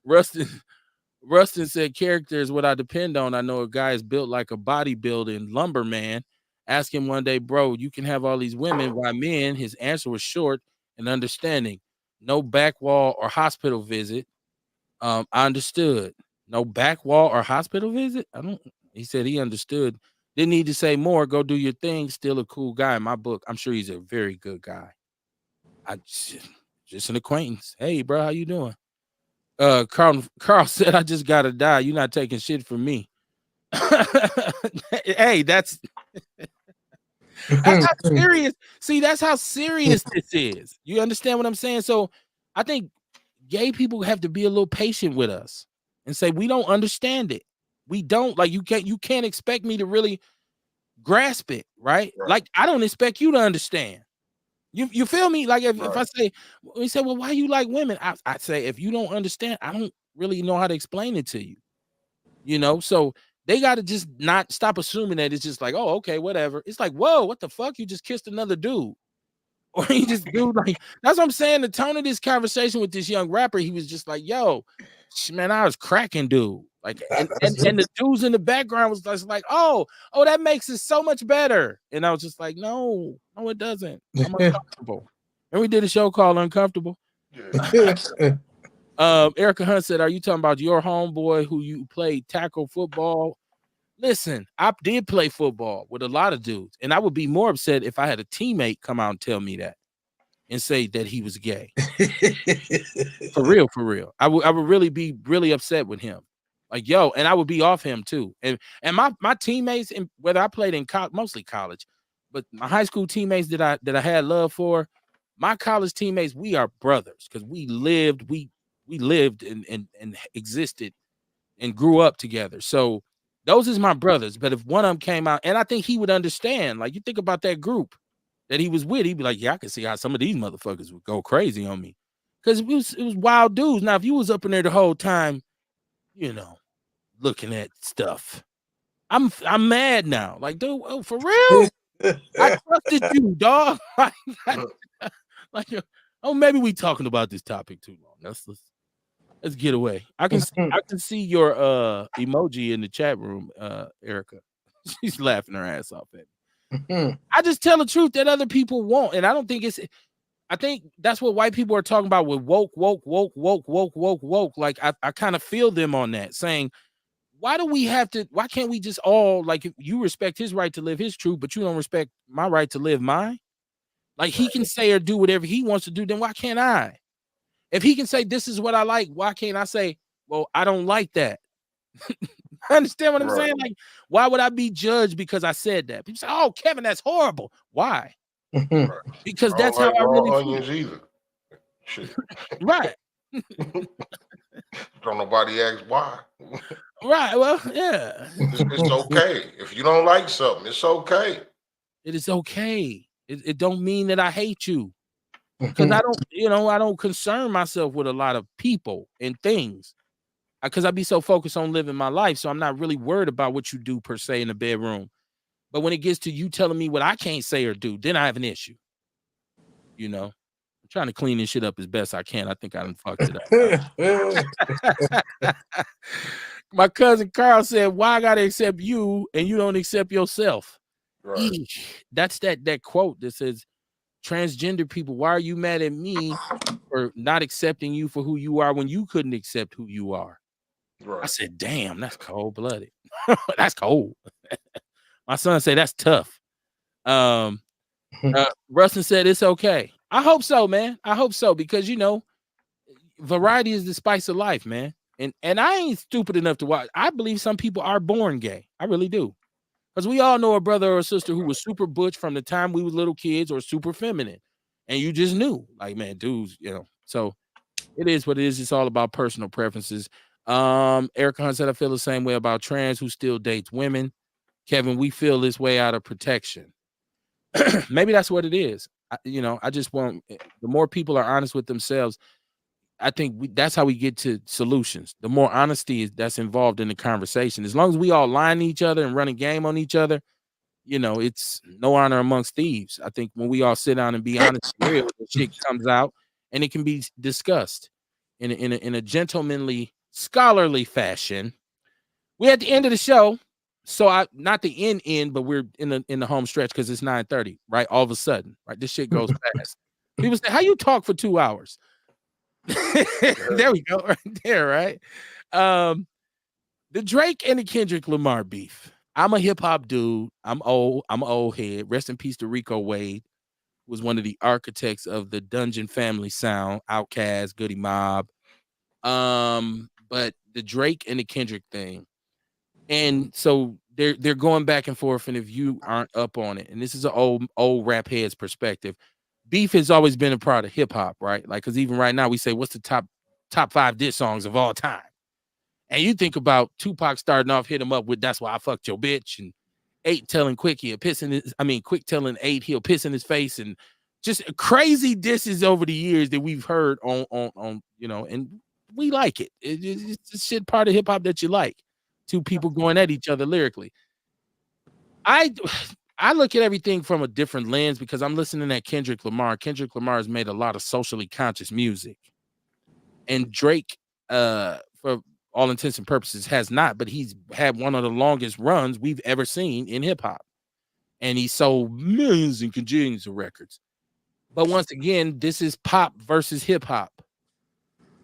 A: Rustin said character is what I depend on. I know a guy is built like a bodybuilding lumberman. Ask him one day, bro, you can have all these women. Why men? His answer was short and understanding. No back wall or hospital visit. I understood. No back wall or hospital visit. He said he understood. Didn't need to say more. Go do your thing. Still a cool guy in my book. I'm sure he's a very good guy. I just an acquaintance. Hey, bro, how you doing? Carl said, I just gotta die. You're not taking shit from me. Hey, that's how serious. See, that's how serious this is. You understand what I'm saying? So I think gay people have to be a little patient with us and say we don't understand it. We don't. Like you can't expect me to really grasp it, right? Like I don't expect you to understand. You feel me? Like if I say, we say, well, why you like women? I say, if you don't understand, I don't really know how to explain it to you. You know, so they got to just not stop assuming that it's just like, oh, okay, whatever. It's like, whoa, what the fuck? You just kissed another dude. Or you just do like, that's what I'm saying. The tone of this conversation with this young rapper, he was just like, yo, man, I was cracking, dude. Like, and the dudes in the background was just like, oh, that makes it so much better. And I was just like, no, it doesn't. I'm uncomfortable. And we did a show called Uncomfortable. Erica Hunt said, are you talking about your homeboy who you played tackle football? Listen, I did play football with a lot of dudes, and I would be more upset if I had a teammate come out and tell me that and say that he was gay. For real. I would really be really upset with him. Like, yo, and I would be off him too. And my teammates, and whether I played in mostly college, but my high school teammates that I had love for, my college teammates, we are brothers because we lived and existed and grew up together. So those is my brothers. But if one of them came out, and I think he would understand, like you think about that group that he was with, he'd be like, yeah, I can see how some of these motherfuckers would go crazy on me. Because it was wild dudes. Now, if you was up in there the whole time, you know, looking at stuff, I'm mad now. Like, dude, oh, for real? I trusted you, dog. Like, oh, maybe we talking about this topic too long. Let's get away. I can see your emoji in the chat room, Erica. She's laughing her ass off at me. I just tell the truth that other people won't, and I don't think it's. I think that's what white people are talking about with woke. Like I kind of feel them on that, saying, why can't we just all, like, if you respect his right to live his truth, but you don't respect my right to live mine? Like he can say or do whatever he wants to do, then why can't I? If he can say this is what I like, why can't I say, well, I don't like that? Understand what I'm saying? Like, why would I be judged because I said that? People say, oh, Kevin, that's horrible. Why? Because that's how I really
B: onions feel. Either. Shit.
A: Right.
B: Don't nobody ask why.
A: Right. Well, yeah.
B: It's okay. If you don't like something, it's okay.
A: It is okay. It don't mean that I hate you. Because I don't concern myself with a lot of people and things. Because I be so focused on living my life. So I'm not really worried about what you do per se in the bedroom. But when it gets to you telling me what I can't say or do, then I have an issue. You know, I'm trying to clean this shit up as best I can. I think I done fucked it up. My cousin Carl said, why I gotta accept you and you don't accept yourself? Right. That's that quote that says, transgender people, why are you mad at me for not accepting you for who you are when you couldn't accept who you are? Right. I said, damn, that's cold-blooded. That's cold. My son said, that's tough. Rustin said, it's okay. I hope so, man. I hope so, because, you know, variety is the spice of life, man. And I ain't stupid enough to watch. I believe some people are born gay. I really do. Because we all know a brother or a sister who was super butch from the time we were little kids or super feminine. And you just knew, like, man, dudes, you know. So it is what it is. It's all about personal preferences. Erica Hunt said, I feel the same way about trans who still dates women. Kevin, we feel this way out of protection. Maybe that's what it is. I just want, the more people are honest with themselves. I think that's how we get to solutions. The more honesty that's involved in the conversation. As long as we all lying to each other and running game on each other, it's no honor amongst thieves. I think when we all sit down and be honest and real, the shit comes out and it can be discussed in a gentlemanly, scholarly fashion. We're at the end of the show. So not the end, but we're in the home stretch because it's 9:30, right? All of a sudden, right? This shit goes fast. People say, how you talk for 2 hours? There we go, right there, right? The Drake and the Kendrick Lamar beef. I'm a hip hop dude. I'm old. I'm an old head. Rest in peace to Rico Wade, who was one of the architects of the Dungeon Family sound, Outkast, Goody Mob. But the Drake and the Kendrick thing. And so they're going back and forth. And if you aren't up on it, and this is an old rap head's perspective, beef has always been a part of hip hop, right? Like, because even right now we say, what's the top 5 diss songs of all time? And you think about Tupac starting off, hit him up with "That's Why I Fucked Your Bitch," and 8 telling Quick Quick telling 8 he'll piss in his face, and just crazy disses over the years that we've heard on and we like it. It's a shit part of hip hop that you like. 2 people going at each other lyrically. I look at everything from a different lens because I'm listening at Kendrick Lamar. Kendrick Lamar has made a lot of socially conscious music, and Drake, for all intents and purposes, has not, but he's had one of the longest runs we've ever seen in hip hop. And he sold millions and cajillions of records. But once again, this is pop versus hip hop.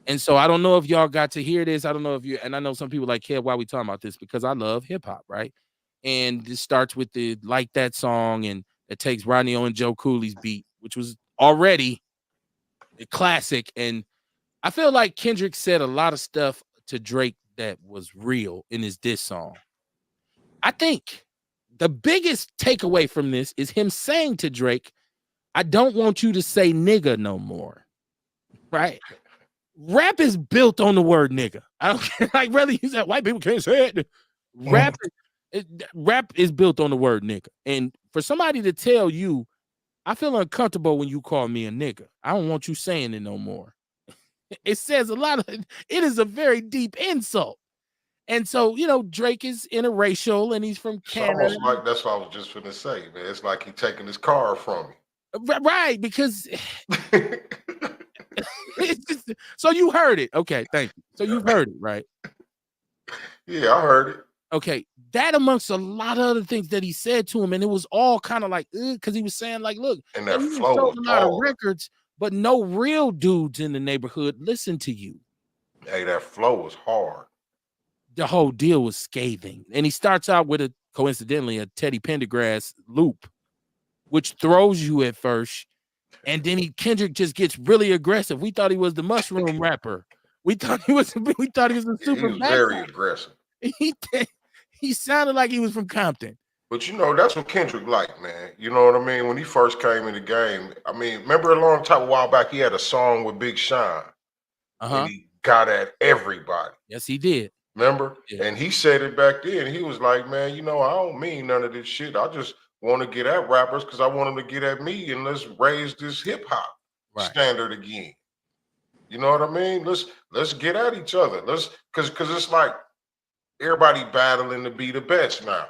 A: And so I don't know if y'all got to hear this. I don't know if and I know some people like, Kev, why we talking about this? Because I love hip hop, right? And this starts with the Like That song, and it takes Rodney O and Joe Cooley's beat, which was already a classic. And I feel like Kendrick said a lot of stuff to Drake that was real in his diss song. I think the biggest takeaway from this is him saying to Drake, I don't want you to say nigga no more. Right? Rap is built on the word nigga. I don't care. Like, really, you said white people can't say it. Rap is built on the word nigga. And for somebody to tell you, I feel uncomfortable when you call me a nigga, I don't want you saying it no more. It says a lot of it is a very deep insult. And so, Drake is interracial and he's from Canada.
B: It's almost like that's what I was just gonna say, man. It's like he's taking his car from me.
A: Right, because it's just, so you heard it. Okay, thank you. So you've heard it, right?
B: Yeah, I heard it.
A: Okay, that amongst a lot of other things that he said to him, and it was all kind of like, because he was saying, like, look,
B: and that
A: you
B: flow
A: sold a lot of records, but no real dudes in the neighborhood listen to you.
B: Hey, that flow was hard.
A: The whole deal was scathing. And he starts out with coincidentally, a Teddy Pendergrass loop, which throws you at first. And then Kendrick just gets really aggressive. We thought he was the mushroom rapper. We thought he was a super.
B: He was very aggressive.
A: He sounded like he was from Compton.
B: But that's what Kendrick like, man. You know what I mean? When he first came in the game, I mean, remember a while back, he had a song with Big Sean. And he got at everybody.
A: Yes, he did.
B: Remember? Yeah. And he said it back then. He was like, man, I don't mean none of this shit. I just want to get at rappers because I want them to get at me, and let's raise this hip hop standard again. You know what I mean? Let's get at each other. Because it's like everybody battling to be the best now.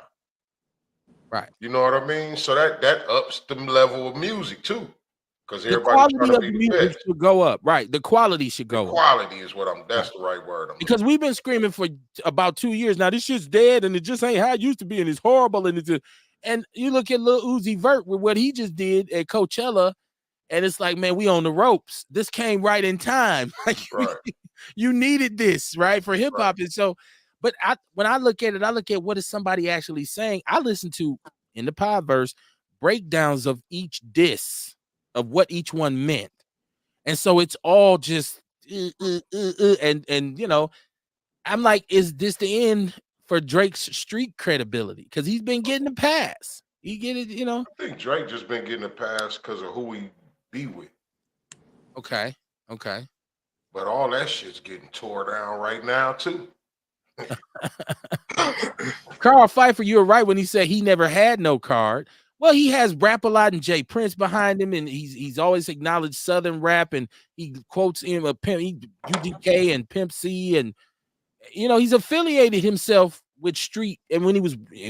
A: Right.
B: You know what I mean? So that ups the level of music too. Because
A: the quality of the music should go up. Right. The quality should go up.
B: Quality is that's the right word.
A: Because we've been screaming for about 2 years now. This shit's dead and it just ain't how it used to be, and it's horrible. And you look at Lil Uzi Vert with what he just did at Coachella, and it's like, man, we on the ropes. This came right in time. Like, you needed this, right, for hip hop. And so, but when I look at it, I look at what is somebody actually saying. I listen to, in the Podverse, breakdowns of each diss, of what each one meant. And so it's all just and I'm like, is this the end for Drake's street credibility? Because he's been getting a pass. He get it, I
B: think Drake just been getting a pass because of who he be with.
A: Okay.
B: But all that shit's getting tore down right now too.
A: Carl Pfeiffer, you were right when he said he never had no card. Well, he has Rap a Lot and Jay Prince behind him, and he's always acknowledged Southern rap, and he quotes him UGK and Pimp C, and he's affiliated himself with street. And when he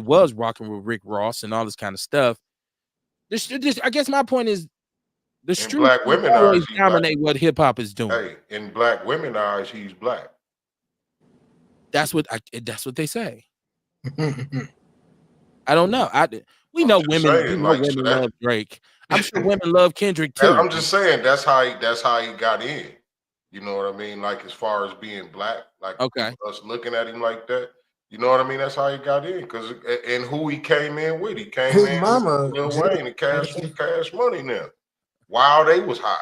A: was rocking with Rick Ross and all this kind of stuff. I guess my point is the street
B: black women
A: always
B: eyes,
A: dominate what hip hop is doing.
B: Hey, in black women eyes, he's black.
A: That's what they say. I don't know. We know women love Drake. I'm sure women love Kendrick too.
B: I'm just saying that's how he got in. You know what I mean? Like as far as being black, like us looking at him like that. You know what I mean? That's how he got in. And who he came in with? He came
C: His
B: in
C: mama,
B: with Lil Wayne and Cash Money now. While they was hot.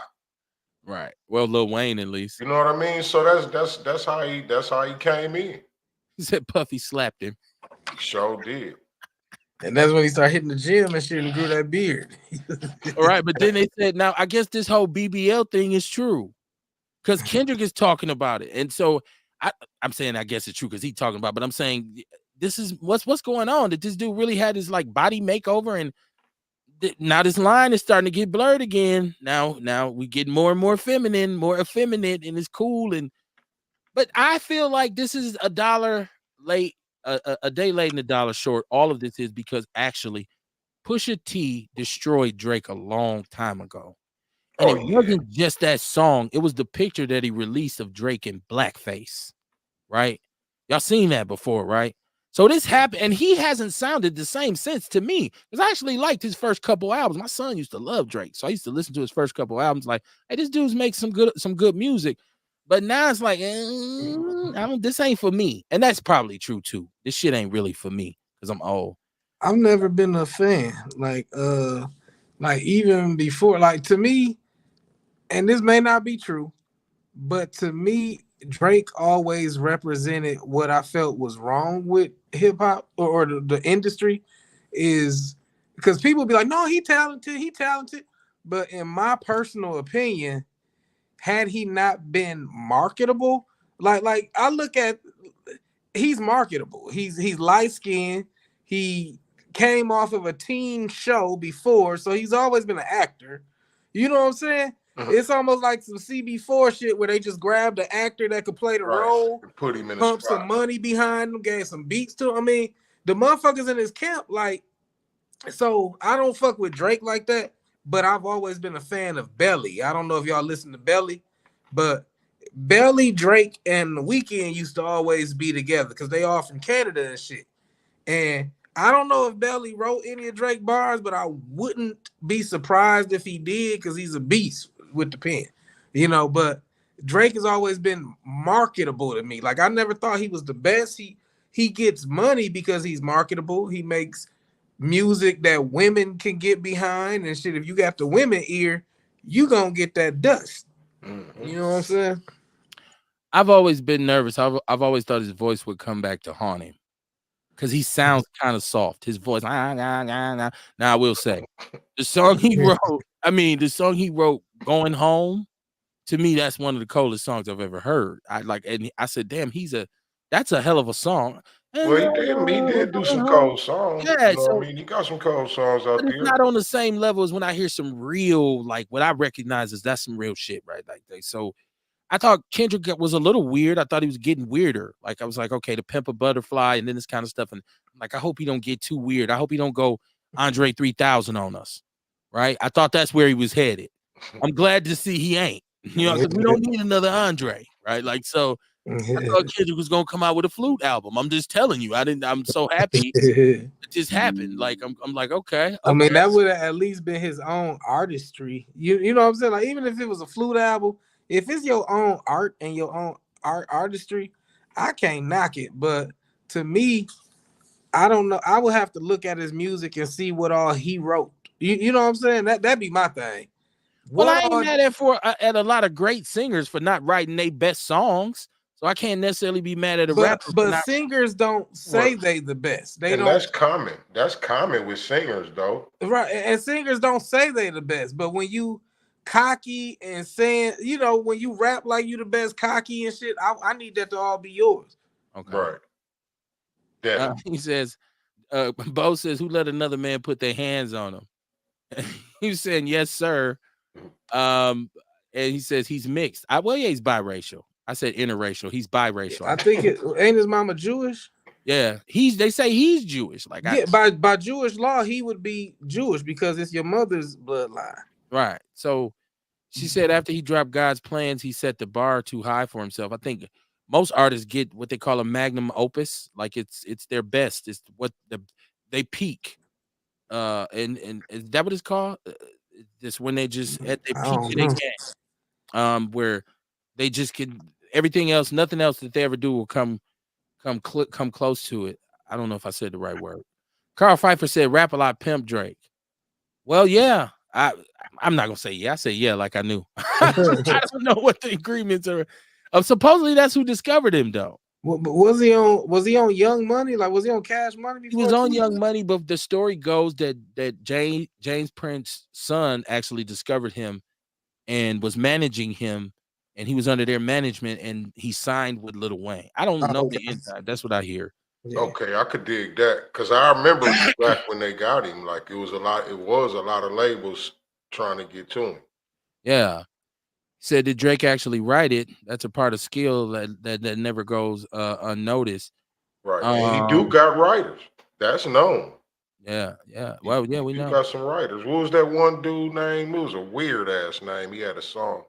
A: Right. Well, Lil Wayne at least.
B: You know what I mean? So that's how he came in.
A: He said Puffy slapped him.
B: He sure did.
C: And that's when he started hitting the gym and shit and grew that beard.
A: All right, but then they said, now I guess this whole BBL thing is true. Because Kendrick is talking about it. And so I'm saying I guess it's true because he's talking about it, but I'm saying this is what's going on. That this dude really had his like body makeover, and now this line is starting to get blurred again. Now we get more and more feminine, more effeminate, and it's cool. But I feel like this is a dollar late, a day late and a dollar short. All of this is because actually Pusha T destroyed Drake a long time ago. And it wasn't just that song. It was the picture that he released of Drake in blackface, right? Y'all seen that before, right? So this happened, and he hasn't sounded the same since to me. Because I actually liked his first couple albums. My son used to love Drake, so I used to listen to his first couple albums. Like, hey, this dude's makes some good music. But now it's like, this ain't for me, and that's probably true too. This shit ain't really for me because I'm old.
C: I've never been a fan, like even before, like to me. And this may not be true, but to me, Drake always represented what I felt was wrong with hip hop or the industry, is because people be like, no, he talented. But in my personal opinion, had he not been marketable, like I look at, he's marketable. He's light skinned. He came off of a teen show before, so he's always been an actor. You know what I'm saying? It's almost like some CB4 shit where they just grabbed an actor that could play the role,
B: and put him in
C: pump some money behind him, gave some beats to him. I mean, the motherfuckers in his camp, like, so I don't fuck with Drake like that, but I've always been a fan of Belly. I don't know if y'all listen to Belly, but Belly, Drake, and The Weeknd used to always be together because they all from Canada and shit. And I don't know if Belly wrote any of Drake bars, but I wouldn't be surprised if he did because he's a beast with the pen, but Drake has always been marketable to me. Like I never thought he was the best. He gets money because he's marketable. He makes music that women can get behind and shit. If you got the women ear, you gonna get that dust. Mm-hmm. You know what I'm saying?
A: I've always been nervous. I've always thought his voice would come back to haunt him because he sounds kind of soft. His voice, Now I will say, the song he wrote, Going Home, to me, that's one of the coldest songs I've ever heard. I said, damn, that's a hell of a song.
B: Well, he did do some cold songs.
A: Yeah,
B: he got some cold songs out there.
A: It's not on the same level as when I hear some real, like what I recognize as that's some real shit, right? Like that. So I thought Kendrick was a little weird. I thought he was getting weirder. Like I was like, okay, the Pimp a Butterfly and then this kind of stuff. And like, I hope he don't get too weird. I hope he don't go Andre 3000 on us, right? I thought that's where he was headed. I'm glad to see he ain't, because we don't need another Andre, right? Like, so I thought Kendrick was gonna come out with a flute album. I'm just telling you, I'm so happy it just happened. Like, I'm like, okay.
C: I mean, that would have at least been his own artistry. You know what I'm saying? Like, even if it was a flute album, if it's your own art and your own artistry, I can't knock it. But to me, I don't know. I would have to look at his music and see what all he wrote. You know what I'm saying? That'd be my thing.
A: Well, I ain't mad at a lot of great singers for not writing their best songs, so I can't necessarily be mad at a rapper.
C: But singers don't say they the best. They don't.
B: That's common. That's common with singers, though.
C: Right, and singers don't say they the best. But when you cocky and saying, when you rap like you the best, cocky and shit, I need that to all be yours.
A: Okay.
B: Right.
A: He says, Bo says, who let another man put their hands on him? He was saying, yes, sir. And he says he's mixed. Well, yeah, he's biracial. I said interracial. He's biracial.
C: I think ain't his mama Jewish?
A: Yeah, they say he's Jewish. Like,
C: yeah, by Jewish law, he would be Jewish because it's your mother's bloodline.
A: Right. So she said after he dropped God's plans, he set the bar too high for himself. I think most artists get what they call a magnum opus, like it's their best. It's what they peak. And is that what it's called? Just when they just at their peak of their game. Where they just can everything else, nothing else that they ever do will come close to it. I don't know if I said the right word. Carl Pfeiffer said, "Rap a lot, pimp Drake." Well, yeah, I'm not gonna say yeah. I say yeah, like I knew. I don't know what the agreements are. Supposedly that's who discovered him, though.
C: Was he on Young Money? Like, was he on Cash Money before?
A: He was on Young Money, but the story goes that James Prince's son actually discovered him and was managing him, and he was under their management, and he signed with Lil Wayne. I don't know the inside. That's what I hear.
B: Yeah. Okay, I could dig that because I remember back when they got him, like it was a lot of labels trying to get to him.
A: Yeah. Said, did Drake actually write it? That's a part of skill that never goes unnoticed.
B: Right. And he do got writers. That's known.
A: Yeah. Well, yeah, we know.
B: Got some writers. What was that one dude name? It was a weird ass name. He had a song.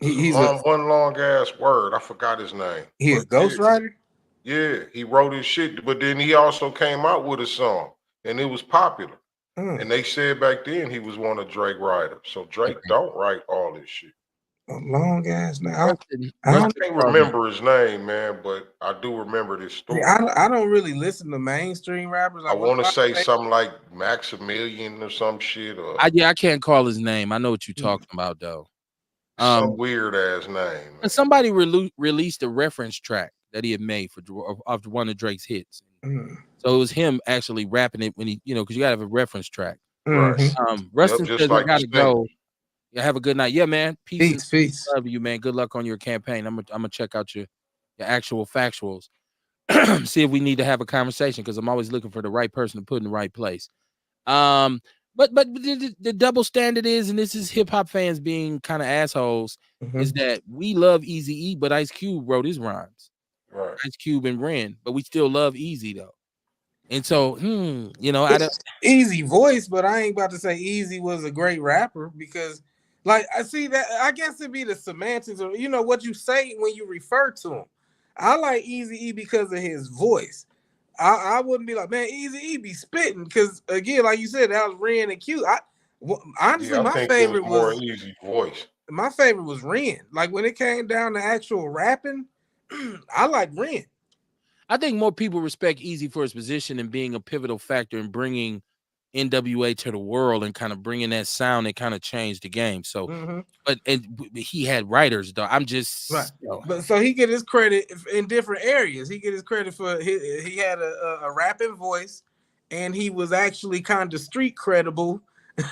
B: He's one long ass word. I forgot his name.
C: He's a ghostwriter?
B: Yeah, he wrote his shit, but then he also came out with a song and it was popular. And they said back then he was one of Drake's writers. So Drake don't write all this shit.
C: A long ass name. I
B: can't remember his name, man, but I do remember this story.
C: I don't really listen to mainstream rappers.
B: I want to say something like Maximilian or some shit. Or
A: I can't call his name. I know what you're talking about, though.
B: Some weird ass name.
A: And somebody released a reference track that he had made of one of Drake's hits. So it was him actually rapping it when he, because you gotta have a reference track. Rustin says, I gotta go. Yeah, have a good night. Yeah, man. Peace. Love you, man. Good luck on your campaign. I'm gonna check out your actual factuals. See if we need to have a conversation because I'm always looking for the right person to put in the right place. But the double standard is, and this is hip hop fans being kind of assholes, is that we love Eazy-E, but Ice Cube wrote his rhymes.
B: Right.
A: Ice Cube and Ren, but we still love Eazy though. And so,
C: I don't Easy voice, but I ain't about to say Eazy was a great rapper because, like, I see that. I guess it'd be the semantics of what you say when you refer to him. I like Eazy-E because of his voice. I wouldn't be like, man, Eazy-E be spitting because, again, like you said, that was Ren and Q. Honestly, my favorite was
B: Eazy voice.
C: My favorite was Ren. Like when it came down to actual rapping, I like Ren.
A: I think more people respect Eazy for his position and being a pivotal factor in bringing NWA to the world and kind of bringing that sound that kind of changed the game. So, but he had writers though. I'm just
C: right. But so he get his credit in different areas. He get his credit for he had a rapping voice, and he was actually kind of street credible.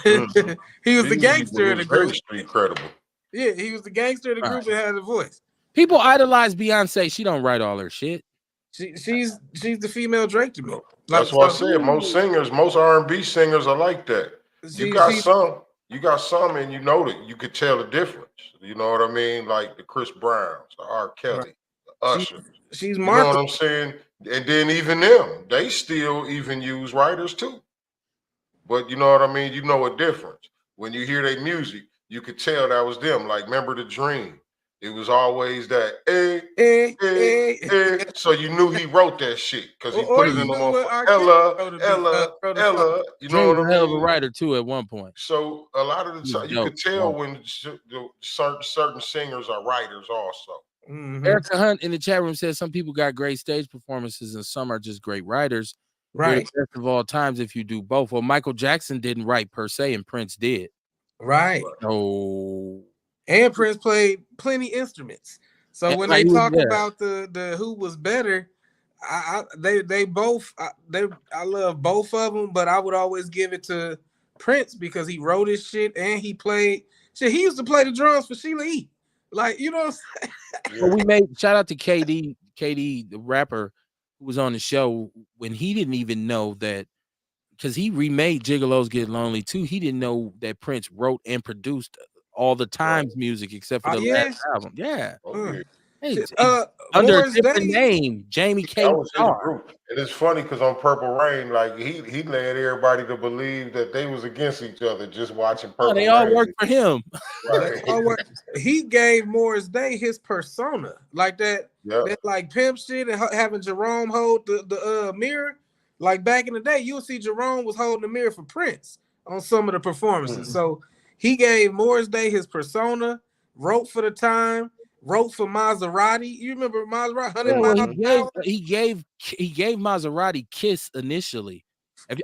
C: He was the gangster of the group.
B: Street credible.
C: Yeah, he was the gangster of the group and had a voice.
A: People idolize Beyonce. She don't write all her shit.
C: She's the female Drake to me.
B: That's why I said most R&B singers are like that. You got some, and that you could tell the difference. You know what I mean? Like the Chris Browns, the R. Kelly, the Usher.
C: She's
B: you know what I'm saying? And then even them, they still even use writers too. But you know what I mean? You know a difference. When you hear their music, you could tell that was them. Like, remember The Dream? It was always that, so you knew he wrote that shit because he put it in the motherfucker. Ella. You know what I mean?
A: Hell of a writer too at one point.
B: So a lot of the time you could tell when certain singers are writers also.
A: Erica Hunt in the chat room says some people got great stage performances and some are just great writers.
C: Right.
A: You're the best of all times if you do both. Well, Michael Jackson didn't write per se, and Prince did.
C: Right.
A: So.
C: And Prince played plenty instruments. So when they talk about the who was better, they both I love both of them, but I would always give it to Prince because he wrote his shit and he played shit. He used to play the drums for Sheila E. Like, you know what I'm saying?
A: Well, we made shout out to KD, the rapper, who was on the show when he didn't even know that, because he remade Gigolos Get Lonely too. He didn't know that Prince wrote and produced all the Times music except for the last album. Yeah. Hey, under a
C: Morris
A: different
C: Day.
A: name, Jamie K.
B: That was his
A: Starr.
B: group. And it's funny because on Purple Rain, like he led everybody to believe that they was against each other just watching Purple Rain.
A: They all worked for him.
B: Right.
C: He gave Morris Day his persona, like that like pimp shit and having Jerome hold the mirror. Like back in the day, you'll see Jerome was holding the mirror for Prince on some of the performances. So he gave Morris Day his persona, wrote for the Time, wrote for Maserati. You remember Maserati?
A: He gave Maserati Kiss initially,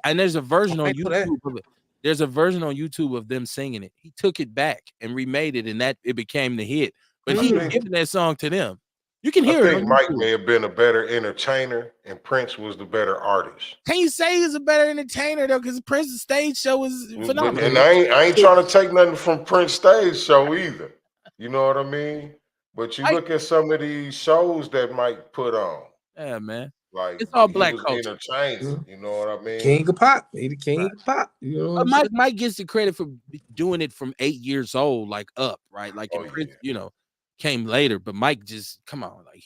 A: and there's a version on YouTube of it. There's a version on YouTube of them singing it. He took it back and remade it, and that it became the hit. But he was giving that song to them. You can hear it.
B: I think Mike may have been a better entertainer, and Prince was the better artist.
A: Can you say he's a better entertainer though? Because Prince's stage show was phenomenal.
B: And I ain't trying to take nothing from Prince's stage show either. You know what I mean? But you look at some of these shows that Mike put on.
A: Yeah, man.
B: Like
A: it's all black culture.
B: Entertaining, you know what I mean?
C: King of pop. He the king of pop. You know
A: what Mike gets the credit for doing it from 8 years old, like up, right? Like Prince, you know, came later, but Mike just come on, like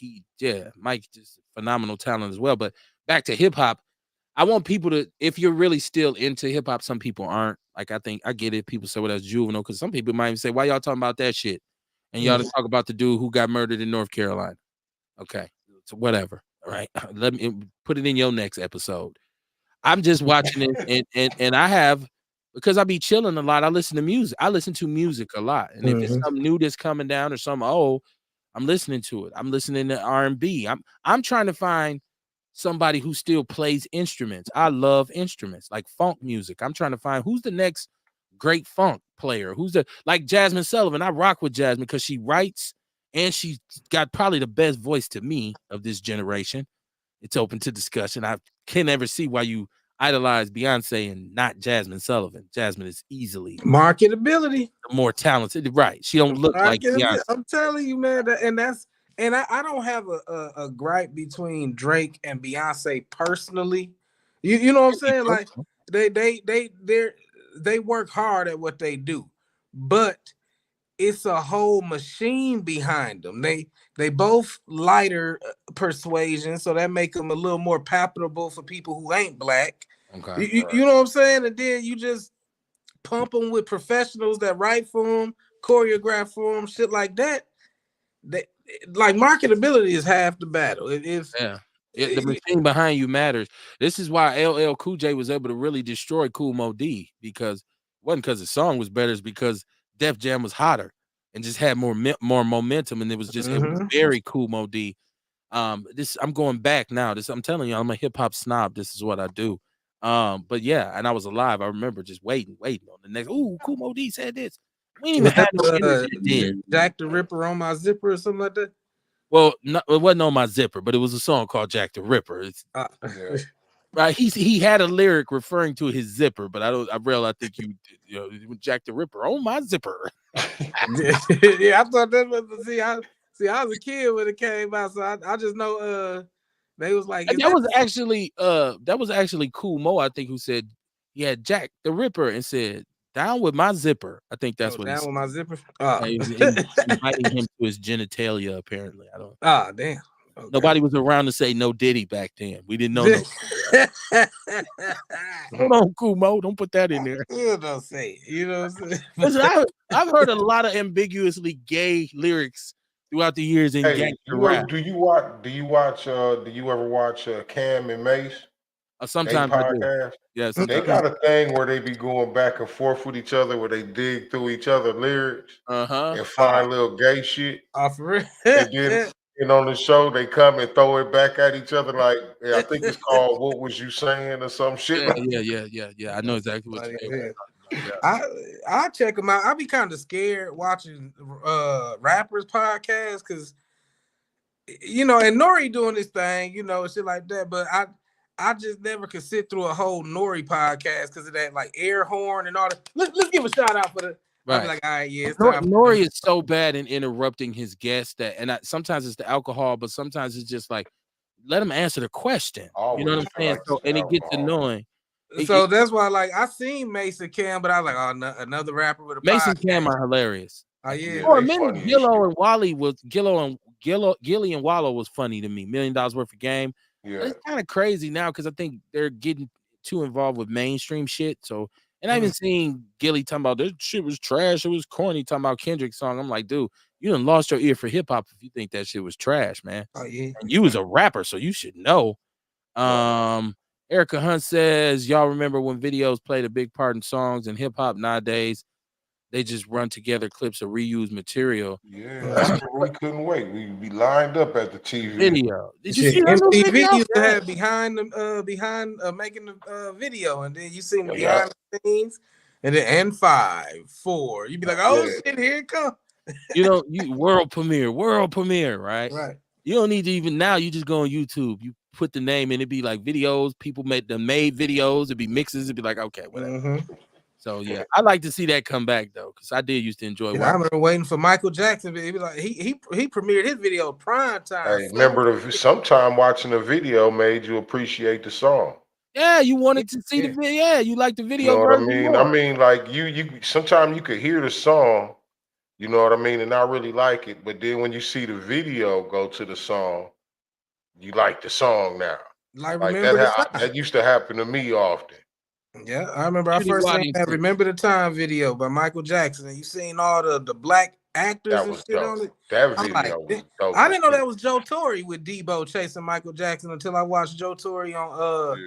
A: Mike just phenomenal talent as well. But back to hip hop, I want people to, if you're really still into hip hop, some people aren't. Like I think I get it. People say, well, that's juvenile, because some people might even say, why y'all talking about that shit? And y'all to talk about the dude who got murdered in North Carolina. Okay, so whatever. All right, let me put it in your next episode. I'm just watching it, and I have, because I be chilling a lot. I listen to music. I listen to music a lot, and if it's something new that's coming down or something old, I'm listening to it. I'm listening to R&B. I'm trying to find somebody who still plays instruments. I love instruments like funk music. I'm trying to find who's the next great funk player. Who's like Jasmine Sullivan. I rock with Jasmine because she writes. And she's got probably the best voice to me of this generation. It's open to discussion. I can never see why you idolize Beyonce and not Jasmine Sullivan. Jasmine is easily
C: marketability,
A: more talented. Right. She don't look like Beyonce.
C: I'm telling you, man. And I don't have a gripe between Drake and Beyonce personally. You know what I'm saying? Like they work hard at what they do, but it's a whole machine behind them. They both lighter persuasion, so that make them a little more palatable for people who ain't black. Okay, you know what I'm saying? And then you just pump them with professionals that write for them, choreograph for them, shit like that. Like marketability is half the battle.
A: The machine behind you matters. This is why LL Cool J was able to really destroy Kool Moe Dee, because it wasn't because the song was better, it's because Def Jam was hotter and just had more momentum, and it was just it was very Kool Moe Dee. This I'm going back now. I'm telling you, I'm a hip hop snob. This is what I do. But yeah, and I was alive. I remember just waiting on the next. Ooh, Kool Moe Dee said this. We ain't even had no
C: Jack the Ripper on my zipper or something like that.
A: Well, it wasn't on my zipper, but it was a song called Jack the Ripper. Right, he had a lyric referring to his zipper, but I think you know Jack the Ripper on my zipper.
C: Yeah, I thought that was I was a kid when it came out, so I just know they was like
A: that was actually Kool Moe, I think, who said he had Jack the Ripper and said down with my zipper. I think that's what
C: down with my zipper.
A: He was inviting him to his genitalia. Apparently, I don't.
C: Damn. Okay.
A: Nobody was around to say no Diddy back then. We didn't know. Hold on, Kool Moe. Don't put that in there.
C: You don't say it. You know what I'm saying?
A: Listen, I've heard a lot of ambiguously gay lyrics throughout the years in gangster rap.
B: Do you ever watch Cam and Mace?
A: Sometimes I do. Yes,
B: they got a thing where they be going back and forth with each other, where they dig through each other lyrics and find little gay shit.
C: For
B: real? And on the show, they come and throw it back at each other. Like, I think it's called "What Was You Saying" or some shit.
A: Yeah. I know exactly what you're saying.
C: I check them out. I be kind of scared watching rappers podcasts because, you know, and Nori doing this thing, you know, shit like that. But I just never could sit through a whole Nori podcast because of that, like air horn and all that. Let's give a shout out for the. Right. Like, all right, yeah.
A: Nori is so bad in interrupting his guests sometimes it's the alcohol, but sometimes it's just like let them answer the question. You know
B: Always
A: what I'm saying?
B: like
A: So, and it gets annoying.
C: So that's why, like, I seen Mason Cam, but I was like, oh, another rapper with a
A: Mason
C: podcast.
A: Cam are hilarious.
C: Oh yeah.
A: For a
B: they
A: minute,
B: funny as
A: Gillo
B: shit.
A: and Wally was Gilly and Wallow was funny to me. $1 million worth of game. But
B: Yeah.
A: it's kind of crazy now because I think they're getting too involved with mainstream shit. So, and I even seen Gilly talking about this shit was trash. It was corny. Talking about Kendrick's song. I'm like, dude, you done lost your ear for hip hop if you think that shit was trash, man.
C: Oh yeah.
A: And you was a rapper, so you should know. Erica Hunt says, y'all remember when videos played a big part in songs and hip hop nowadays? They just run together clips of reused material.
B: Yeah, I remember we couldn't wait. We'd be lined up at the TV.
A: Video. Did you
C: Shit,
A: see that new
C: MTV
A: video?
C: used to have behind making the video, and then you see them behind the scenes, and then N5, 4. You'd be like, oh shit, here it comes.
A: You know, world premiere, right?
C: Right.
A: You don't need to even now. You just go on YouTube. You put the name and it'd be like videos. People made videos. It'd be mixes. It'd be like, okay, whatever. So yeah, I like to see that come back though, because I did used to enjoy.
C: I remember waiting for Michael Jackson. He was like, he premiered his video prime time.
B: Hey, remember sometime watching a video made you appreciate the song.
A: Yeah, you wanted to see the video. Yeah, you like the video.
B: You know what I mean? I mean, like you sometimes you could hear the song, you know what I mean, and not really like it, but then when you see the video go to the song, you like the song now.
C: Like
B: that used to happen to me often.
C: Yeah, I remember I first seen that Remember the Time video by Michael Jackson, and you seen all the black actors and shit
B: dope.
C: on it.
B: That video was dope.
C: I didn't know that was Joe Torre with Debo chasing Michael Jackson until I watched Joe Torre on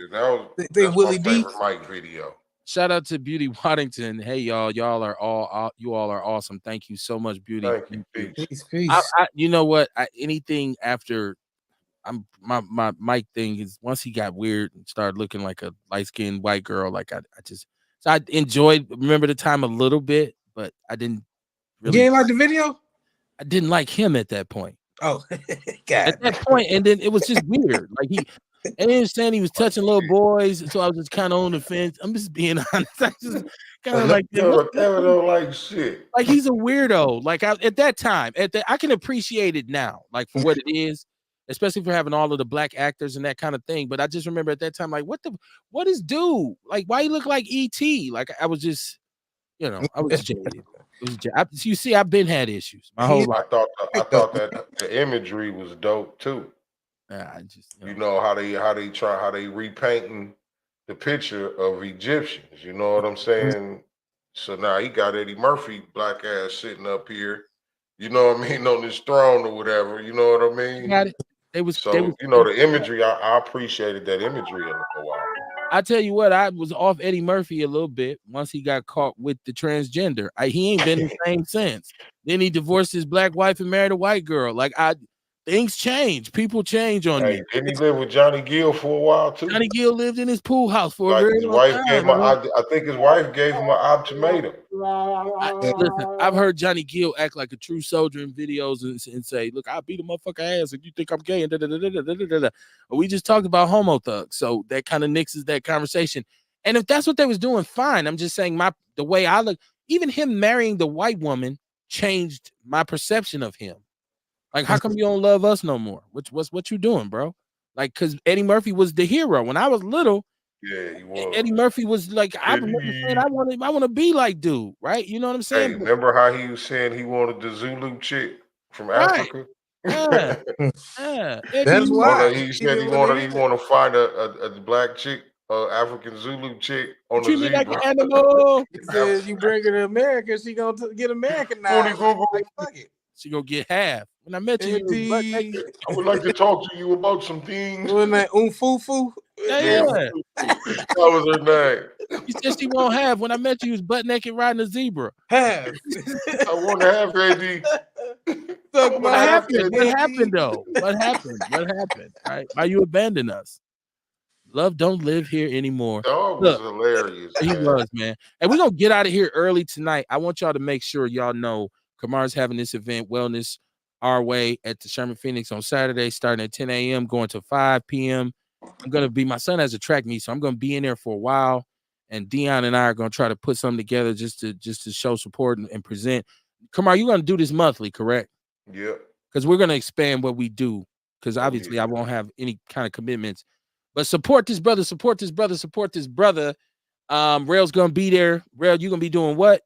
B: that's
C: Willie
B: my
C: D.
B: favorite Mike video.
A: Shout out to Beauty Waddington. Hey y'all are awesome. Thank you so much, Beauty.
B: Thank you.
C: Peace.
A: You know what? anything after my mic thing is once he got weird and started looking like a light-skinned white girl, like I enjoyed Remember the Time a little bit, but I didn't really.
C: You ain't like the video?
A: I didn't like him at that point.
C: Oh,
A: God. At that point, and then it was just weird. Like I understand he was touching little boys, so I was just kind of on the fence. I'm just being honest. I just kind of like
B: don't like shit.
A: Like he's a weirdo. Like at that time, I can appreciate it now, like for what it is. Especially for having all of the black actors and that kind of thing. But I just remember at that time, like, what is dude? Like, why you look like E.T.? Like, I was just, I was jaded. You see, I've been had issues my whole life.
B: I thought that the imagery was dope too.
A: I just,
B: you know how they repainting the picture of Egyptians. You know what I'm saying? So now he got Eddie Murphy black ass sitting up here. You know what I mean, on this throne or whatever. You know what I mean?
A: Got it.
B: The imagery, I appreciated that imagery a while.
A: I tell you what, I was off Eddie Murphy a little bit once he got caught with the transgender. He ain't been the same since. Then he divorced his black wife and married a white girl. Like things change. People change on you.
B: Didn't he live with Johnny Gill for a while too?
A: Johnny Gill lived in his pool house for a very long time.
B: I think his wife gave him an ultimatum.
A: Listen, I've heard Johnny Gill act like a true soldier in videos and say, "Look, I'll beat a motherfucker ass if you think I'm gay." And we just talked about homo thugs, so that kind of nixes that conversation. And if that's what they was doing, fine. I'm just saying the way I look, even him marrying the white woman changed my perception of him. Like, how come you don't love us no more? What you doing, bro? Like, because Eddie Murphy was the hero when I was little.
B: Yeah, he was.
A: Eddie Murphy was like, I remember saying, I want to be like dude, right? You know what I'm saying?
B: Hey, remember how he was saying he wanted the Zulu chick from Africa?
A: Yeah.
C: That's why
B: he said he wanted to find a black chick, African Zulu chick on the zebra.
A: Like an animal.
C: He says you bring her to America, she gonna get American now. Like, fuck it.
A: She gonna get half. When I met you,
B: I would like to talk to you about some things.
C: Wasn't that Umfufu?
A: Yeah.
B: That was her name.
A: She said she won't have. When I met you, he was butt naked riding a zebra.
C: Have.
B: I want to have Eddie.
C: What
A: happened? What happened though? What happened? Right? Why you abandoned us? Love don't live here anymore.
B: Dog was hilarious.
A: He was, man. And we're gonna get out of here early tonight. I want y'all to make sure y'all know Kamar's having this event, Wellness Our Way, at the Sherman Phoenix on Saturday, starting at 10 a.m., going to 5 p.m. My son has a track meet, so I'm gonna be in there for a while. And Dion and I are gonna try to put something together just to show support and present. Kamar, you're gonna do this monthly, correct?
B: Yeah.
A: Because we're gonna expand what we do. because obviously I won't have any kind of commitments. But support this brother, support this brother, support this brother. Rail's gonna be there. Rail, you gonna be doing what?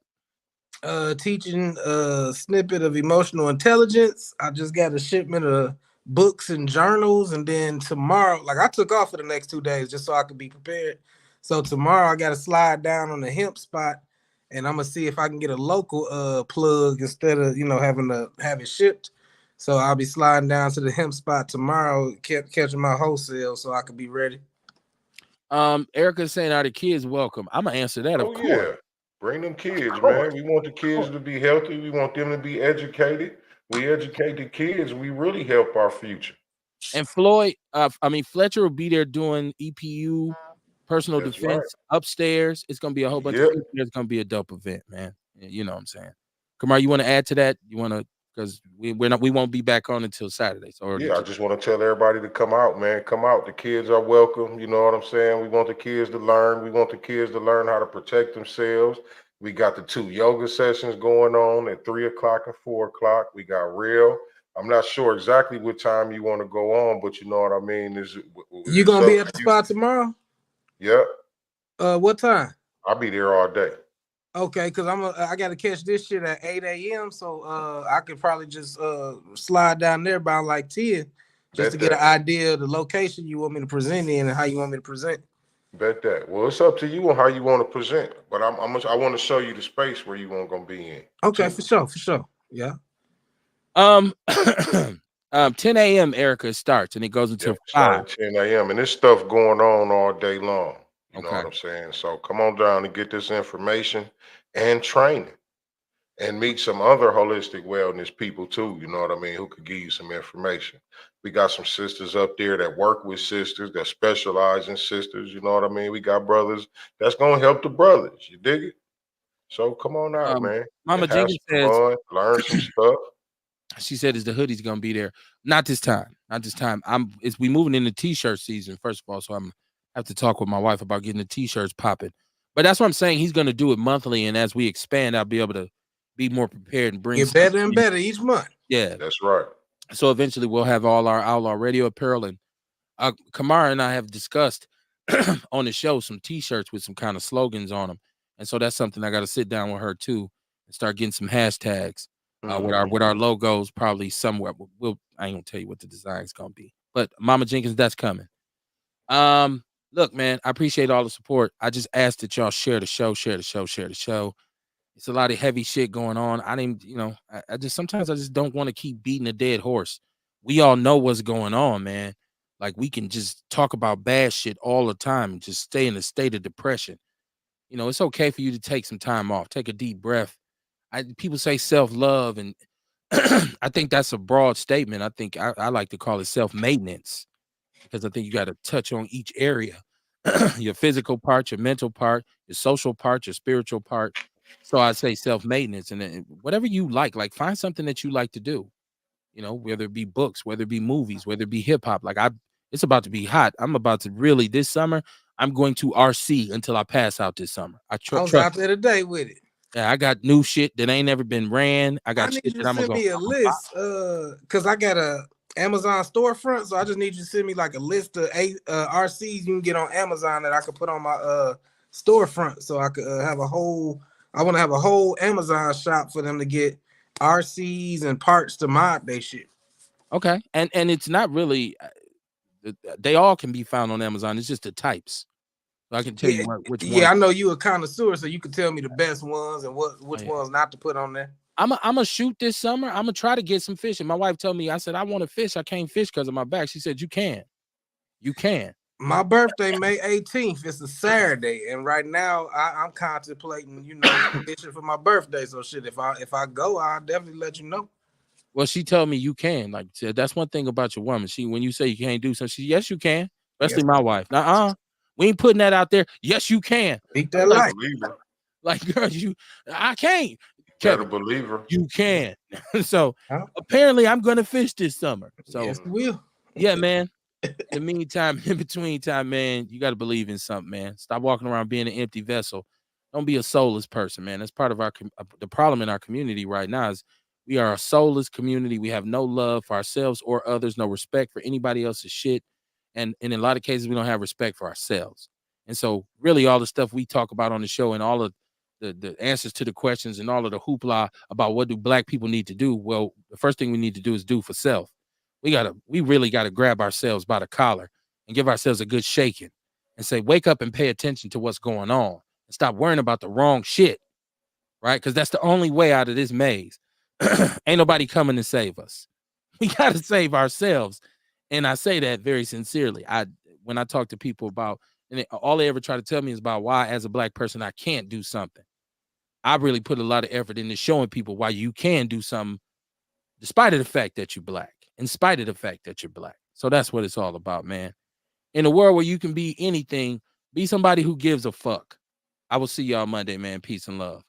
C: Teaching a snippet of emotional intelligence. I just got a shipment of books and journals, and then tomorrow, like I took off for the next 2 days just so I could be prepared. So tomorrow I got to slide down on the hemp spot, and I'm gonna see if I can get a local plug instead of having to have it shipped. So I'll be sliding down to the hemp spot tomorrow, catching my wholesale so I could be ready.
A: Erica's saying, are the kids welcome? I'm gonna answer that, of course.
B: Yeah. Bring them kids, man. We want the kids to be healthy. We want them to be educated. We educate the kids. We really help our future.
A: And Fletcher will be there doing EPU, personal defense upstairs. It's gonna be a whole bunch of people. It's gonna be a dope event, man. You know what I'm saying? Kamar, you want to add to that? You want to, because we won't be back on until Saturday. So
B: I just want to tell everybody to come out, man. Come out. The kids are welcome. You know what I'm saying? We want the kids to learn. We want the kids to learn how to protect themselves. We got the 2 yoga sessions going on at 3 o'clock and 4 o'clock. We got Real. I'm not sure exactly what time you want to go on, but you know what I mean.
C: You gonna be at the spot tomorrow?
B: Yep.
C: What time?
B: I'll be there all day.
C: Okay, because I gotta catch this shit at 8 a.m. So I could probably just slide down there by like 10 just to get an idea of the location you want me to present in and how you want me to present.
B: Bet that. Well, it's up to you on how you want to present, but I want to show you the space where you want to be in.
C: Okay, for sure. Yeah.
A: 10 a.m. Erica starts and it goes until 5.
B: 10 a.m. and there's stuff going on all day long. You know what I'm saying? So come on down and get this information and training and meet some other holistic wellness people too. You know what I mean? Who could give you some information. We got some sisters up there that work with sisters, that specialize in sisters. You know what I mean? We got brothers that's going to help the brothers. You dig it? So come on out, man.
A: Mama Jenkins says,
B: learn some stuff.
A: She said, "Is the hoodies gonna be there?" Not this time. Not this time. We moving into t-shirt season, first of all. So I have to talk with my wife about getting the t-shirts popping. But that's what I'm saying. He's gonna do it monthly, and as we expand, I'll be able to be more prepared and bring
C: get better and better each month.
A: Yeah,
B: that's right.
A: So eventually we'll have all our Outlaw Radio apparel, and Kamara and I have discussed on the show some t-shirts with some kind of slogans on them, and so that's something I got to sit down with her too and start getting some hashtags with our logos probably somewhere. I ain't gonna tell you what the design's gonna be, but Mama Jenkins, that's coming. Look, man, I appreciate all the support. I just asked that y'all share the show. It's a lot of heavy shit going on. I just sometimes I just don't want to keep beating a dead horse. We all know what's going on, man. Like, we can just talk about bad shit all the time and just stay in a state of depression. It's okay for you to take some time off, take a deep breath. People say self-love, and I think that's a broad statement. I think I like to call it self-maintenance, because I think you got to touch on each area, your physical part, your mental part, your social part, your spiritual part. So I say self-maintenance, and whatever you like find something that you like to do, whether it be books, whether it be movies, whether it be hip hop. It's about to be hot. I'm about to really, this summer, I'm going to RC until I pass out this summer. I was
C: out there today with it.
A: Yeah, I got new shit that ain't never been ran. I need
C: you to send me a list, because I got a Amazon storefront, so I just need you to send me like a list of 8 RCs you can get on Amazon that I could put on my storefront, so I could have I want to have a whole Amazon shop for them to get RCs and parts to mod their shit.
A: Okay, and it's not really, they all can be found on Amazon. It's just the types. So I can tell you which one.
C: Yeah, I know you a connoisseur, so you can tell me the best ones and which ones not to put on there.
A: I'm a shoot this summer. I'm gonna try to get some fish. And my wife told me, I said, I want to fish. I can't fish because of my back. She said, you can.
C: My birthday, May 18th. It's a Saturday, and right now I'm contemplating, fishing for my birthday. So shit, if I go, I'll definitely let you know.
A: Well, she told me you can. Like, that's one thing about your woman. When you say you can't do something, yes, you can. Especially my wife. We ain't putting that out there. Yes, you can.
C: Speak that light.
A: Like, girl, I can't.
B: Better believe her.
A: You can. So apparently I'm gonna fish this summer. So
C: yes, we will.
A: Yeah, man. In the meantime, in between time, man, you got to believe in something, man. Stop walking around being an empty vessel. Don't be a soulless person, man. That's part of the problem in our community right now is We are a soulless community. We have no love for ourselves or others, no respect for anybody else's shit. And in a lot of cases, we don't have respect for ourselves. And so really all the stuff we talk about on the show and all of the answers to the questions and all of the hoopla about what do black people need to do. Well, the first thing we need to do is do for self. We really got to grab ourselves by the collar and give ourselves a good shaking and say, wake up and pay attention to what's going on and stop worrying about the wrong shit. Right? Because that's the only way out of this maze. Ain't nobody coming to save us. We got to save ourselves. And I say that very sincerely. When I talk to people about, and all they ever try to tell me is about why, as a black person, I can't do something. I really put a lot of effort into showing people why you can do something, despite of the fact that you're black, in spite of the fact that you're black. So that's what it's all about, man. In a world where you can be anything, be somebody who gives a fuck. I will see y'all Monday, man. Peace and love.